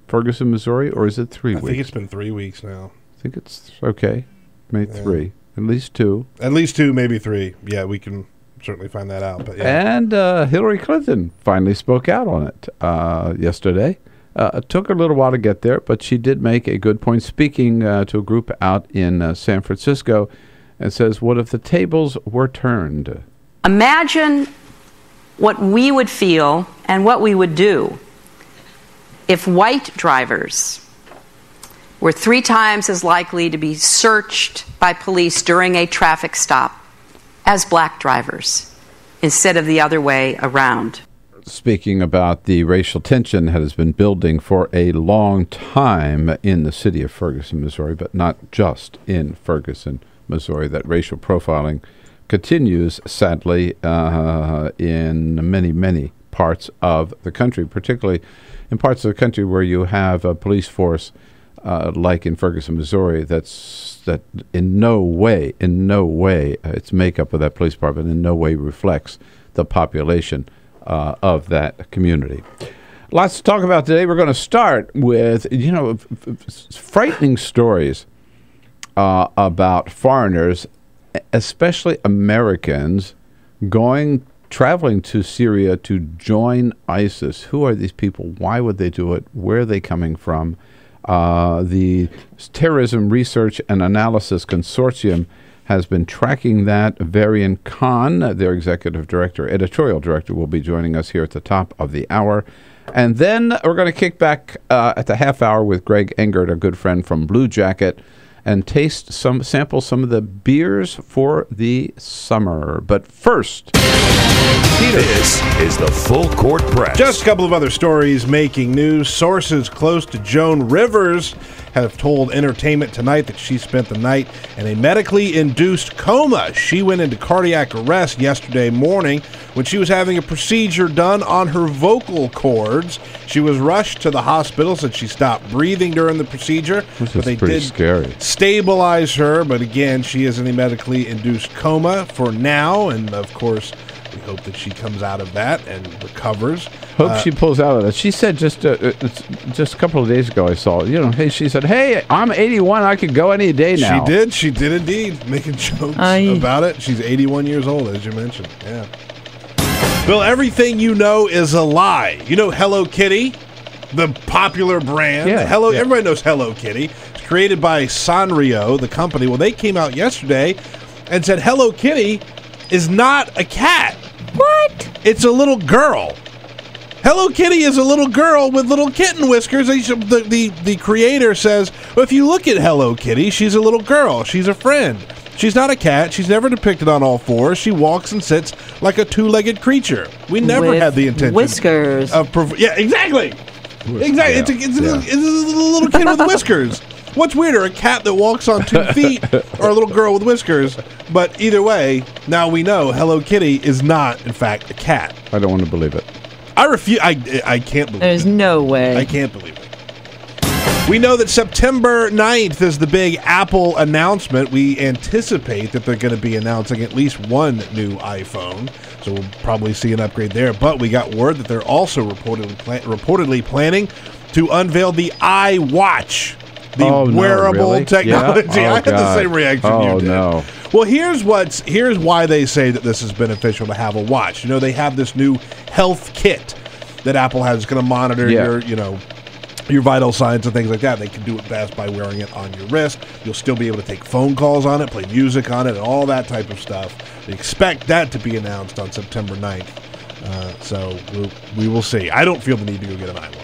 Ferguson, Missouri? Or is it 3 weeks? I think it's been 3 weeks now. I think it's okay. Maybe 3. At least 2. At least 2, maybe 3. Yeah, we can certainly find that out. But yeah. And Hillary Clinton finally spoke out on it yesterday. It took her a little while to get there, but she did make a good point speaking to a group out in San Francisco, and says, what if the tables were turned? Imagine what we would feel and what we would do if white drivers were 3 times as likely to be searched by police during a traffic stop as black drivers, instead of the other way around. Speaking about the racial tension that has been building for a long time in the city of Ferguson, Missouri, but not just in Ferguson, Missouri. That racial profiling continues, sadly, in many, many parts of the country, particularly in parts of the country where you have a police force like in Ferguson, Missouri, that in no way, its makeup of that police department in no way reflects the population of that community. Lots to talk about today. We're going to start with, frightening stories about foreigners, especially Americans, traveling to Syria to join ISIS. Who are these people? Why would they do it? Where are they coming from? The Terrorism Research and Analysis Consortium has been tracking that. Veryan, their executive director, editorial director, will be joining us here at the top of the hour. And then we're going to kick back at the half hour with Greg Engert, a good friend from Bluejacket, and sample some of the beers for the summer. But first, Peter. This is the Full Court Press. Just a couple of other stories making news. Sources close to Joan Rivers have told Entertainment Tonight that she spent the night in a medically induced coma. She went into cardiac arrest yesterday morning when she was having a procedure done on her vocal cords. She was rushed to the hospital, said she stopped breathing during the procedure. This is pretty scary. Stabilize her, but again, she is in a medically induced coma for now, and of course, we hope that she comes out of that and recovers. Hope she pulls out of that. She said just a couple of days ago, I saw, she said, hey, I'm 81. I could go any day now. She did indeed, making jokes about it. She's 81 years old, as you mentioned. Yeah. Bill, everything you know is a lie. You know Hello Kitty, the popular brand. Yeah. Everybody knows Hello Kitty. It's created by Sanrio, the company. Well, they came out yesterday and said Hello Kitty is not a cat. What? It's a little girl. Hello Kitty is a little girl with little kitten whiskers. The creator says, well, if you look at Hello Kitty, she's a little girl. She's a friend. She's not a cat. She's never depicted on all fours. She walks and sits like a two-legged creature. We never had the intention. Whiskers. Yeah, exactly. Exactly. It's a little kid with whiskers. What's weirder, a cat that walks on 2 feet or a little girl with whiskers? But either way, now we know Hello Kitty is not, in fact, a cat. I don't want to believe it. I refuse. I can't believe it. There's no way. I can't believe it. We know that September 9th is the big Apple announcement. We anticipate that they're going to be announcing at least one new iPhone. So we'll probably see an upgrade there. But we got word that they're also reportedly planning to unveil the iWatch. The wearable technology. Yeah? I had the same reaction you did. No. Well, here's why they say that this is beneficial to have a watch. You know, they have this new health kit that Apple has going to monitor your vital signs and things like that. They can do it best by wearing it on your wrist. You'll still be able to take phone calls on it, play music on it, and all that type of stuff. They expect that to be announced on September 9th. So we will see. I don't feel the need to go get an iWatch.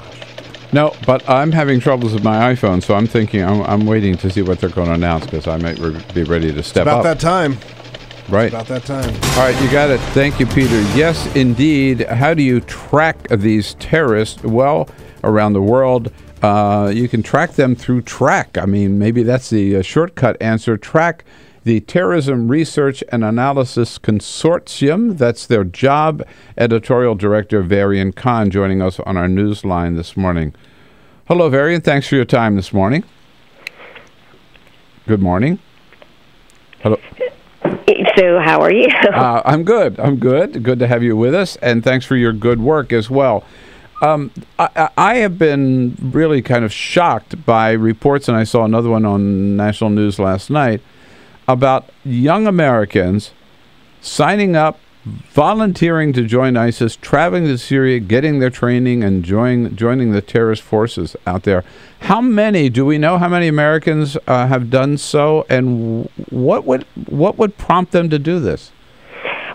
No, but I'm having troubles with my iPhone, so I'm thinking I'm waiting to see what they're going to announce because I might be ready to step up. It's about that time. Right. It's about that time. All right, you got it. Thank you, Peter. Yes, indeed. How do you track these terrorists? Well, around the world, you can track them through TRACK. I mean, maybe that's the shortcut answer. TRACK, the Terrorism Research and Analysis Consortium. That's their job. Editorial Director Veryan joining us on our news line this morning. Hello, Veryan. Thanks for your time this morning. Good morning. Hello. So how are you? I'm good. Good to have you with us, and thanks for your good work as well. I have been really kind of shocked by reports, and I saw another one on national news last night, about young Americans signing up, volunteering to join ISIS, traveling to Syria, getting their training, and joining the terrorist forces out there. How many, do we know how many Americans have done so, and what would prompt them to do this?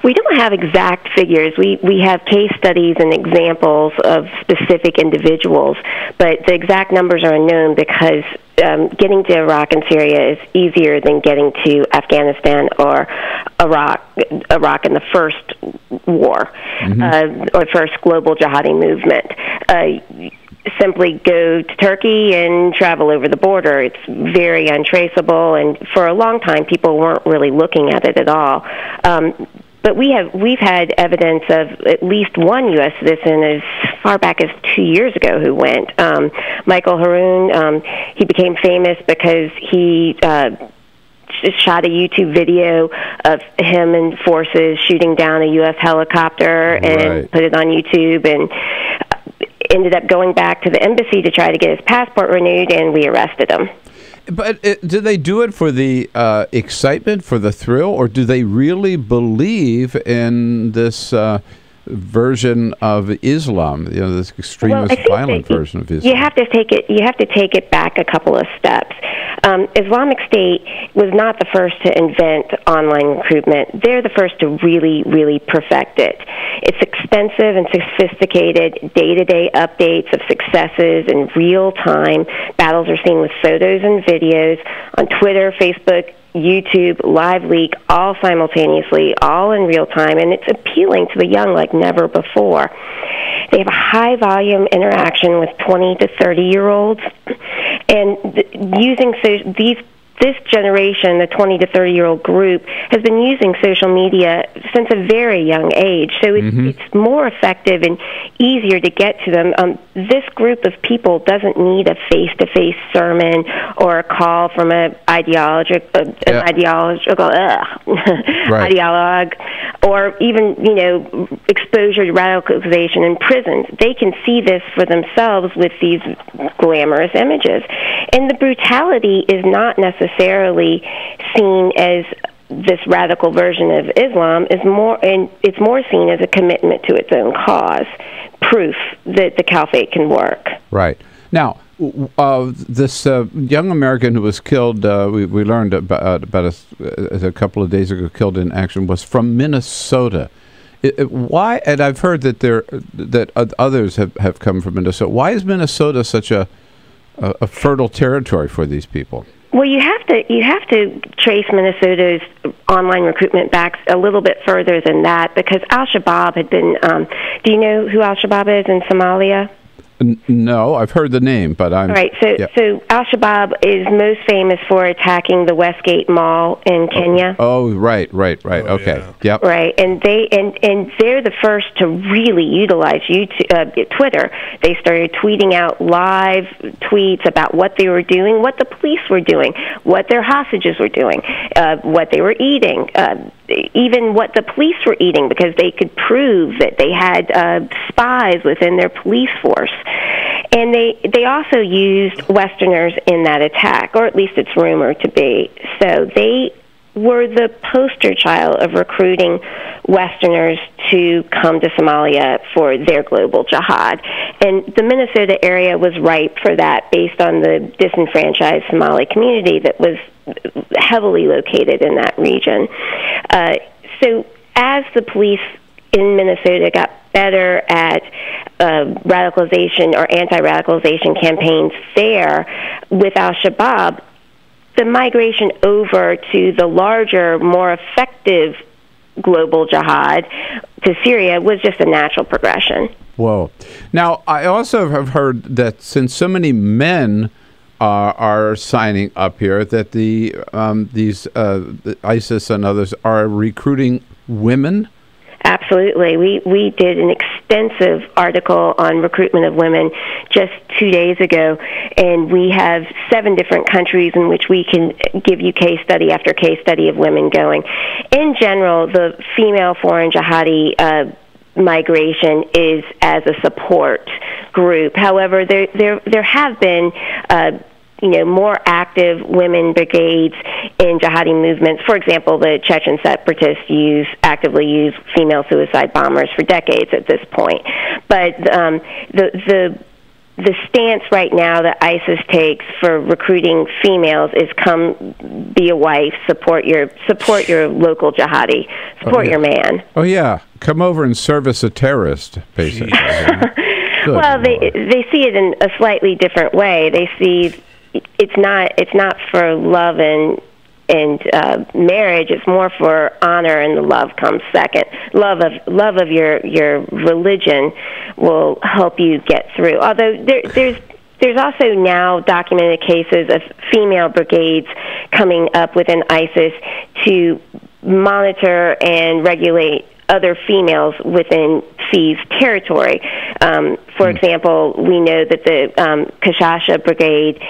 We don't have exact figures. We have case studies and examples of specific individuals, but the exact numbers are unknown because getting to Iraq and Syria is easier than getting to Afghanistan or Iraq in the first war, or first global jihadi movement. Simply go to Turkey and travel over the border. It's very untraceable, and for a long time, people weren't really looking at it at all. But we've had evidence of at least one U.S. citizen as far back as 2 years ago who went. Michael Haroon, he became famous because he shot a YouTube video of him and forces shooting down a U.S. helicopter and put it on YouTube, and ended up going back to the embassy to try to get his passport renewed, and we arrested him. But do they do it for the excitement, for the thrill, or do they really believe in this version of Islam? This extremist, violent version of Islam. You have to take it back a couple of steps. Islamic State was not the first to invent online recruitment. They're the first to really, really perfect it. It's expensive and sophisticated, day-to-day updates of successes in real time. Battles are seen with photos and videos on Twitter, Facebook, YouTube, live leak, all simultaneously, all in real time, and it's appealing to the young like never before. They have a high volume interaction with 20 to 30-year-olds, and using this generation, the 20 to 30-year-old group, has been using social media since a very young age, so it's more effective and easier to get to them. This group of people doesn't need a face-to-face sermon or a call from an ideologue, or even exposure to radicalization in prisons. They can see this for themselves with these glamorous images, and the brutality is not necessarily seen as this radical version of Islam. It's more seen as a commitment to its own cause, proof that the caliphate can work. Right. Now, this young American who was killed, we learned about a couple of days ago, killed in action, was from Minnesota. Why? And I've heard that others have come from Minnesota. Why is Minnesota such a fertile territory for these people? Well, you have to trace Minnesota's online recruitment back a little bit further than that, because Al-Shabaab had been. Do you know who Al-Shabaab is in Somalia? No, I've heard the name, but I'm... Right, so Al-Shabaab is most famous for attacking the Westgate Mall in Kenya. Oh, right, okay, yeah. Yep. Right, and they're the first to really utilize Twitter. They started tweeting out live tweets about what they were doing, what the police were doing, what their hostages were doing, what they were eating, even what the police were eating, because they could prove that they had spies within their police force. And they also used Westerners in that attack, or at least it's rumored to be. So they were the poster child of recruiting Westerners to come to Somalia for their global jihad. And the Minnesota area was ripe for that based on the disenfranchised Somali community that was heavily located in that region. So as the police in Minnesota got better at radicalization or anti-radicalization campaigns there with Al-Shabaab, the migration over to the larger, more effective global jihad to Syria was just a natural progression. Whoa. Now, I also have heard that since so many men are signing up here, that the ISIS and others are recruiting women. Absolutely. We did an extensive article on recruitment of women just 2 days ago, and we have 7 different countries in which we can give you case study after case study of women going. In general, the female foreign jihadi migration is as a support group. However, there have been more active women brigades in jihadi movements. For example, the Chechen separatists actively use female suicide bombers for decades at this point. But the stance right now that ISIS takes for recruiting females is come be a wife, support your local jihadi, support your man. Oh yeah, come over and service a terrorist, basically. Well, they see it in a slightly different way. They see it's not for love and marriage. It's more for honor, and the love comes second. Love of your religion will help you get through. Although there's also now documented cases of female brigades coming up within ISIS to monitor and regulate other females within FI's territory. For example, we know that the Kashasha Brigade,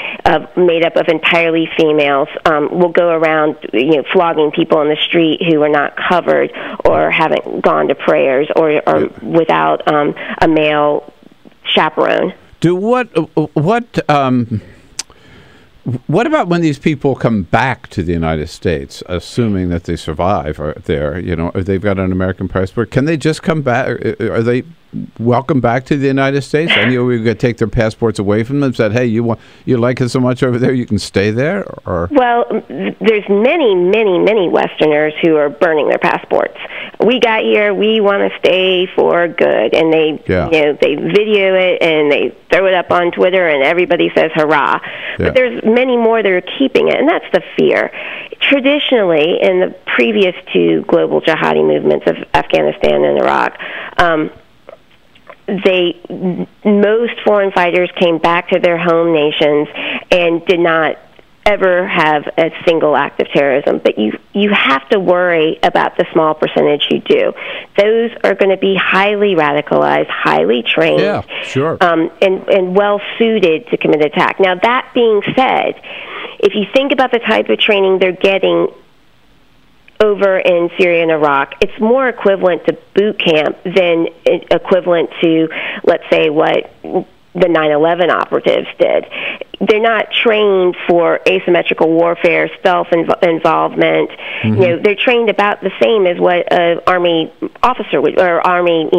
made up of entirely females, will go around flogging people in the street who are not covered or haven't gone to prayers or without a male chaperone. What about when these people come back to the United States, assuming that they survive there, if they've got an American passport? Can they just come back? Are they welcome back to the United States? I know we're going to take their passports away from them and said, hey, you like it so much over there, you can stay there? Or? Well, there's many Westerners who are burning their passports. We got here, we want to stay for good. And they video it and they throw it up on Twitter and everybody says hurrah. Yeah. But there's many more that are keeping it, and that's the fear. Traditionally, in the previous 2 global jihadi movements of Afghanistan and Iraq, most foreign fighters came back to their home nations and did not ever have a single act of terrorism. But you have to worry about the small percentage who do. Those are going to be highly radicalized, highly trained, and well suited to commit attack. Now, that being said, if you think about the type of training they're getting over in Syria and Iraq, it's more equivalent to boot camp than equivalent to, let's say, what the 9/11 operatives did. They're not trained for asymmetrical warfare, stealth involvement. Mm-hmm. They're trained about the same as what an Army officer would, or Army,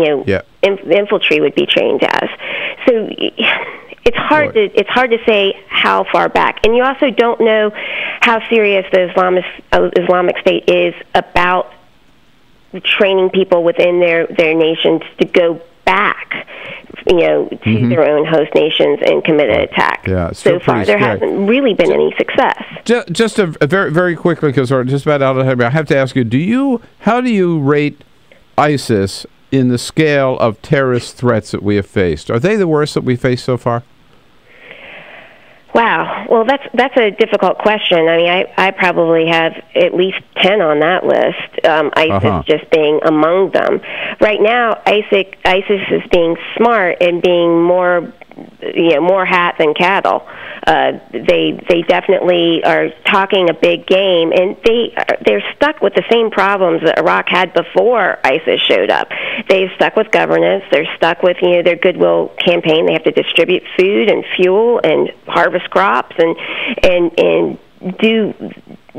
infantry would be trained as. So it's hard to say how far back, and you also don't know how serious the Islamic State is about training people within their nations to go back, to their own host nations and commit an attack. Yeah, so far, there hasn't really been any success. Just a very, very quickly, because we're just about out of time, I have to ask you, how do you rate ISIS in the scale of terrorist threats that we have faced? Are they the worst that we faced so far? Wow. Well, that's a difficult question. I mean, I probably have at least 10 on that list, ISIS just being among them. Right now, ISIS is being smart and being more hat than cattle. They definitely are talking a big game, and they're stuck with the same problems that Iraq had before ISIS showed up. They're stuck with governance. They're stuck with their goodwill campaign. They have to distribute food and fuel and harvest crops and do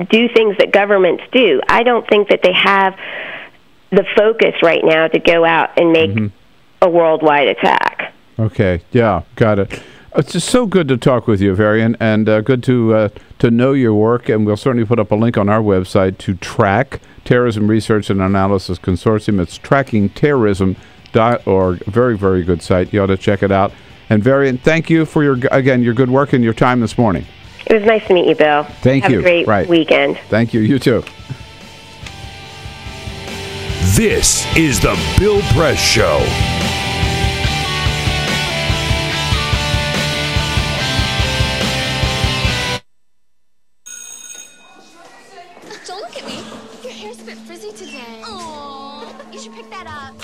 things that governments do. I don't think that they have the focus right now to go out and make a worldwide attack. Okay, yeah, got it. It's just so good to talk with you, Veryan, and good to know your work. And we'll certainly put up a link on our website to track Terrorism Research and Analysis Consortium. It's trackingterrorism.org. Very, very good site. You ought to check it out. And Veryan, thank you for your good work and your time this morning. It was nice to meet you, Bill. Thank you. Have a great weekend. Thank you. You too. This is the Bill Press Show. Don't look at me. Your hair's a bit frizzy today. Aww, you should pick that up.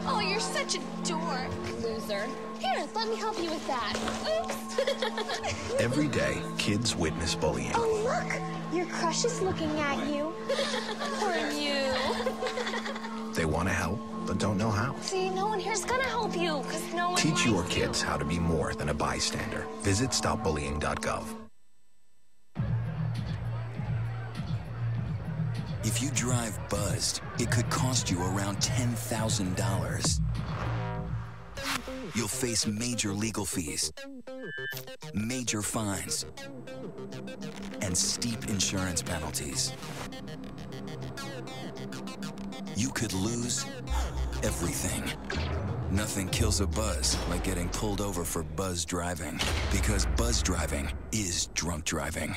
Oh, you're such a dork, loser. Here, let me help you with that. Oops. Every day, kids witness bullying. Oh, look! Your crush is looking at you. Poor you. They want to help, but don't know how. See, no one here's gonna help you, because no one Teach your kids how to be more than a bystander. Visit stopbullying.gov. If you drive buzzed, it could cost you around $10,000. You'll face major legal fees, major fines, and steep insurance penalties. You could lose everything. Nothing kills a buzz like getting pulled over for buzz driving, because buzz driving is drunk driving.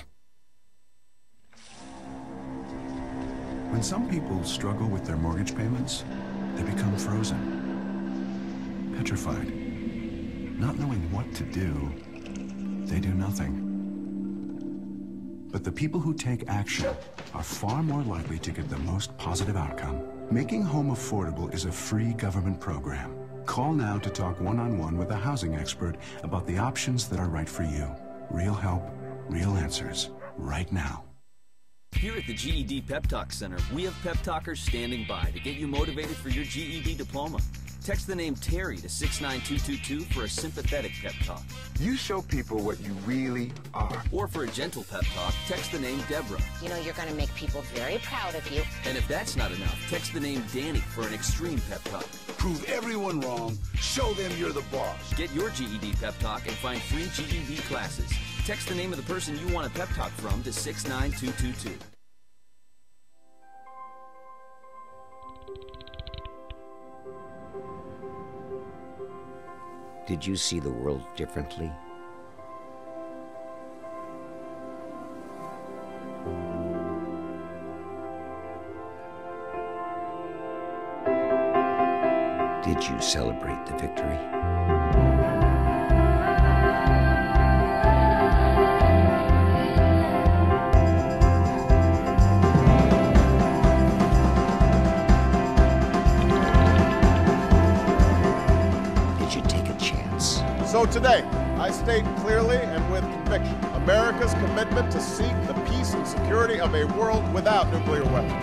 When some people struggle with their mortgage payments, they become frozen, petrified. Not knowing what to do, they do nothing. But the people who take action are far more likely to get the most positive outcome. Making home affordable is a free government program. Call now to talk one-on-one with a housing expert about the options that are right for you. Real help, real answers, right now. Here at the GED Pep Talk Center, we have pep talkers standing by to get you motivated for your GED diploma. Text the name Terry to 69222 for a sympathetic pep talk. You show people what you really are. Or for a gentle pep talk, text the name Deborah. You know you're going to make people very proud of you. And if that's not enough, text the name Danny for an extreme pep talk. Prove everyone wrong. Show them you're the boss. Get your GED pep talk and find free GED classes. Text the name of the person you want a pep talk from to 69222. Did you see the world differently? Did you celebrate the victory? So today, I state clearly and with conviction America's commitment to seek the peace and security of a world without nuclear weapons.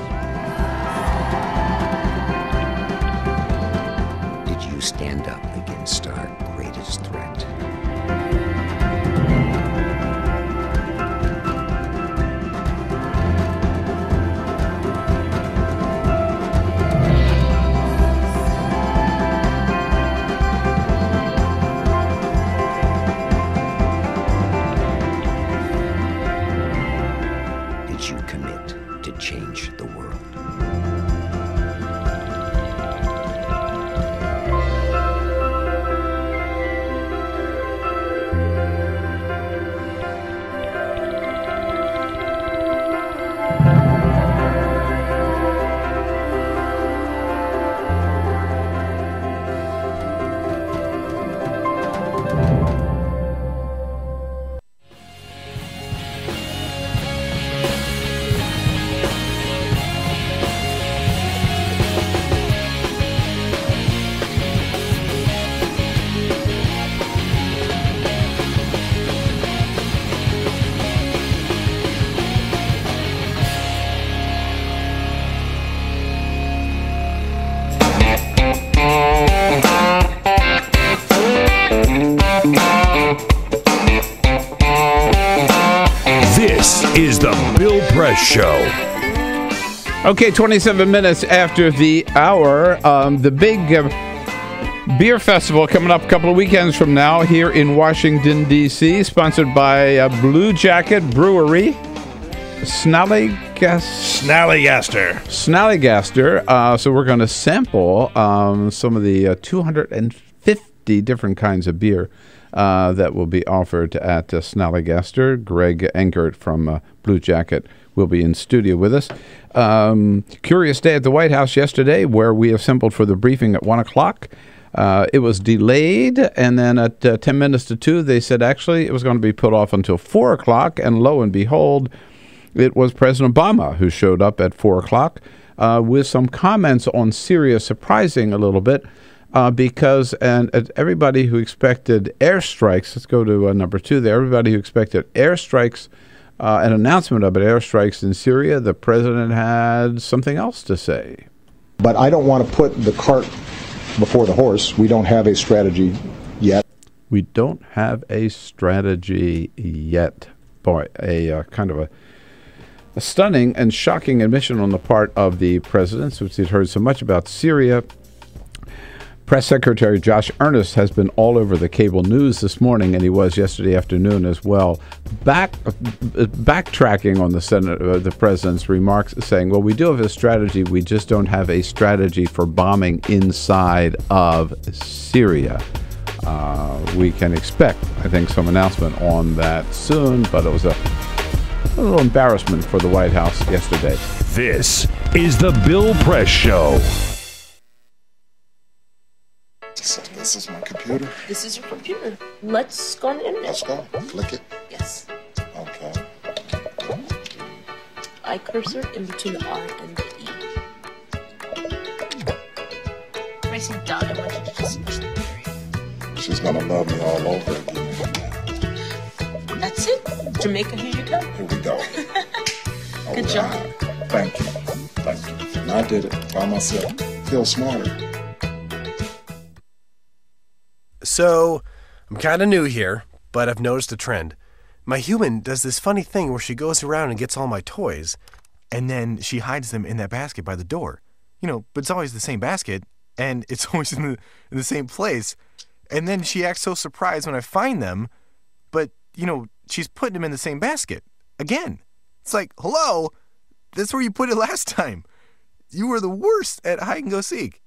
Did you stand up against our greatest threat? Change the world. is the Bill Press Show. Okay, 27 minutes after the hour, the big beer festival coming up a couple of weekends from now here in Washington, D.C., sponsored by Bluejacket Brewery, Snallygaster. So we're going to sample some of the 250 different kinds of beer that will be offered at Snallygaster. Greg Engert from Bluejacket will be in studio with us. Curious day at the White House yesterday where we assembled for the briefing at 1 o'clock. It was delayed, and then at 10 minutes to 2, they said actually it was going to be put off until 4 o'clock, and lo and behold, it was President Obama who showed up at 4 o'clock with some comments on Syria, surprising a little bit, because everybody who expected airstrikes, let's go to number 2 there, everybody who expected airstrikes, an announcement about airstrikes in Syria, the president had something else to say. But I don't want to put the cart before the horse. We don't have a strategy yet. We don't have a strategy yet. Boy, a kind of a stunning and shocking admission on the part of the president, since he'd heard so much about Syria. Press Secretary Josh Earnest has been all over the cable news this morning, and he was yesterday afternoon as well, backtracking on the president's remarks, saying, well, we do have a strategy, we just don't have a strategy for bombing inside of Syria. We can expect, I think, some announcement on that soon, but it was a little embarrassment for the White House yesterday. This is the Bill Press Show. So this is my computer. This is your computer. Let's go on the internet. Let's go. Click it. Yes. Okay. I cursor in between the R and the E. Pressing down, I want you to just push the period. She's gonna love me all over again. That's it. Jamaica, here you go. Here we go. Good job. Thank you. Thank you. And I did it by myself. Feel smarter. So, I'm kind of new here, but I've noticed a trend. My human does this funny thing where she goes around and gets all my toys, and then she hides them in that basket by the door. You know, but it's always the same basket, and it's always in the same place. And then she acts so surprised when I find them, but, you know, she's putting them in the same basket. Again. It's like, hello? That's where you put it last time. You were the worst at hide and go seek.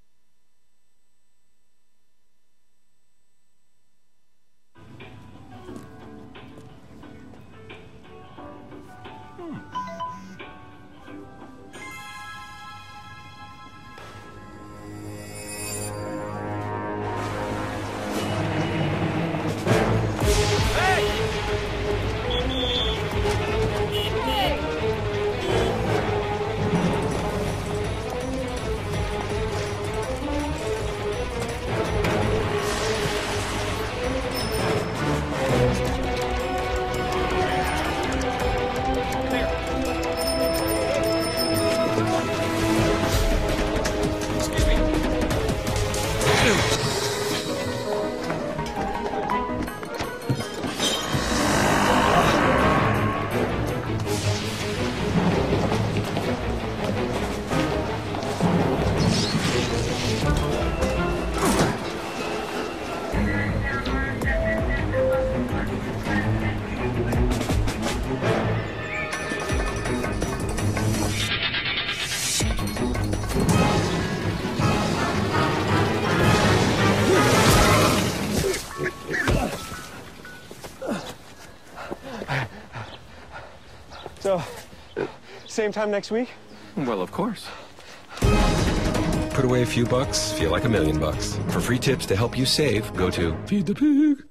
So, same time next week? Well, of course. Put away a few bucks, feel like $1 million. For free tips to help you save, go to Feed the Pig.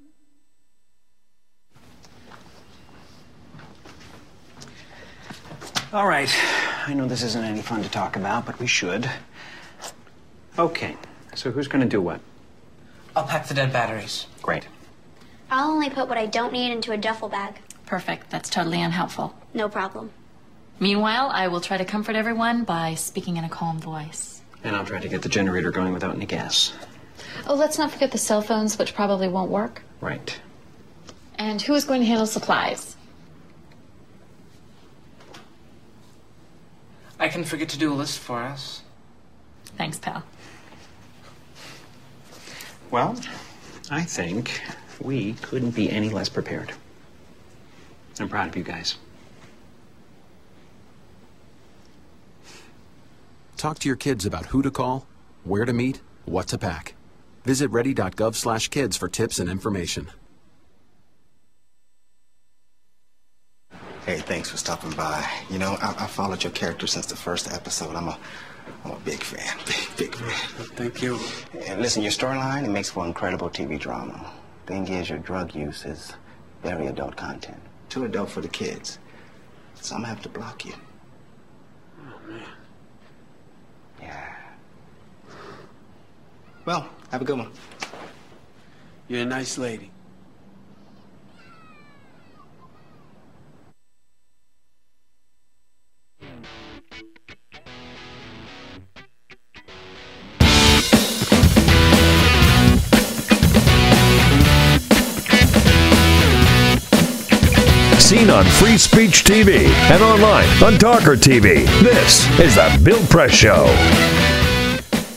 All right. I know this isn't any fun to talk about, but we should. Okay. So who's going to do what? I'll pack the dead batteries. Great. I'll only put what I don't need into a duffel bag. Perfect. That's totally unhelpful. No problem. Meanwhile, I will try to comfort everyone by speaking in a calm voice. And I'll try to get the generator going without any gas. Oh, let's not forget the cell phones, which probably won't work. Right. And who is going to handle supplies? I can forget to do a list for us. Thanks, pal. Well, I think we couldn't be any less prepared. I'm proud of you guys. Talk to your kids about who to call, where to meet, what to pack. Visit ready.gov/kids for tips and information. Hey, thanks for stopping by. You know, I followed your character since the first episode. I'm a big fan, big fan. Thank you. And listen, your storyline, it makes for incredible TV drama. Thing is, your drug use is very adult content. Too adult for the kids. So I'm gonna have to block you. Oh, man. Yeah. Well, have a good one. You're a nice lady. Seen on Free Speech TV and online on TawkrTV. This is the Bill Press Show.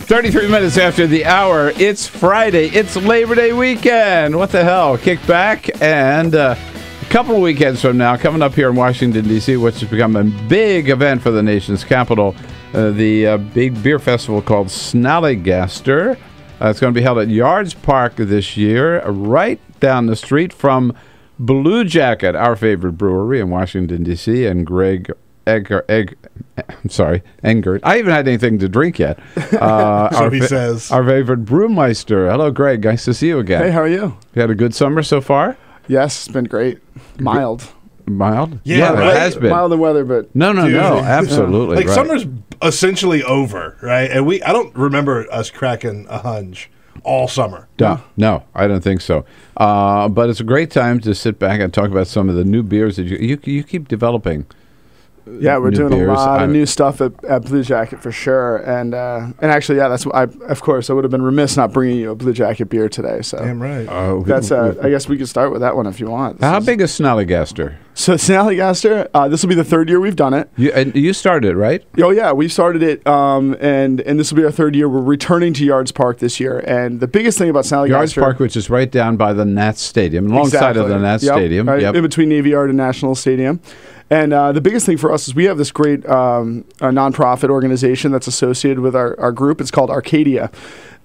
33 minutes after the hour, it's Friday. It's Labor Day weekend. What the hell? Kick back and a couple of weekends from now, coming up here in Washington, D.C., which has become a big event for the nation's capital, the big beer festival called Snallygaster. It's going to be held at Yards Park this year, right down the street from Bluejacket, our favorite brewery in Washington, D.C., and Engert. I haven't had anything to drink yet. So he says. Our favorite brewmeister. Hello, Greg. Nice to see you again. Hey, how are you? You had a good summer so far? Yes, it's been great. Mild. Mild? Yeah, it right? has been. Mild in weather, but... No, absolutely. Like, right. summer's essentially over, right? And I don't remember us cracking a hunch all summer. No, I don't think so. But it's a great time to sit back and talk about some of the new beers that you keep developing. Yeah, we're doing beers. a lot of new stuff at Bluejacket for sure, and actually, yeah, that's what of course I would have been remiss not bringing you a Bluejacket beer today. So damn right. That's I guess we could start with that one if you want. How big is Snallygaster? So Snallygaster, this will be the third year we've done it. You started it, right? Oh yeah, we started it, and this will be our third year. We're returning to Yards Park this year, and the biggest thing about Snallygaster, Yards Park, which is right down by the Nats Stadium, alongside of the Nats Stadium, right, in between Navy Yard and National Stadium. And the biggest thing for us is we have this great nonprofit organization that's associated with our group. It's called Arcadia.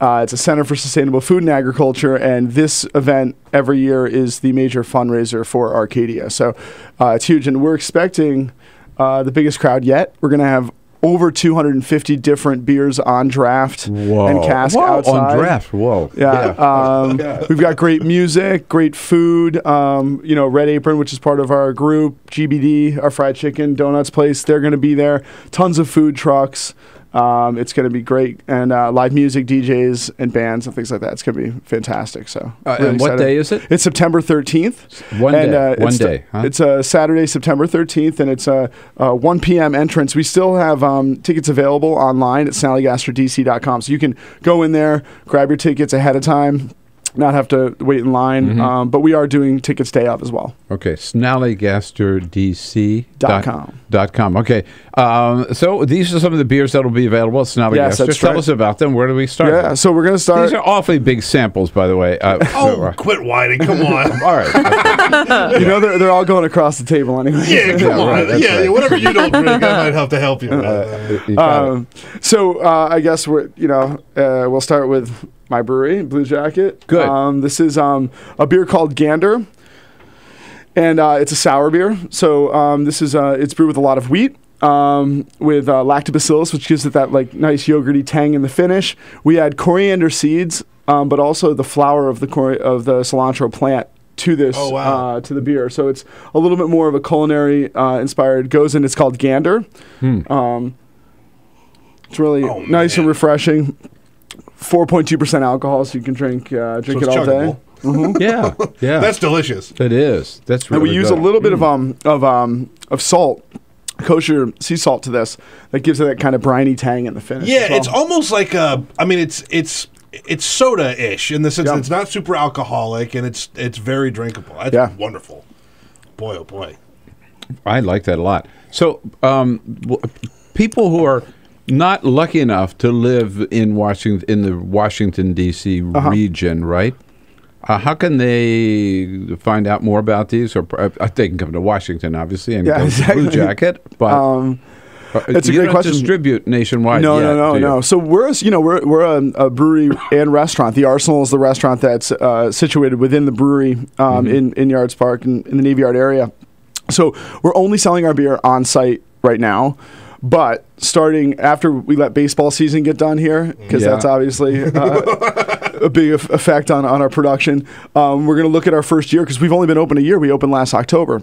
It's a Center for Sustainable Food and Agriculture, and this event every year is the major fundraiser for Arcadia. So it's huge, and we're expecting the biggest crowd yet. We're going to have over 250 different beers on draft and cask outside. On draft, whoa. Yeah. We've got great music, great food. Red Apron, which is part of our group, GBD, our fried chicken, donuts place, they're going to be there. Tons of food trucks. It's going to be great, and live music, DJs, and bands and things like that. It's going to be fantastic. So, really and what excited. day is it? It's September 13th. One day. Huh? It's a Saturday, September 13th, and it's a 1 p.m. entrance. We still have tickets available online at snallygasterdc.com, so you can go in there, grab your tickets ahead of time. Not have to wait in line, but we are doing tickets day of as well. Okay, snallygasterdc.com. Okay, so these are some of the beers that will be available at Snallygaster. Yes, that's Tell right. us about them. Where do we start? Yeah, so we're going to start... These are awfully big samples, by the way. Quit whining. Come on. All right. You know, they're all going across the table anyway. Yeah, come on. Right, yeah, whatever you don't drink, I might have to help you. I guess we'll start with my brewery, Bluejacket. Good. This is a beer called Gander, and it's a sour beer. So this is it's brewed with a lot of wheat, with lactobacillus, which gives it that nice yogurty tang in the finish. We add coriander seeds, but also the flower of the cilantro plant to this to the beer. So it's a little bit more of a culinary inspired goes in. It's called Gander. It's really nice and refreshing. 4.2% alcohol, so you can drink it all day. Yeah. That's delicious. It is. That's really and we use good. a little bit of salt, kosher sea salt to this that gives it that kind of briny tang in the finish. Yeah, as well. it's almost like it's soda-ish in the sense that it's not super alcoholic and it's very drinkable. That's wonderful. Boy, oh boy. I like that a lot. So, people who are not lucky enough to live in the Washington D.C. region, right? How can they find out more about these? Or they can come to Washington, obviously, and go to Bluejacket. But it's a you great don't question. Distribute nationwide. No. So we're a brewery and restaurant. The Arsenal is the restaurant that's situated within the brewery in Yards Park in the Navy Yard area. So we're only selling our beer on site right now. But starting after we let baseball season get done here, because that's obviously a big effect on our production, we're going to look at our first year, because we've only been open a year. We opened last October.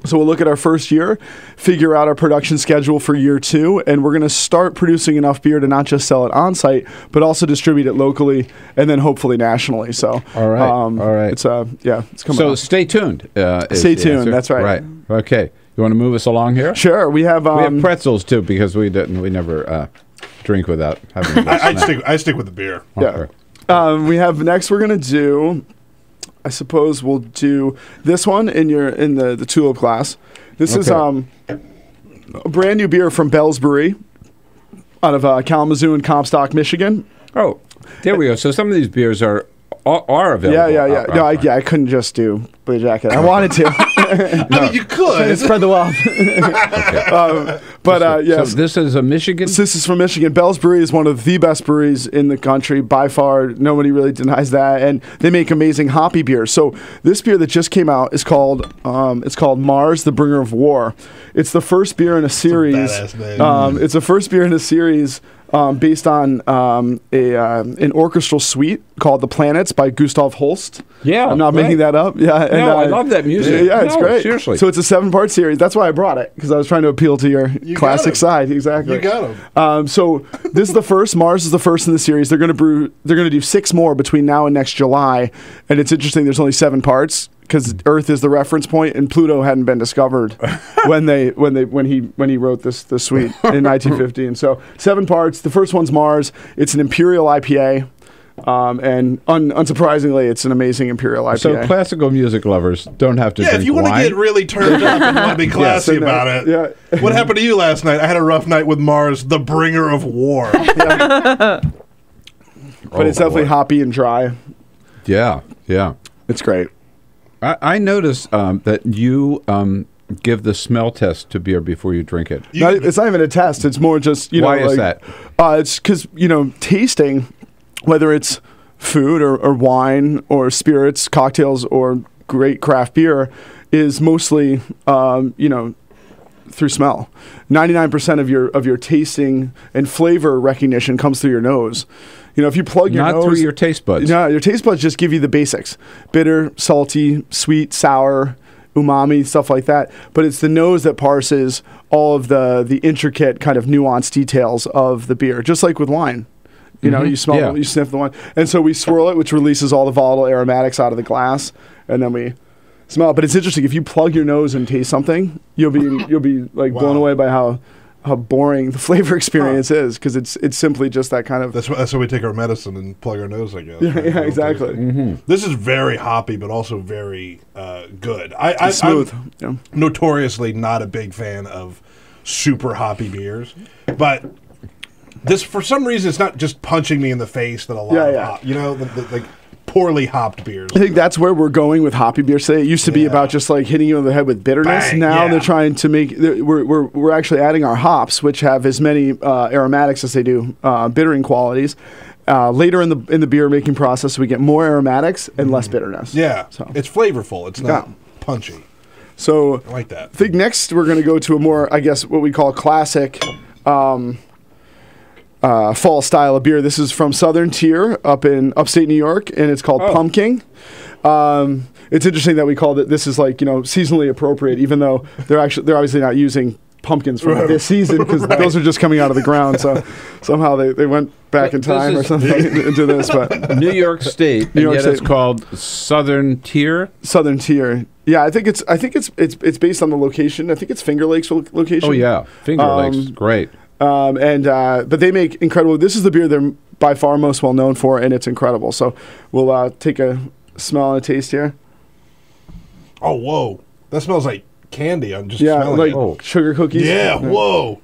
So we'll look at our first year, figure out our production schedule for year 2, and we're going to start producing enough beer to not just sell it on site, but also distribute it locally and then hopefully nationally. So all right. It's it's coming. So up. stay tuned. Stay tuned. That's right. Right. Okay. You want to move us along here? Sure. We have pretzels too, because we never drink without having. I stick with the beer. Okay. Yeah. We have next. We're gonna do. I suppose we'll do this one in the tulip glass. This is a brand new beer from Bell's Brewery, out of Kalamazoo and Comstock, Michigan. Oh, there we go. So some of these beers are available. Yeah. No, I couldn't just do Bluejacket. I wanted to. I mean, you could spread the wealth. So this is a Michigan. This is from Michigan. Bell's Brewery is one of the best breweries in the country by far. Nobody really denies that, and they make amazing hoppy beers. So this beer that just came out is called Mars, the Bringer of War. It's the first beer in a series. It's a badass name. It's the first beer in a series. Based on an orchestral suite called The Planets by Gustav Holst. Yeah. I'm not making that up. Yeah. And, I love that music. Yeah, it's great. Seriously. So it's a 7-part series. That's why I brought it, because I was trying to appeal to your classic side. Exactly. You got him. So this is the first. Mars is the first in the series. They're going to do 6 more between now and next July. And it's interesting. There's only 7 parts, because Earth is the reference point, and Pluto hadn't been discovered when he wrote this suite in 1915. So 7 parts. The first one's Mars. It's an Imperial IPA, and unsurprisingly, it's an amazing Imperial IPA. So classical music lovers don't have to. Yeah, drink if you want to wine. get really turned up and you want to be classy about it. Yeah. What happened to you last night? I had a rough night with Mars, the Bringer of War. But it's definitely hoppy and dry. Yeah. It's great. I noticed that you give the smell test to beer before you drink it. It's not even a test. It's more just, Why is that? It's because, tasting, whether it's food or wine or spirits, cocktails, or great craft beer, is mostly, through smell. 99% of your tasting and flavor recognition comes through your nose. If you plug your nose... Not through your taste buds. No, your taste buds just give you the basics. Bitter, salty, sweet, sour, umami, stuff like that. But it's the nose that parses all of the intricate kind of nuanced details of the beer, just like with wine. You smell, you sniff the wine. And so we swirl it, which releases all the volatile aromatics out of the glass, and then we smell it. But it's interesting. If you plug your nose and taste something, you'll be like blown away by how boring the flavor experience is, because it's simply just that kind of... That's why we take our medicine and plug our nose, I guess. Yeah, exactly. This is very hoppy, but also very good. It's smooth. I'm notoriously not a big fan of super hoppy beers, but this, for some reason, it's not just punching me in the face that a lot of hop, the poorly hopped beers. I think that's where we're going with hoppy beers today. It used to be about just like hitting you in the head with bitterness. Bang, now they're trying to make... We're actually adding our hops, which have as many aromatics as they do bittering qualities. Later in the beer making process, we get more aromatics and less bitterness. Yeah, so it's flavorful. It's not punchy. So I like that. I think next we're going to go to a more, I guess, what we call classic fall style of beer. This is from Southern Tier up in upstate New York, and it's called Pumpkin. It's interesting that we called it. This is like seasonally appropriate, even though they're obviously not using pumpkins from this season, because those are just coming out of the ground. So somehow they went back in time or something into this. But New York State, New York State. It's called Southern Tier. Southern Tier. Yeah, I think it's based on the location. I think it's Finger Lakes location. Oh yeah, Finger Lakes, great. But they make incredible. This is the beer they're by far most well known for, and it's incredible. So we'll take a smell and a taste here. Oh, whoa! That smells like candy. I'm just smelling like sugar cookies. Yeah, whoa!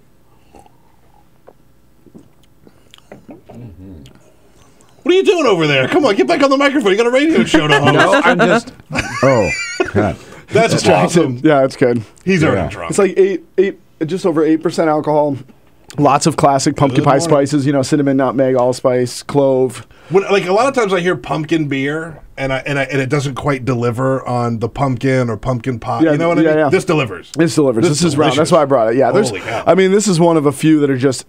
What are you doing over there? Come on, get back on the microphone. You got a radio show to host. No, I'm just. Oh, God. That's awesome. Yeah, it's good. He's already drunk. It's like just over 8% alcohol. Lots of classic pumpkin pie spices, cinnamon, nutmeg, allspice, clove. Like a lot of times I hear pumpkin beer and it doesn't quite deliver on the pumpkin or pumpkin pie. Yeah, you know what I mean? yeah. This delivers. This delivers. This is round. That's why I brought it. Yeah, Holy cow. I mean, this is one of a few that are just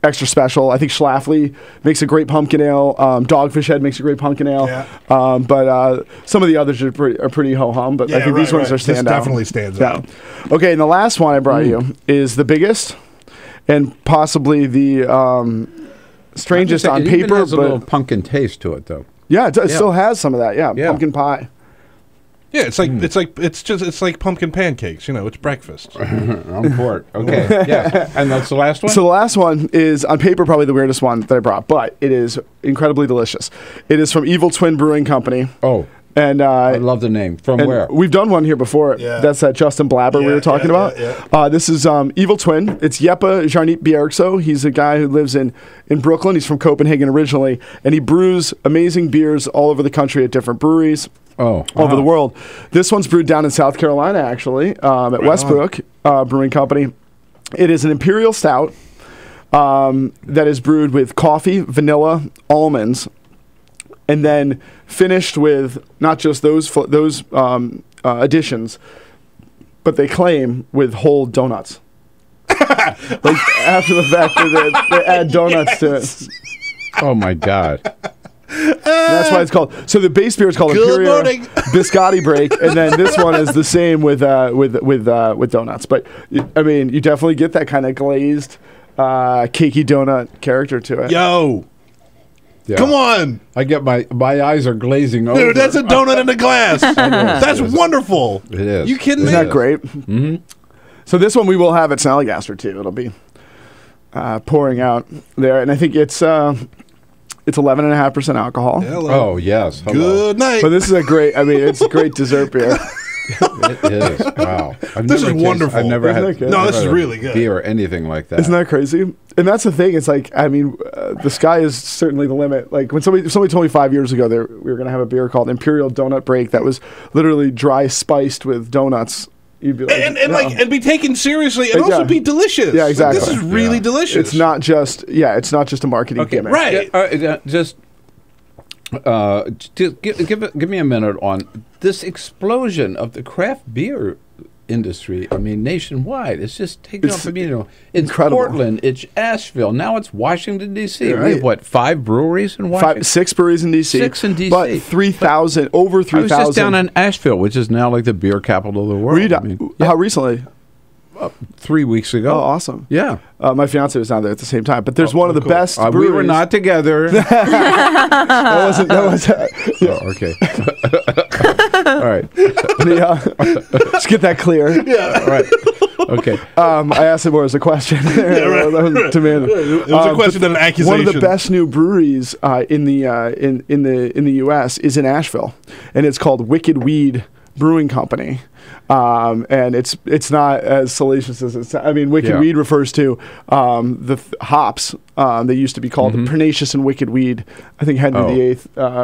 extra special. I think Schlafly makes a great pumpkin ale. Dogfish Head makes a great pumpkin ale. Yeah. But some of the others are pretty ho hum. But I think these ones are standout. This definitely stands out. Okay, and the last one I brought you is the biggest and possibly the strangest on it paper. Even has a but little pumpkin taste to it, though. Yeah, it still has some of that. Yeah, pumpkin pie. Yeah, it's like pumpkin pancakes. It's breakfast. I'm for it. Okay, yeah, and that's the last one. So the last one is on paper probably the weirdest one that I brought, but it is incredibly delicious. It is from Evil Twin Brewing Company. Oh, and I love the name. From where? We've done one here before. Yeah. That's that Justin Blabber we were talking about. Yeah. This is Evil Twin. It's Jeppe Jarnit Bjergso. He's a guy who lives in Brooklyn. He's from Copenhagen originally, and he brews amazing beers all over the country at different breweries. All over the world. This one's brewed down in South Carolina, actually, at Westbrook Brewing Company. It is an imperial stout that is brewed with coffee, vanilla, almonds, and then finished with not just those additions, but they claim with whole donuts. Like after the fact that they add donuts to it. Oh my God. That's why it's called. So the base beer is called Imperial Biscotti Break, and then this one is the same with donuts. But I mean, you definitely get that kind of glazed, cakey donut character to it. Yo, come on! I get my eyes are glazing over. Dude, that's a donut in a glass. That's wonderful. It is. You kidding me? Isn't that great? Mm-hmm. So this one we will have at Snallygaster too. It'll be pouring out there, and I think it's 11.5% alcohol. Hello. Oh, yes. Hello. Good night. But this is it's a great dessert beer. It is. Wow. This is wonderful. I've never had. No, this is really good. Beer or anything like that. Isn't that crazy? And that's the thing. It's like, I mean, the sky is certainly the limit. Like when somebody told me 5 years ago that we were going to have a beer called Imperial Donut Break that was literally dry spiced with donuts. You'd be like, and be taken seriously and also be delicious. Yeah, exactly. Like, this is really delicious. It's not just a marketing gimmick. Right. Give me a minute on this explosion of the craft beer industry. I mean, nationwide, it's just taken off. It's incredible. Portland, it's Asheville, now it's Washington D.C. Right. We have what, 5 breweries in Washington? 6 breweries in D.C. 6 in D.C. But 3,000 over 3,000. I was just down in Asheville, which is now like the beer capital of the world. Were you how recently? 3 weeks ago. Oh, awesome. Yeah. My fiance was down there at the same time. But there's one of the best breweries. We were not together. that was Oh, okay. All right. Let's get that clear. Yeah. All right. Okay. I asked him more as a question. It was a question and an accusation. One of the best new breweries in the U.S. is in Asheville, and it's called Wicked Weed Brewing Company. And it's not as salacious as it's. I mean, Wicked Weed refers to the hops. They used to be called Pernicious and Wicked Weed. I think Henry VIII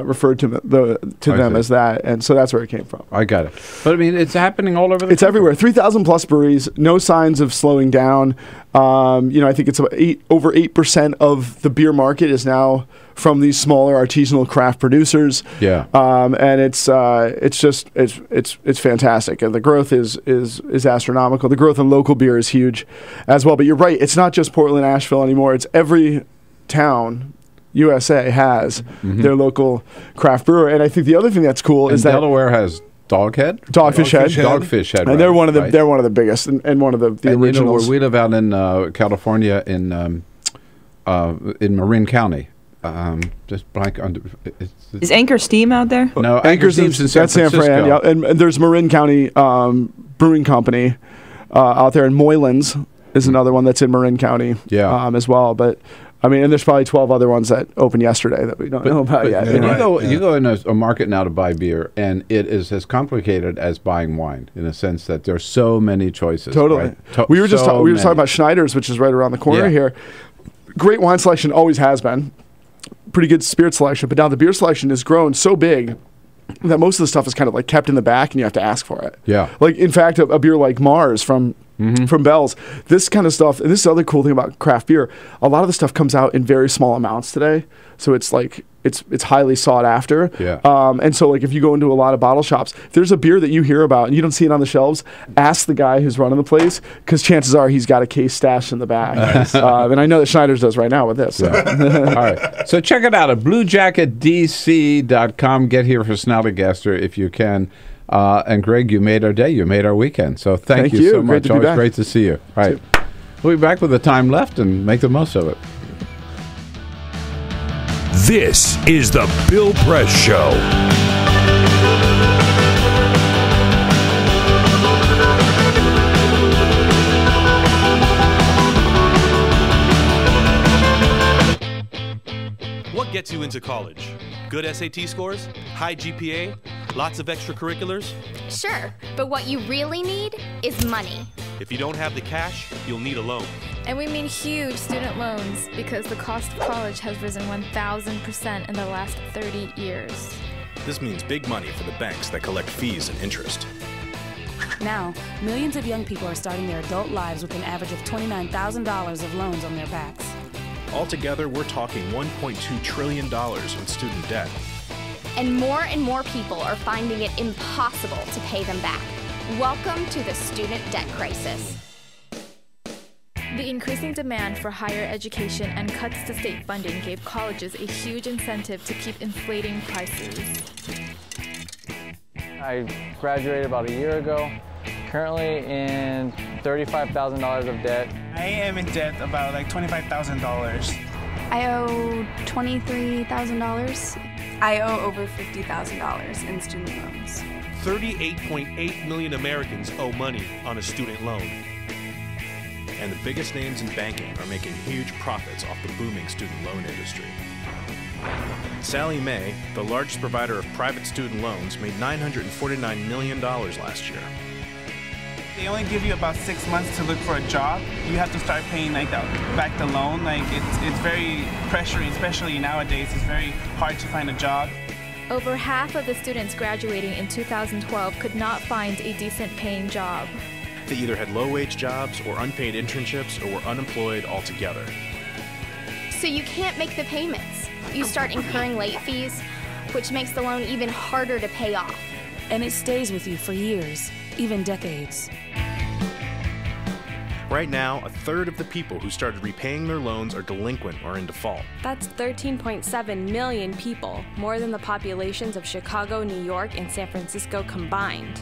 referred to them as that, and so that's where it came from. I got it. But I mean, it's happening all over the. It's everywhere. 3,000 plus breweries. No signs of slowing down. I think it's about over 8% of the beer market is now from these smaller artisanal craft producers. Yeah. And it's fantastic, and the growth is astronomical. The growth in local beer is huge as well. But you're right, it's not just Portland, Asheville anymore. It's every town USA has their local craft brewer. And I think the other thing that's cool is that Delaware has Dogfish Head, and they're one of the biggest and one of the originals. We live out in California in Marin County. Just blank under. Is Anchor Steam out there? No, Anchor Steam's in San Francisco. Fran, yeah. And there's Marin County Brewing Company out there, and Moylan's is another one that's in Marin County as well. But I mean, and there's probably 12 other ones that opened yesterday that we don't know about yet. You go in a market now to buy beer, and it is as complicated as buying wine in a sense that there's so many choices. Totally. Right? We were just talking about Schneider's, which is right around the corner here. Great wine selection, always has been. pretty good spirit selection. But now the beer selection has grown so big that most of the stuff is kind of like kept in the back, and you have to ask for it. Yeah. Like, in fact, a beer like Mars from Bell's, this kind of stuff, and this is the other cool thing about craft beer, a lot of the stuff comes out in very small amounts today. So it's like, it's highly sought after. Yeah. And so, like, if you go into a lot of bottle shops, if there's a beer that you hear about and you don't see it on the shelves, ask the guy who's running the place, because chances are he's got a case stashed in the back. And I know that Schneider's does right now with this. So. Yeah. All right. So check it out at bluejacketdc.com. Get here for Snallygaster if you can. And Greg, you made our day. You made our weekend. So thank you so much. Always great to see you. All right. We'll be back with the time left and make the most of it. This is the Bill Press Show. What gets you into college? Good SAT scores? High GPA? Lots of extracurriculars? Sure, but what you really need is money. If you don't have the cash, you'll need a loan. And we mean huge student loans, because the cost of college has risen 1,000% in the last 30 years. This means big money for the banks that collect fees and interest. Now, millions of young people are starting their adult lives with an average of $29,000 of loans on their backs. Altogether, we're talking $1.2 trillion in student debt. And more people are finding it impossible to pay them back. Welcome to the student debt crisis. The increasing demand for higher education and cuts to state funding gave colleges a huge incentive to keep inflating prices. I graduated about a year ago, currently in $35,000 of debt. I am in debt about like $25,000. I owe $23,000. I owe over $50,000 in student loans. 38.8 million Americans owe money on a student loan. And the biggest names in banking are making huge profits off the booming student loan industry. Sallie Mae, the largest provider of private student loans, made $949 million last year. They only give you about 6 months to look for a job. You have to start paying back the loan. It's very pressuring, especially nowadays. It's very hard to find a job. Over half of the students graduating in 2012 could not find a decent paying job. They either had low-wage jobs or unpaid internships or were unemployed altogether. So you can't make the payments. You start incurring late fees, which makes the loan even harder to pay off. And it stays with you for years, even decades. Right now, a third of the people who started repaying their loans are delinquent or in default. That's 13.7 million people, more than the populations of Chicago, New York, and San Francisco combined.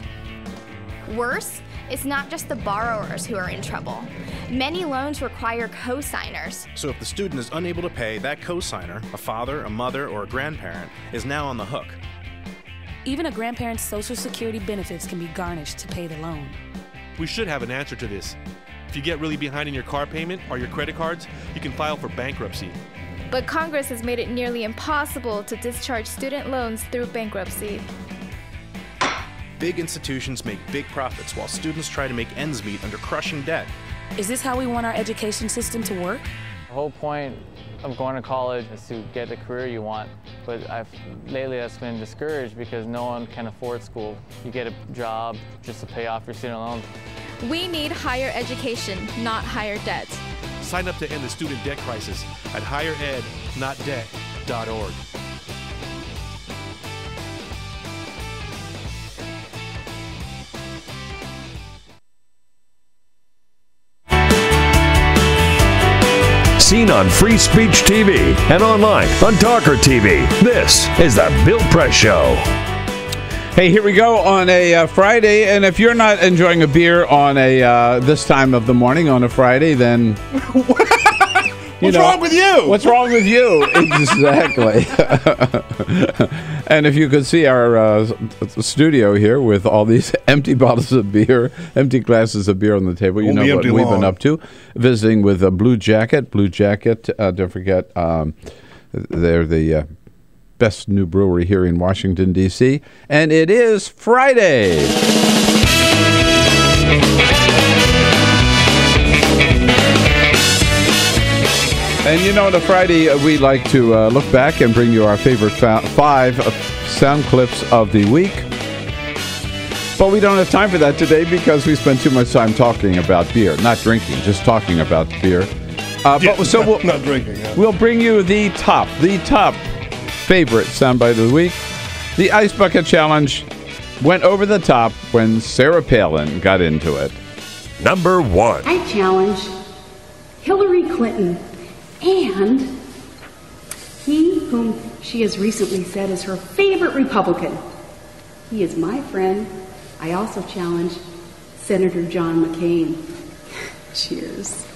Worse, it's not just the borrowers who are in trouble. Many loans require co-signers. So if the student is unable to pay, that co-signer, a father, a mother, or a grandparent, is now on the hook. Even a grandparent's Social Security benefits can be garnished to pay the loan. We should have an answer to this. If you get really behind in your car payment or your credit cards, you can file for bankruptcy. But Congress has made it nearly impossible to discharge student loans through bankruptcy. Big institutions make big profits while students try to make ends meet under crushing debt. Is this how we want our education system to work? The whole point of going to college is to get the career you want, but lately that's been discouraged because no one can afford school. You get a job just to pay off your student loans. We need higher education, not higher debt. Sign up to end the student debt crisis at higherednotdebt.org. Seen on Free Speech TV and online on TawkrTV. This is the Bill Press Show. Hey, here we go on a Friday, and if you're not enjoying a beer on a this time of the morning on a Friday, then what's wrong with you? What's wrong with you? Exactly. And if you could see our studio here with all these empty bottles of beer, empty glasses of beer on the table, you know what we've been up to. Visiting with Bluejacket. Bluejacket, don't forget, they're the best new brewery here in Washington, D.C. And it is Friday. And you know, on a Friday, we like to look back and bring you our favorite 5 sound clips of the week. But we don't have time for that today because we spent too much time talking about beer. Not drinking, just talking about beer. Not drinking. Yeah. We'll bring you the top favorite soundbite of the week. The Ice Bucket Challenge went over the top when Sarah Palin got into it. Number 1. I challenge Hillary Clinton and he whom she has recently said is her favorite Republican. He is my friend. I also challenge Senator John McCain. Cheers.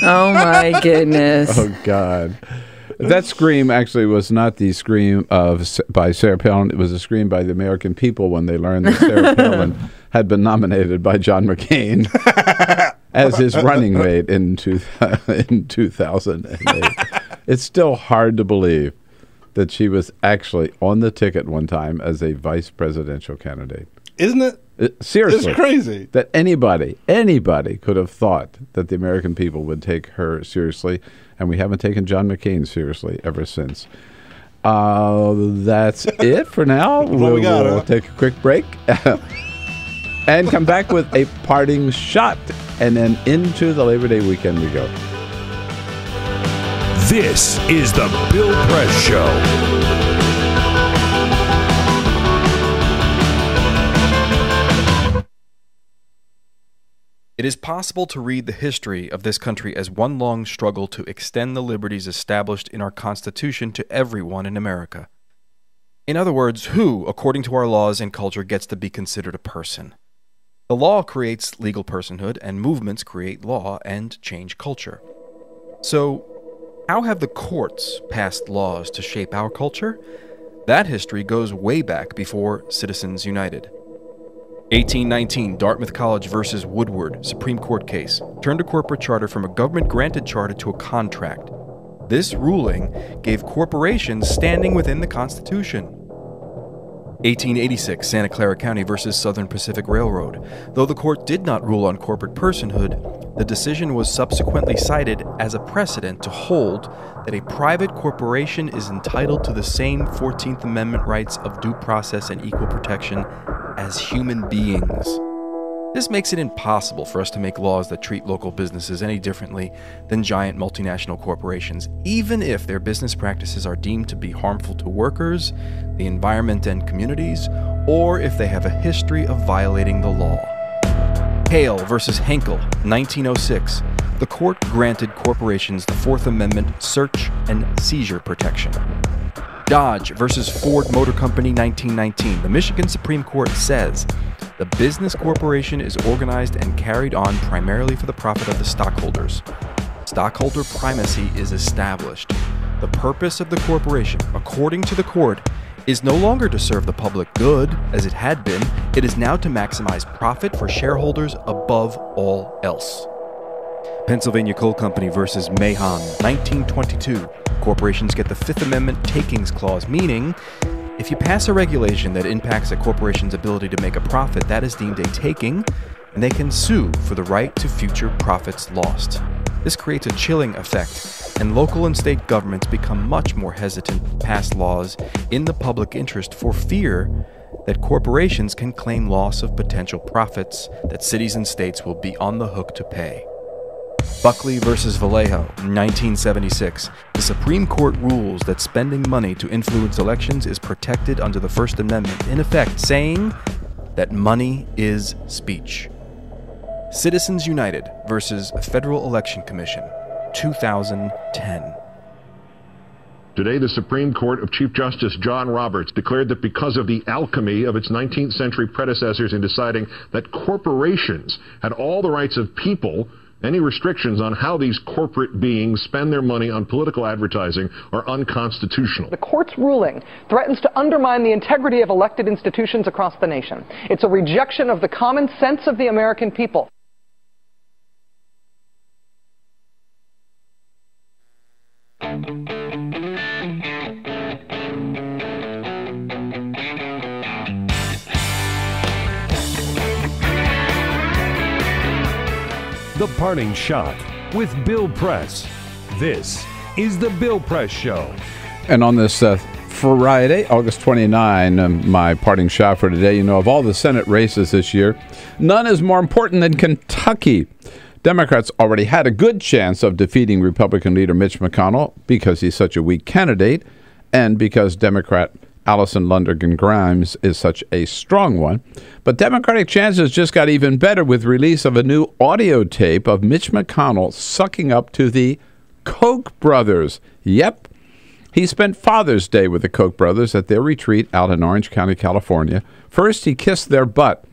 Oh my goodness. Oh God. That scream actually was not the scream by Sarah Palin. It was a scream by the American people when they learned that Sarah Palin had been nominated by John McCain as his running mate in 2008. It's still hard to believe that she was actually on the ticket one time as a vice presidential candidate. Isn't it? Seriously. It's crazy. That anybody could have thought that the American people would take her seriously, and we haven't taken John McCain seriously ever since. That's it for now. We'll take a quick break and come back with a parting shot, and then into the Labor Day weekend we go. This is the Bill Press Show. It is possible to read the history of this country as one long struggle to extend the liberties established in our Constitution to everyone in America. In other words, who, according to our laws and culture, gets to be considered a person? The law creates legal personhood, and movements create law and change culture. So, how have the courts passed laws to shape our culture? That history goes way back before Citizens United. 1819, Dartmouth College versus Woodward, Supreme Court case, turned a corporate charter from a government-granted charter to a contract. This ruling gave corporations standing within the Constitution. 1886, Santa Clara County versus Southern Pacific Railroad. Though the court did not rule on corporate personhood, the decision was subsequently cited as a precedent to hold that a private corporation is entitled to the same 14th Amendment rights of due process and equal protection as human beings. This makes it impossible for us to make laws that treat local businesses any differently than giant multinational corporations, even if their business practices are deemed to be harmful to workers, the environment and communities, or if they have a history of violating the law. Hale versus Henkel, 1906. The court granted corporations the Fourth Amendment search and seizure protection. Dodge versus Ford Motor Company, 1919. The Michigan Supreme Court says the business corporation is organized and carried on primarily for the profit of the stockholders. Stockholder primacy is established. The purpose of the corporation, according to the court, is no longer to serve the public good, as it had been. It is now to maximize profit for shareholders above all else. Pennsylvania Coal Company versus Mahon, 1922. Corporations get the Fifth Amendment takings clause, meaning if you pass a regulation that impacts a corporation's ability to make a profit, that is deemed a taking, and they can sue for the right to future profits lost. This creates a chilling effect, and local and state governments become much more hesitant to pass laws in the public interest for fear that corporations can claim loss of potential profits that cities and states will be on the hook to pay. Buckley versus Vallejo, 1976. The Supreme Court rules that spending money to influence elections is protected under the First Amendment, in effect saying that money is speech. Citizens United versus Federal Election Commission, 2010. Today, the Supreme Court of Chief Justice John Roberts declared that because of the alchemy of its 19th century predecessors in deciding that corporations had all the rights of people, any restrictions on how these corporate beings spend their money on political advertising are unconstitutional. The court's ruling threatens to undermine the integrity of elected institutions across the nation. It's a rejection of the common sense of the American people. The Parting Shot with Bill Press. This is The Bill Press Show. And on this Friday, August 29, my parting shot for today, of all the Senate races this year, none is more important than Kentucky. Democrats already had a good chance of defeating Republican leader Mitch McConnell because he's such a weak candidate and because Democrat Allison Lundergan Grimes is such a strong one. But Democratic chances just got even better with release of a new audio tape of Mitch McConnell sucking up to the Koch brothers. Yep. He spent Father's Day with the Koch brothers at their retreat out in Orange County, California. First, he kissed their butt.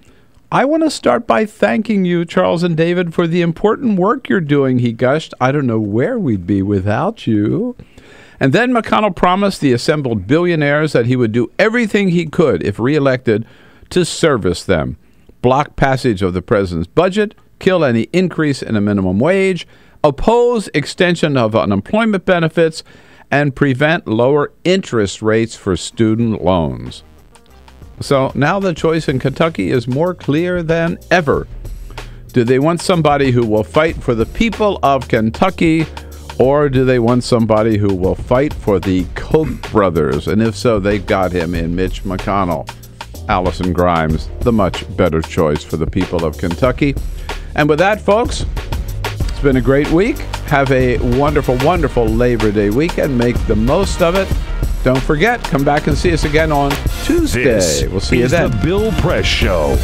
I want to start by thanking you, Charles and David, for the important work you're doing, he gushed. I don't know where we'd be without you. And then McConnell promised the assembled billionaires that he would do everything he could, if reelected, to service them. Block passage of the president's budget, kill any increase in a minimum wage, oppose extension of unemployment benefits, and prevent lower interest rates for student loans. So now the choice in Kentucky is more clear than ever. Do they want somebody who will fight for the people of Kentucky, or do they want somebody who will fight for the Koch brothers? And if so, they got him in Mitch McConnell. Allison Grimes, the much better choice for the people of Kentucky. And with that, folks, it's been a great week. Have a wonderful, wonderful Labor Day weekend. Make the most of it. Don't forget, come back and see us again on Tuesday. We'll see you then. This is the Bill Press Show.